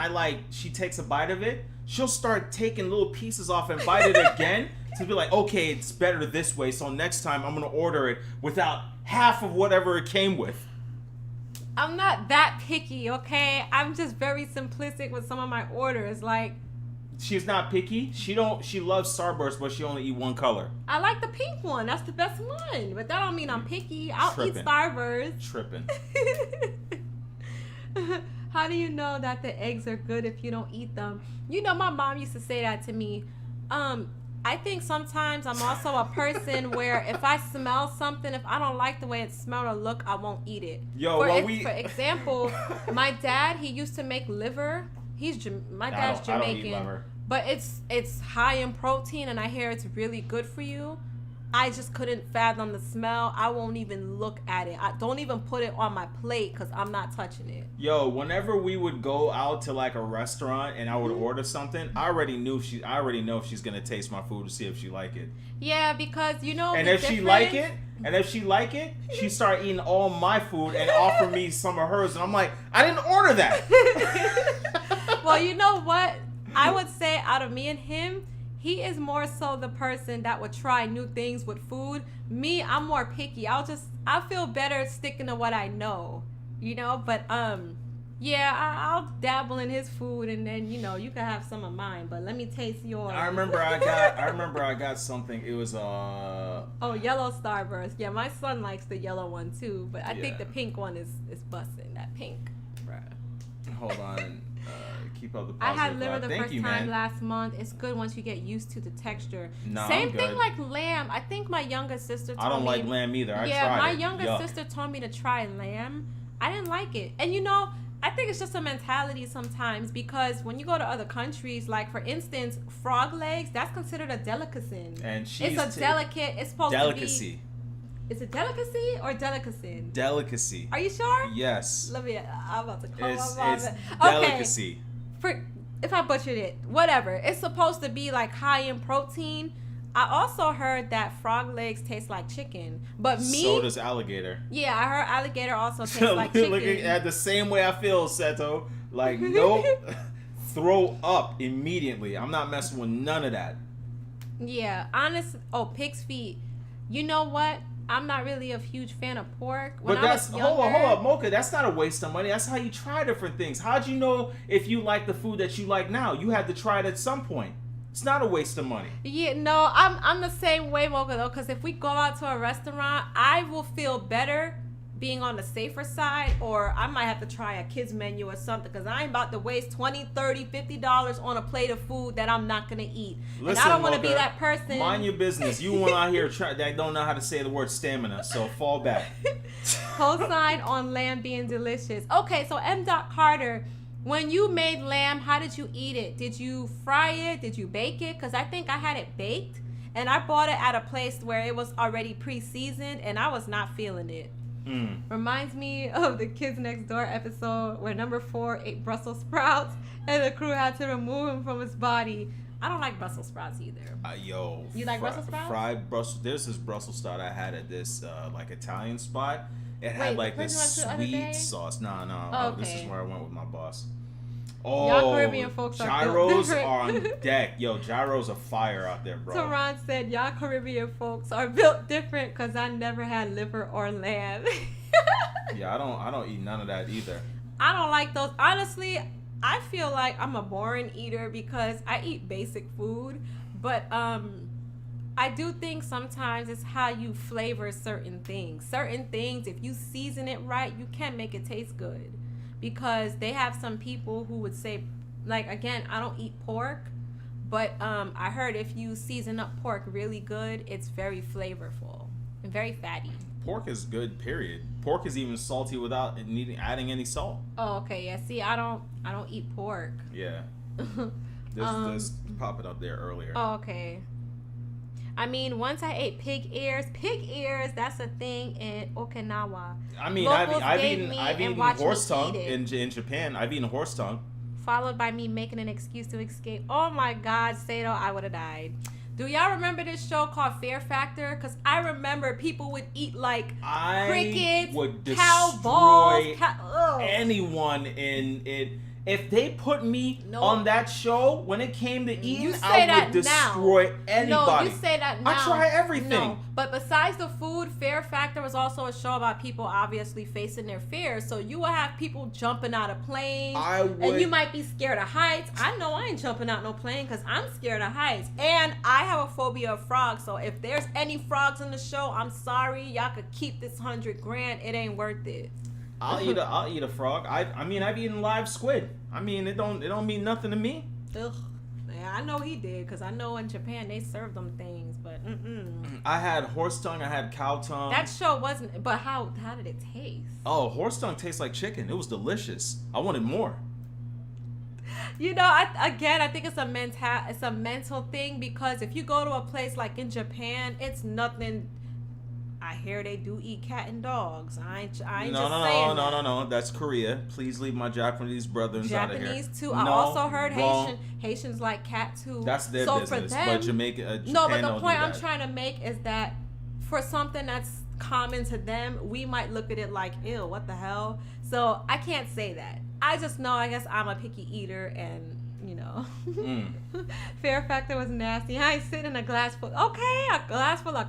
she takes a bite of it, she'll start taking little pieces off and bite it again to be like, okay, it's better this way. So next time I'm gonna order it without half of whatever it came with. I'm not that picky, okay? I'm just very simplistic with some of my orders. Like, she's not picky. She loves Starburst, but she only eat one color. I like the pink one. That's the best one. But that don't mean I'm picky. I'll Tripping. eat Starburst. Tripping. How do you know that the eggs are good if you don't eat them? You know, my mom used to say that to me. I think sometimes I'm also a person where if I smell something, if I don't like the way it smells or look, I won't eat it. Yo, for example, my dad, he used to make liver. My dad's Jamaican, I don't eat liver. But it's high in protein, and I hear it's really good for you. I just couldn't fathom the smell. I won't even look at it. I don't even put it on my plate because I'm not touching it. Yo, whenever we would go out to like a restaurant and I would order something, I already know if she's gonna taste my food to see if she like it. Yeah, because you know. And if she like it, she start eating all my food and offer me some of hers, and I'm like, I didn't order that. Well, you know what? I would say out of me and him, he is more so the person that would try new things with food. Me, I'm more picky. I feel better sticking to what I know, you know. But yeah, I'll dabble in his food, and then you know you can have some of mine. But let me taste yours. I remember I got something. It was yellow Starburst. Yeah, my son likes the yellow one too, but I think the pink one is busting. That pink, bruh. Hold on. Keep up the positive I had liver the Thank first you, time man. last month. It's good once you get used to the texture. No, Same I'm thing good. like lamb. I think my younger sister told me. I don't like lamb either. I tried it. My younger Yuck. sister told me to try lamb. I didn't like it. And you know, I think it's just a mentality sometimes because when you go to other countries, like for instance, frog legs, that's considered a delicacy. And it's a delicate. It's supposed delicacy. to be. Is it delicacy or delicacy? Delicacy. Are you sure? Yes. Let me. I'm about to call It's my mom. delicacy. If I butchered it, whatever. It's supposed to be like high in protein. I also heard that frog legs taste like chicken, but So does alligator. Yeah, I heard alligator also tastes like chicken. Looking at the same way I feel, Seto. Like, nope. Throw up immediately. I'm not messing with none of that. Yeah, pig's feet. You know what? I'm not really a huge fan of pork. But that's hold up, Mocha. That's not a waste of money. That's how you try different things. How'd you know if you like the food that you like now? You had to try it at some point. It's not a waste of money. Yeah, no, I'm the same way, Mocha, though, because if we go out to a restaurant, I will feel better being on the safer side, or I might have to try a kids menu or something, because I ain't about to waste $20, $30, $50 on a plate of food that I'm not going to eat. Listen, and I don't want to Mocha, be that person. Mind your business. You one out here that don't know how to say the word stamina, so fall back. Co-sign on lamb being delicious. Okay, so M. Carter, when you made lamb, how did you eat it? Did you fry it? Did you bake it? Because I think I had it baked, and I bought it at a place where it was already pre-seasoned, and I was not feeling it. Reminds me of the Kids Next Door episode where number 4 ate Brussels sprouts and the crew had to remove him from his body. I don't like Brussels sprouts either. You like Brussels sprouts? Fried Brussels. There's this Brussels sprout I had at this like Italian spot. It had like this sweet sauce. No. This is where I went with my boss. Oh, y'all Caribbean folks gyros are are on deck. Yo, gyros are fire out there, bro. Teron said, y'all Caribbean folks are built different because I never had liver or lamb. Yeah, I don't eat none of that either. I don't like those. Honestly, I feel like I'm a boring eater because I eat basic food. But I do think sometimes it's how you flavor certain things. Certain things, if you season it right, you can make it taste good. Because they have some people who would say, like, again, I don't eat pork, but I heard if you season up pork really good, it's very flavorful and very fatty. Pork is good, period. Pork is even salty without adding any salt. Oh, okay, yeah. See, I don't eat pork. Yeah. This popping up there earlier. Oh, okay. I mean, once I ate pig ears, that's a thing in Okinawa. I mean, Locals I've gave eaten me and horse watched me eat tongue it. in Japan. I've eaten horse tongue. Followed by me making an excuse to escape. Oh my God, Sato, I would have died. Do y'all remember this show called Fear Factor? Because I remember people would eat like crickets, would cow balls, destroy anyone in it. If they put me on that show, when it came to eating, I would destroy anybody. No, you say that now. I try everything. No, but besides the food, Fear Factor was also a show about people obviously facing their fears. So you will have people jumping out of planes, and you might be scared of heights. I know I ain't jumping out no plane because I'm scared of heights, and I have a phobia of frogs. So if there's any frogs in the show, I'm sorry, y'all could keep this $100,000. It ain't worth it. I'll eat a frog. I mean, I've eaten live squid. I mean, it don't mean nothing to me. Ugh. Yeah, I know he did, because I know in Japan they serve them things, but I had horse tongue, I had cow tongue. That show wasn't, but how did it taste? Oh, horse tongue tastes like chicken. It was delicious. I wanted more. You know, I think it's a mental thing, because if you go to a place like in Japan, it's nothing. I hear they do eat cat and dogs. I ain't just saying that. No. That's Korea. Please leave my Japanese brothers out of here. Japanese too. I also heard Haitians like cat too. That's their business. For them, but Japan no, but the point I'm trying to make is that for something that's common to them, we might look at it like, ew, what the hell? So I can't say that. I just know, I guess I'm a picky eater, and you know, Fear Factor was nasty. I ain't sitting in a glass full of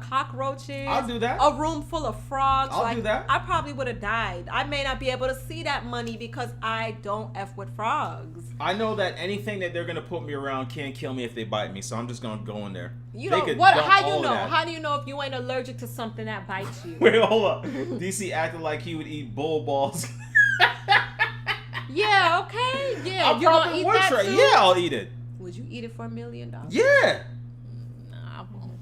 cockroaches. I'll do that. A room full of frogs. I'll do that. I probably would have died. I may not be able to see that money because I don't F with frogs. I know that anything that they're gonna put me around can't kill me if they bite me, so I'm just gonna go in there. You know what? How do you know? How do you know if you ain't allergic to something that bites you? Wait, hold up. DC acted like he would eat bull balls. Yeah, okay. Yeah, I'll probably eat that too? Yeah, I'll eat it. Would you eat it for $1 million? Yeah. Nah, I won't.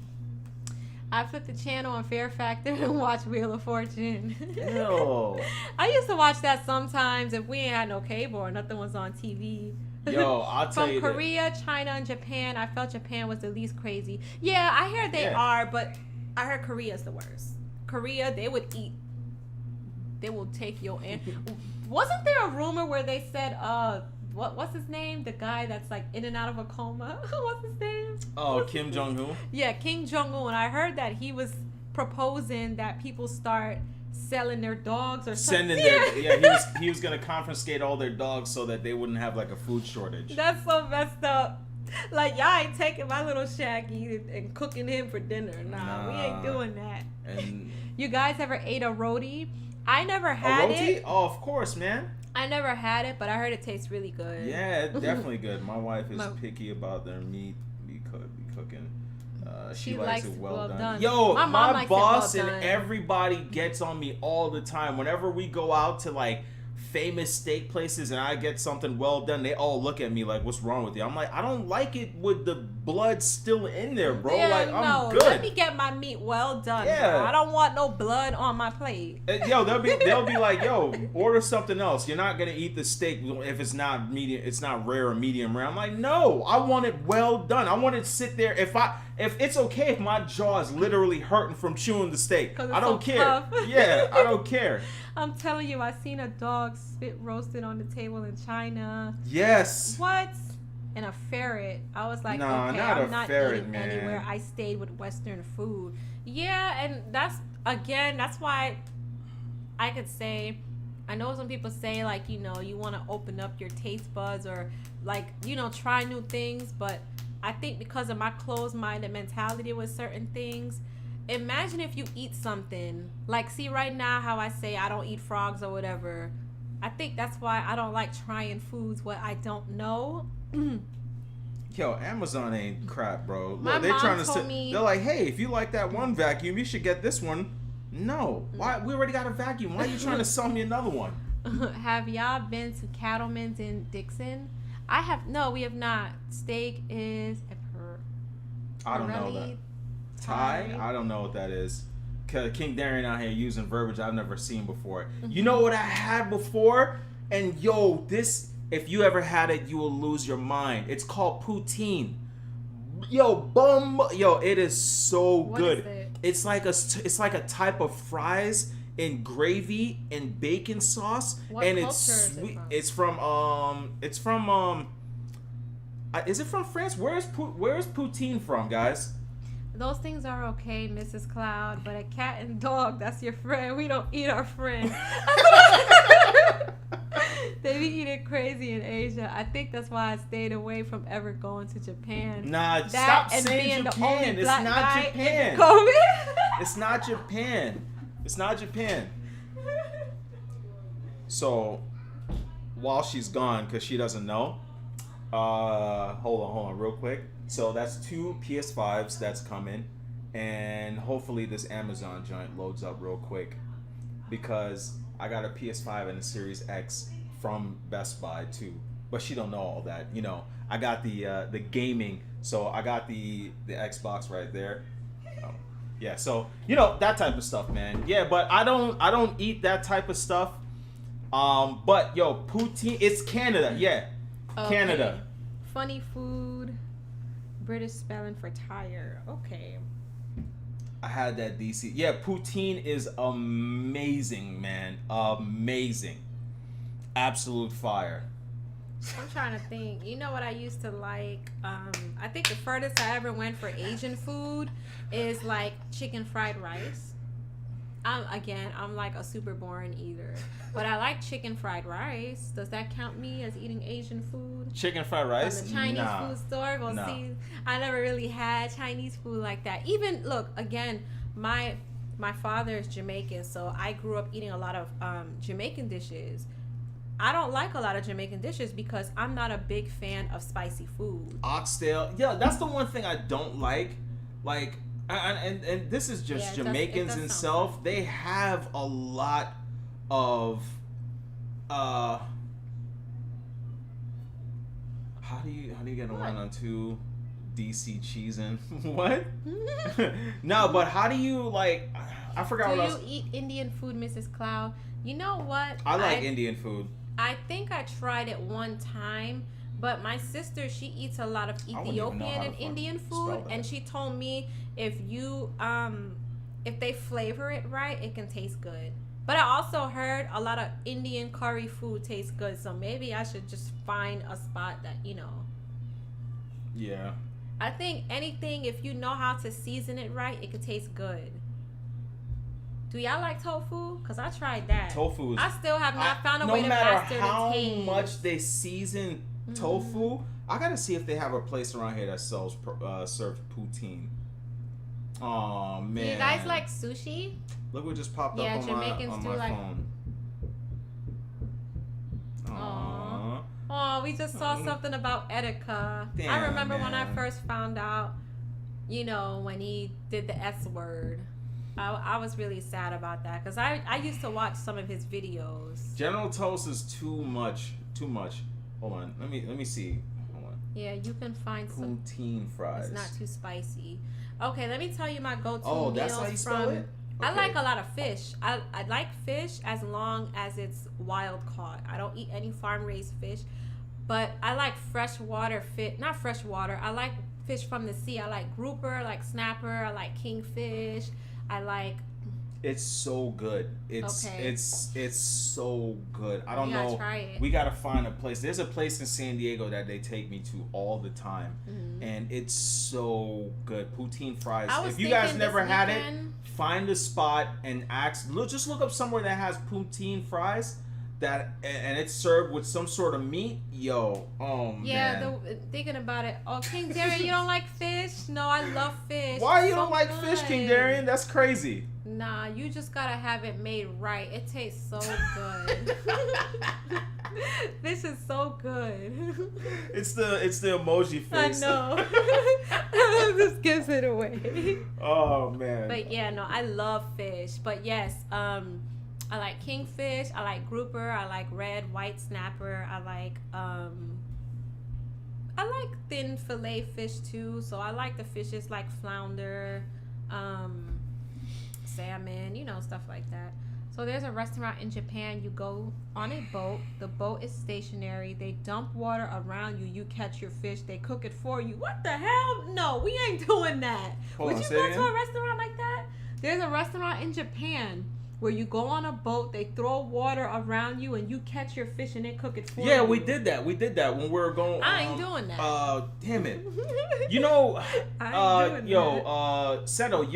I flip the channel on Fear Factor and watch Wheel of Fortune. Ew. I used to watch that sometimes if we ain't had no cable or nothing was on TV. Yo, I'll tell you From Korea, China, and Japan, I felt Japan was the least crazy. Yeah, I heard they are, but I heard Korea's the worst. Korea, they will take your... Wasn't there a rumor where they said, what's his name? The guy that's like in and out of a coma. What's his name? Kim Jong-un? Yeah, Kim Jong-un. I heard that he was proposing that people start selling their dogs or something. He was gonna confiscate all their dogs so that they wouldn't have like a food shortage. That's so messed up. Like, y'all ain't taking my little Shaggy and cooking him for dinner. Nah, we ain't doing that. And you guys ever ate a roti? I never had it. Oh, of course, man. I never had it, but I heard it tastes really good. Yeah, it's definitely good. My wife is picky about their meat. Be cooking. She likes it well done. Yo, my boss and everybody gets on me all the time. Whenever we go out to like famous steak places and I get something well done, they all look at me like, what's wrong with you? I'm like, I don't like it with the blood still in there, bro. Yeah, like, I'm good. Let me get my meat well done. Yeah. Bro. I don't want no blood on my plate. Yo, they'll be like, yo, order something else. You're not gonna eat the steak if it's not medium, it's not rare or medium rare. I'm like, no, I want it well done. I want it to sit there. If it's okay if my jaw is literally hurting from chewing the steak, I don't care. Yeah, I don't care. I'm telling you, I seen a dog spit roasted on the table in China. Yes. What? And a ferret. I was like, nah, okay, not I'm not ferret, eating man. anywhere. I stayed with Western food. Yeah, and that's why I could say, I know some people say like, you know, you want to open up your taste buds or like, you know, try new things, but I think because of my closed-minded mentality with certain things, imagine if you eat something like, see right now how I say I don't eat frogs or whatever. I think that's why I don't like trying foods what I don't know. Yo, Amazon ain't crap, bro. My they're mom trying to told me, they're like, hey, if you like that one vacuum, you should get this one. No, why? We already got a vacuum. Why are you trying to sell me another one? Have y'all been to Cattleman's in Dixon? No, we have not. Steak is I don't know that. Thai? I don't know what that is. King Darian out here using verbiage I've never seen before. You know what I had before? And yo, this, if you ever had it, you will lose your mind. It's called poutine. Yo, it is so good. What is it? It's like a type of fries in gravy and bacon sauce. What and culture it's is sweet. it from? It's from Is it from France? Where is poutine from, guys? Those things are okay, Mrs. Cloud, but a cat and dog, that's your friend. We don't eat our friend. They be eating crazy in Asia. I think that's why I stayed away from ever going to Japan. Nah, that stop and saying being Japan. The only It's black not guy Japan. in COVID. It's not Japan. It's not Japan. So, while she's gone, because she doesn't know, hold on, real quick. So that's 2 PS5s that's coming, and hopefully this Amazon joint loads up real quick, because I got a PS5 and a Series X from Best Buy too. But she don't know all that, you know. I got the gaming, so I got the Xbox right there. Yeah, so you know that type of stuff, man. Yeah, but I don't eat that type of stuff. But yo, poutine, it's Canada. Yeah, Okay. Canada. Funny food. British spelling for tire. Okay. I had that DC. Yeah, poutine is amazing, man. Amazing. Absolute fire. I'm trying to think. You know what I used to like? I think the furthest I ever went for Asian food is like chicken fried rice. I'm like a super boring eater, but I like chicken fried rice. Does that count me as eating Asian food? Chicken fried rice? From the Chinese food store? Well, Nah. see, I never really had Chinese food like that. Even look again, my father is Jamaican, so I grew up eating a lot of Jamaican dishes. I don't like a lot of Jamaican dishes because I'm not a big fan of spicy food. Oxtail. Yeah, that's the one thing I don't like. Like, and this is just Yeah, Jamaicans it does itself. sound They have a lot of how do you get a What? 1 on 2 DC cheesing? What? No, but how do you like? I forgot Do what I you was. eat Indian food, Mrs. Cloud? You know what? I like Indian food. I think I tried it one time, but my sister, she eats a lot of I wouldn't even know Ethiopian how and to Indian spell food, that. and she told me if they flavor it right, it can taste good. But I also heard a lot of Indian curry food tastes good, so maybe I should just find a spot that, you know. Yeah. I think anything, if you know how to season it right, it could taste good. Do y'all like tofu? Because I tried that. Tofu is. I still have not found a no way to matter master how the taste. much they season tofu, I gotta see if they have a place around here that sells serves poutine. Oh man! Do you guys like sushi? Look what just popped Yeah, up on Jamaicans my do like- phone. Aww. Oh, we just saw something about Etika. Damn, I remember when I man. first found out, you know, when he did the S word. I was really sad about that because I used to watch some of his videos. General Toast is too much. Too much. Hold on. Let me see. Hold on. Yeah, you can find some. Poutine fries. It's not too spicy. Okay, let me tell you my go-to Oh, meals that's how you spell from. it? I Okay. like a lot of fish. I like fish as long as it's wild caught. I don't eat any farm raised fish, but I like freshwater fish. Not freshwater. I like fish from the sea. I like grouper. I like snapper. I like kingfish. I like. It's so good. It's Okay. it's so good. I don't You gotta know. try it. We gotta find a place. There's a place in San Diego that they take me to all the time, and it's so good. Poutine fries. I was If you guys thinking never this had it, weekend- find a spot and ask. Just look up somewhere that has poutine fries. And it's served with some sort of meat. Yo, oh Yeah, man. thinking about it. Oh, King Darian, you don't like fish? No, I love fish. Why you It's don't so like fish, King good. Darian? That's crazy. Nah, you just gotta have it made right. It tastes so good. Fish is so good. It's the emoji I face. know. This gives it away. Oh man. But yeah, no, I love fish. But yes, I like kingfish. I like grouper. I like red, white snapper. I like thin fillet fish too. So I like the fishes like flounder, salmon, you know, stuff like that. So there's a restaurant in Japan. You go on a boat. The boat is stationary. They dump water around you. You catch your fish. They cook it for you. What the hell? No, we ain't doing that. Hold Would on, you say go it to again? a restaurant like that? There's a restaurant in Japan where you go on a boat, they throw water around you, and you catch your fish and they cook it for you. Yeah, we did that when we were going. I ain't doing that. Damn it. You know, I ain't doing that. Seto,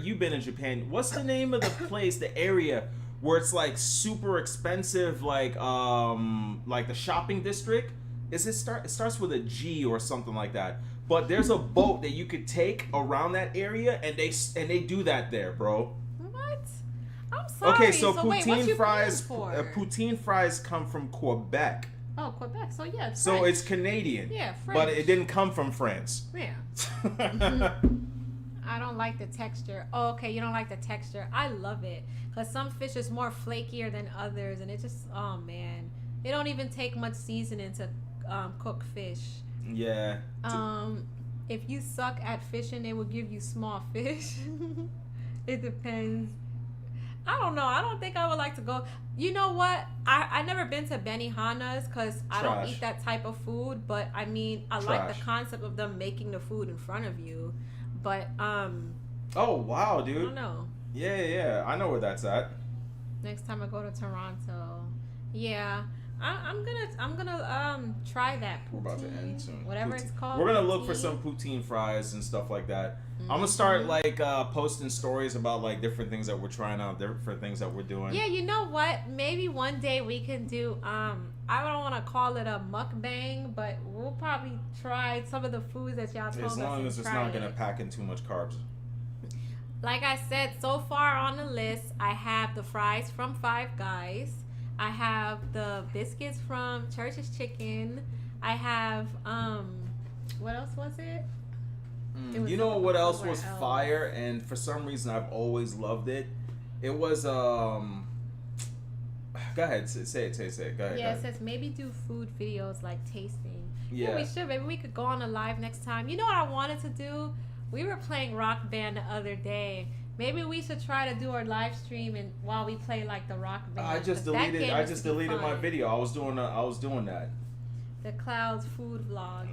you've been in Japan. What's the name of the place, the area where it's like super expensive, like the shopping district? It starts with a G or something like that. But there's a boat that you could take around that area, and they do that there, bro. What? I'm sorry. Okay, so wait, what you fries, for? poutine fries come from Quebec. Oh, Quebec. So yeah, it's So French. it's Canadian. Yeah, French. But it didn't come from France. Yeah. I don't like the texture. Oh, okay, you don't like the texture. I love it. Because some fish is more flakier than others. And it just, oh, man. It don't even take much seasoning to cook fish. Yeah. If you suck at fishing, they will give you small fish. It depends. I don't know. I don't think I would like to go. You know what? I never been to Benihana's because I don't eat that type of food. But I mean, I like the concept of them making the food in front of you. But oh wow, dude. I don't know. Yeah. I know where that's at. Next time I go to Toronto, yeah. I'm gonna try that. We're about to end soon. Whatever Poutine. it's called. We're gonna look for some poutine fries and stuff like that. Mm-hmm. I'm gonna start like posting stories about like different things that we're trying out, different things that we're doing. Yeah, you know what? Maybe one day we can do I don't want to call it a mukbang, but we'll probably try some of the foods that y'all told us. As long as it's not gonna pack in too much carbs. Like I said, so far on the list, I have the fries from Five Guys. I have the biscuits from Church's Chicken. I have what else was it? You know what else was fire, and for some reason I've always loved it. It was Go ahead, say it. Go ahead. Yeah, it says maybe do food videos like tasting. Yeah, we should. Maybe we could go on a live next time. You know what I wanted to do? We were playing Rock Band the other day. Maybe we should try to do our live stream and while we play like the Rock Band. I just deleted my video. I was doing that. The Clouds food vlog.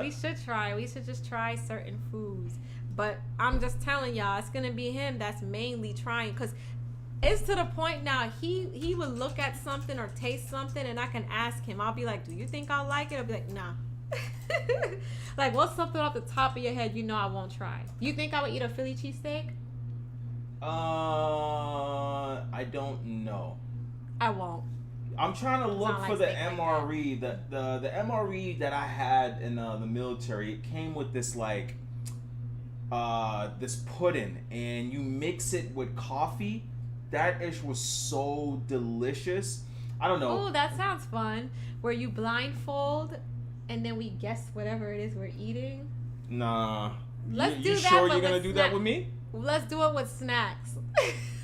We should try. We should just try certain foods. But I'm just telling y'all, it's gonna be him that's mainly trying, because it's to the point now he would look at something or taste something and I can ask him. I'll be like, do you think I'll like it? I'll be like, nah. Like, what's something off the top of your head you know I won't try? You think I would eat a Philly cheesesteak? I don't know. I won't. I'm trying to look for the MRE. The MRE that I had in the military, it came with this like this pudding, and you mix it with coffee. That ish was so delicious. I don't know. Oh, that sounds fun. Where you blindfold and then we guess whatever it is we're eating. Nah. Let's do you that. Sure you're gonna do that with me? Let's do it with snacks.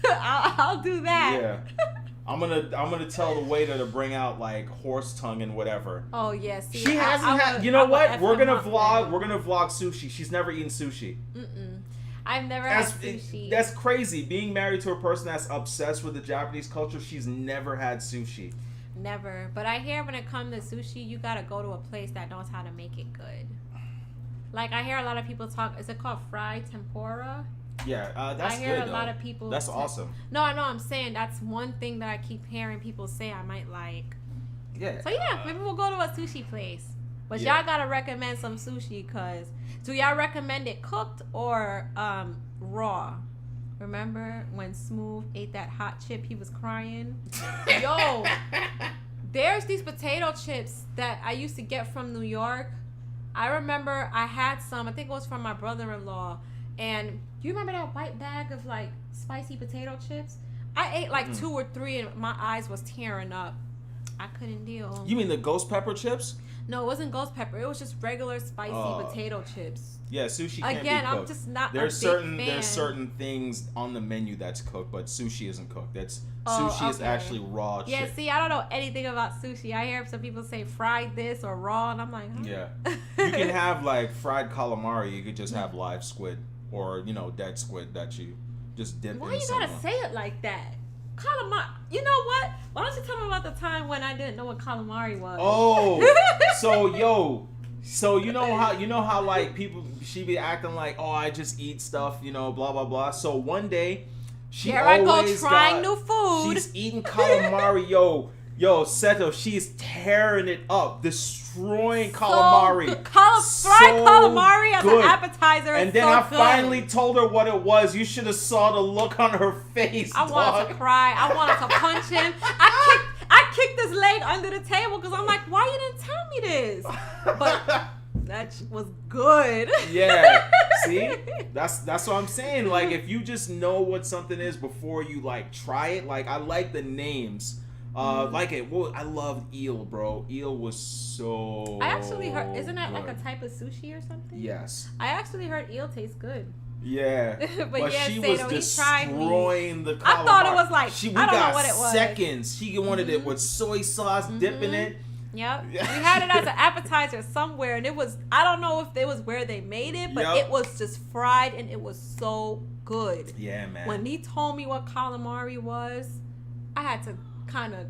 I'll do that. Yeah. I'm gonna tell the waiter to bring out like horse tongue and whatever. Oh yes. Yeah, she hasn't had. You know what? We're gonna vlog sushi. She's never eaten sushi. I've never had sushi. That's crazy. Being married to a person that's obsessed with the Japanese culture, she's never had sushi. Never. But I hear when it comes to sushi, you gotta go to a place that knows how to make it good. Like I hear a lot of people talk. Is it called fried tempura? Yeah, that's good. I hear a lot of people. That's awesome. No, I know. I'm saying that's one thing that I keep hearing people say I might like. Yeah. So yeah, maybe we'll go to a sushi place. But y'all gotta recommend some sushi, cause do y'all recommend it cooked or raw? Remember when Smooth ate that hot chip? He was crying. Yo, there's these potato chips that I used to get from New York. I remember I had some. I think it was from my brother-in-law. And do you remember that white bag of like spicy potato chips? I ate like 2 or 3 and my eyes was tearing up. I couldn't deal. You mean the ghost pepper chips? No, it wasn't ghost pepper. It was just regular spicy potato chips. Yeah, sushi can't be cooked. I'm just not there's a big fan. There's certain things on the menu that's cooked, but sushi isn't cooked. Sushi is actually raw chip. Yeah, see, I don't know anything about sushi. I hear some people say fried this or raw, and I'm like, huh? Yeah. You can have like fried calamari. You could just have live squid or, dead squid that you just dip in some. Why you gotta say it like that? Calamari. You know what? Why don't you tell me about the time when I didn't know what calamari was? Oh, so you know how like people, she be acting like, oh, I just eat stuff, blah blah blah. So one day, Here I go trying new food. She's eating calamari. Yo, Seto, she's tearing it up, destroying calamari. Fried calamari as an appetizer. And then I finally told her what it was. You should have saw the look on her face. I wanted to cry. I wanted to punch him. I kicked his leg under the table because I'm like, why you didn't tell me this? But that was good. Yeah. See? That's what I'm saying. Like, if you just know what something is before you like try it, like I like the names. Like it. Well, I loved eel, bro. Eel was so. I actually heard. Isn't that good. like a type of sushi or something? Yes. I actually heard eel tastes good. Yeah. but yeah, she Sato, was destroying the calamari. I thought it was like I don't know what it was. Seconds. She wanted it with soy sauce, dipping it. Yep. We had it as an appetizer somewhere, and it was, I don't know if it was where they made it, but it was just fried, and it was so good. Yeah, man. When he told me what calamari was, I had to kind of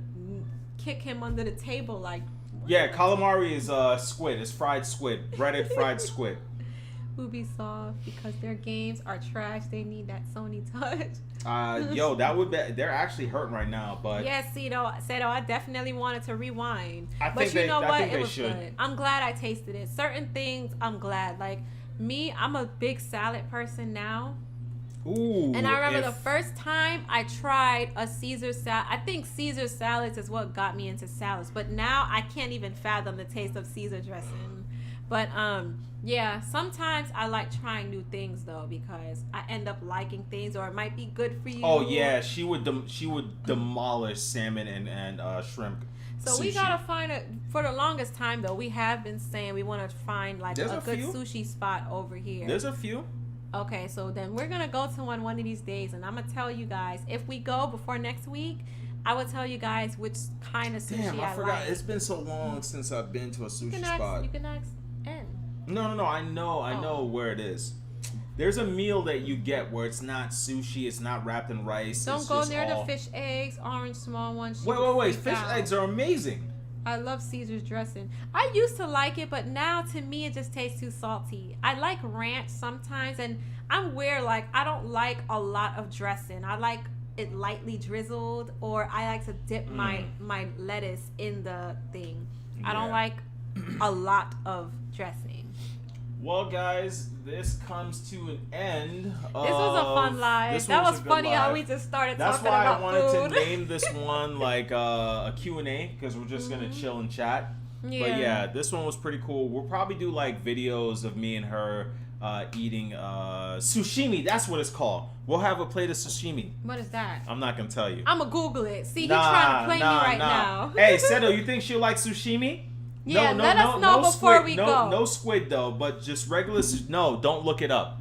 kick him under the table, like. Yeah, calamari is squid. It's fried squid, breaded fried squid. Ubisoft, because their games are trash. They need that Sony touch. Yo, that would be. They're actually hurting right now, but yeah, Seto, I definitely wanted to rewind. I think but you know what? It was should. good. I'm glad I tasted it. Certain things, I'm glad. Like me, I'm a big salad person now. Ooh. And I remember the first time I tried a Caesar salad. I think Caesar salads is what got me into salads. But now I can't even fathom the taste of Caesar dressing. But yeah, sometimes I like trying new things though, because I end up liking things, or it might be good for you. Oh yeah, she would demolish salmon and shrimp. So sushi. We gotta find for the longest time though, we have been saying we want to find like a good sushi spot over here. There's a few. Okay, so then we're gonna go to one of these days, and I'm gonna tell you guys if we go before next week. I will tell you guys which kind of sushi I forgot. like. It's been so long since I've been to a sushi spot. You can ask N. No. I know where it is. There's a meal that you get where it's not sushi. It's not wrapped in rice. Don't go near the fish eggs, orange small ones. Wait. Fish eggs are amazing. I love Caesar's dressing. I used to like it, but now to me it just tastes too salty. I like ranch sometimes, and I'm weird. Like I don't like a lot of dressing. I like it lightly drizzled, or I like to dip my lettuce in the thing. I don't like a lot of dressing. Well, guys, this comes to an end. This was a fun live. That was funny how we just started talking about food. That's why I wanted to name this one like a Q&A, because we're just going to chill and chat. Yeah. But yeah, this one was pretty cool. We'll probably do like videos of me and her eating sashimi. That's what it's called. We'll have a plate of sashimi. What is that? I'm not going to tell you. I'm going to Google it. See, he's trying to play me right now. Hey, Seto, you think she'll like sashimi? Yeah, let us know before we go. No squid though, but just regular. No, don't look it up.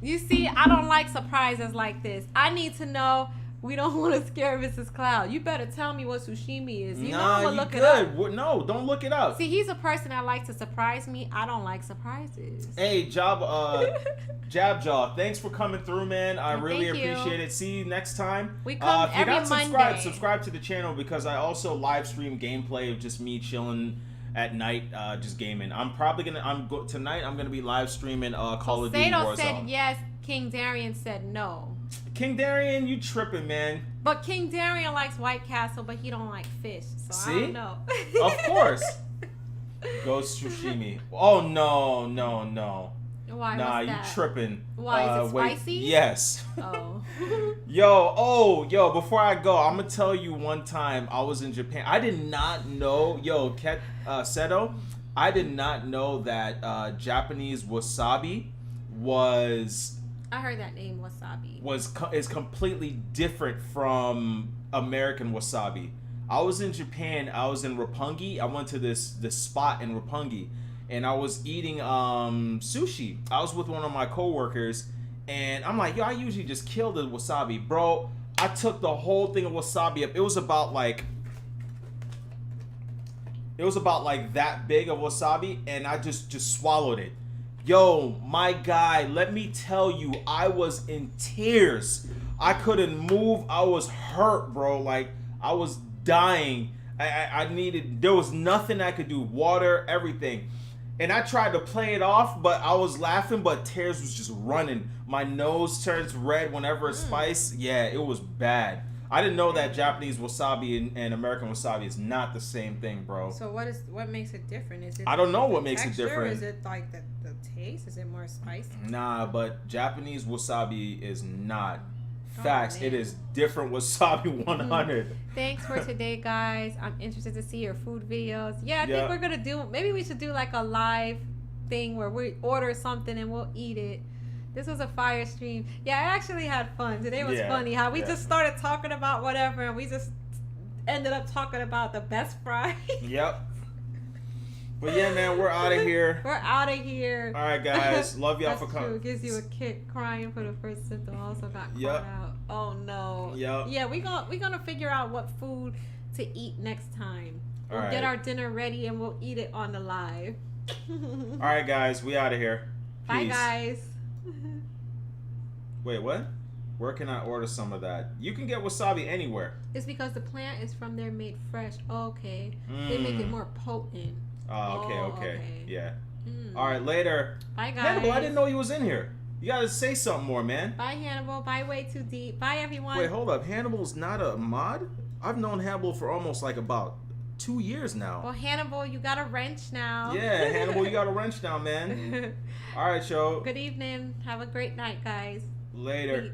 You see, I don't like surprises like this. I need to know. We don't want to scare Mrs. Cloud. You better tell me what sashimi is. You know I'm gonna look it up. No, don't look it up. See, he's a person that likes to surprise me. I don't like surprises. Hey, Jab Jaw, thanks for coming through, man. I really appreciate it. See you next time. We come every Monday. Subscribe to the channel, because I also live stream gameplay of just me chilling at night, just gaming. I'm probably gonna. Tonight I'm gonna be live streaming Call of Duty Warzone. Said yes. King Darian said no. King Darian, you tripping, man. But King Darian likes White Castle, but he don't like fish. So See? I don't know. Of course. Ghost sashimi. Oh no. Why? Nah, you tripping. Why is it spicy? Yes. Oh. Yo, before I go, I'm gonna tell you one time I was in Japan. I did not know, Seto, I did not know that Japanese wasabi was. I heard that name, wasabi. Is completely different from American wasabi. I was in Japan. I was in Roppongi. I went to this spot in Roppongi, and I was eating sushi. I was with one of my coworkers, and I'm like, yo, I usually just kill the wasabi, bro. I took the whole thing of wasabi up. It was about like that big of wasabi, and I just swallowed it. Yo, my guy, let me tell you, I was in tears. I couldn't move. I was hurt, bro. Like, I was dying. I needed, there was nothing I could do. Water, everything. And I tried to play it off, but I was laughing, but tears was just running. My nose turns red whenever it's spice. Yeah, it was bad. I didn't know that Japanese wasabi and American wasabi is not the same thing, bro. So what makes it different? Is it I don't know the what makes it texture? different. Is it like the taste? Is it more spicy? Nah, but Japanese wasabi is not. Facts, man. it is different wasabi 100. Thanks for today, guys. I'm interested to see your food videos. Yeah, I Yeah. think we're gonna do. Maybe we should do like a live thing where we order something and we'll eat it. This was a fire stream. Yeah, I actually had fun. Today was Yeah, funny. How we yeah. just started talking about whatever, and we just ended up talking about the best fries. Yep. But yeah, man, we're out of here. We're out of here. All right, guys. Love y'all That's for true. coming. It gives you a kick. Crying for the first symptom also got caught Yep. out. Oh no. Yep. Yeah, we gonna figure out what food to eat next time. We'll All get right. our dinner ready and we'll eat it on the live. All right, guys, we out of here. Bye, Peace. guys. Wait, what? Where can I order some of that? You can get wasabi anywhere. It's because the plant is from there, made fresh. Okay. They make it more potent. Oh, okay, Oh, okay. okay. Yeah. Mm. All right, later. Bye, guys. Hannibal, I didn't know you was in here. You gotta say something more, man. Bye, Hannibal. Bye, Way Too Deep. Bye, everyone. Wait, hold up. Hannibal's not a mod? I've known Hannibal for almost like about 2 years now. Well, Hannibal, you got a wrench now. Yeah, Hannibal, you got a wrench now, man. All right, yo. Good evening. Have a great night, guys. Later. Week.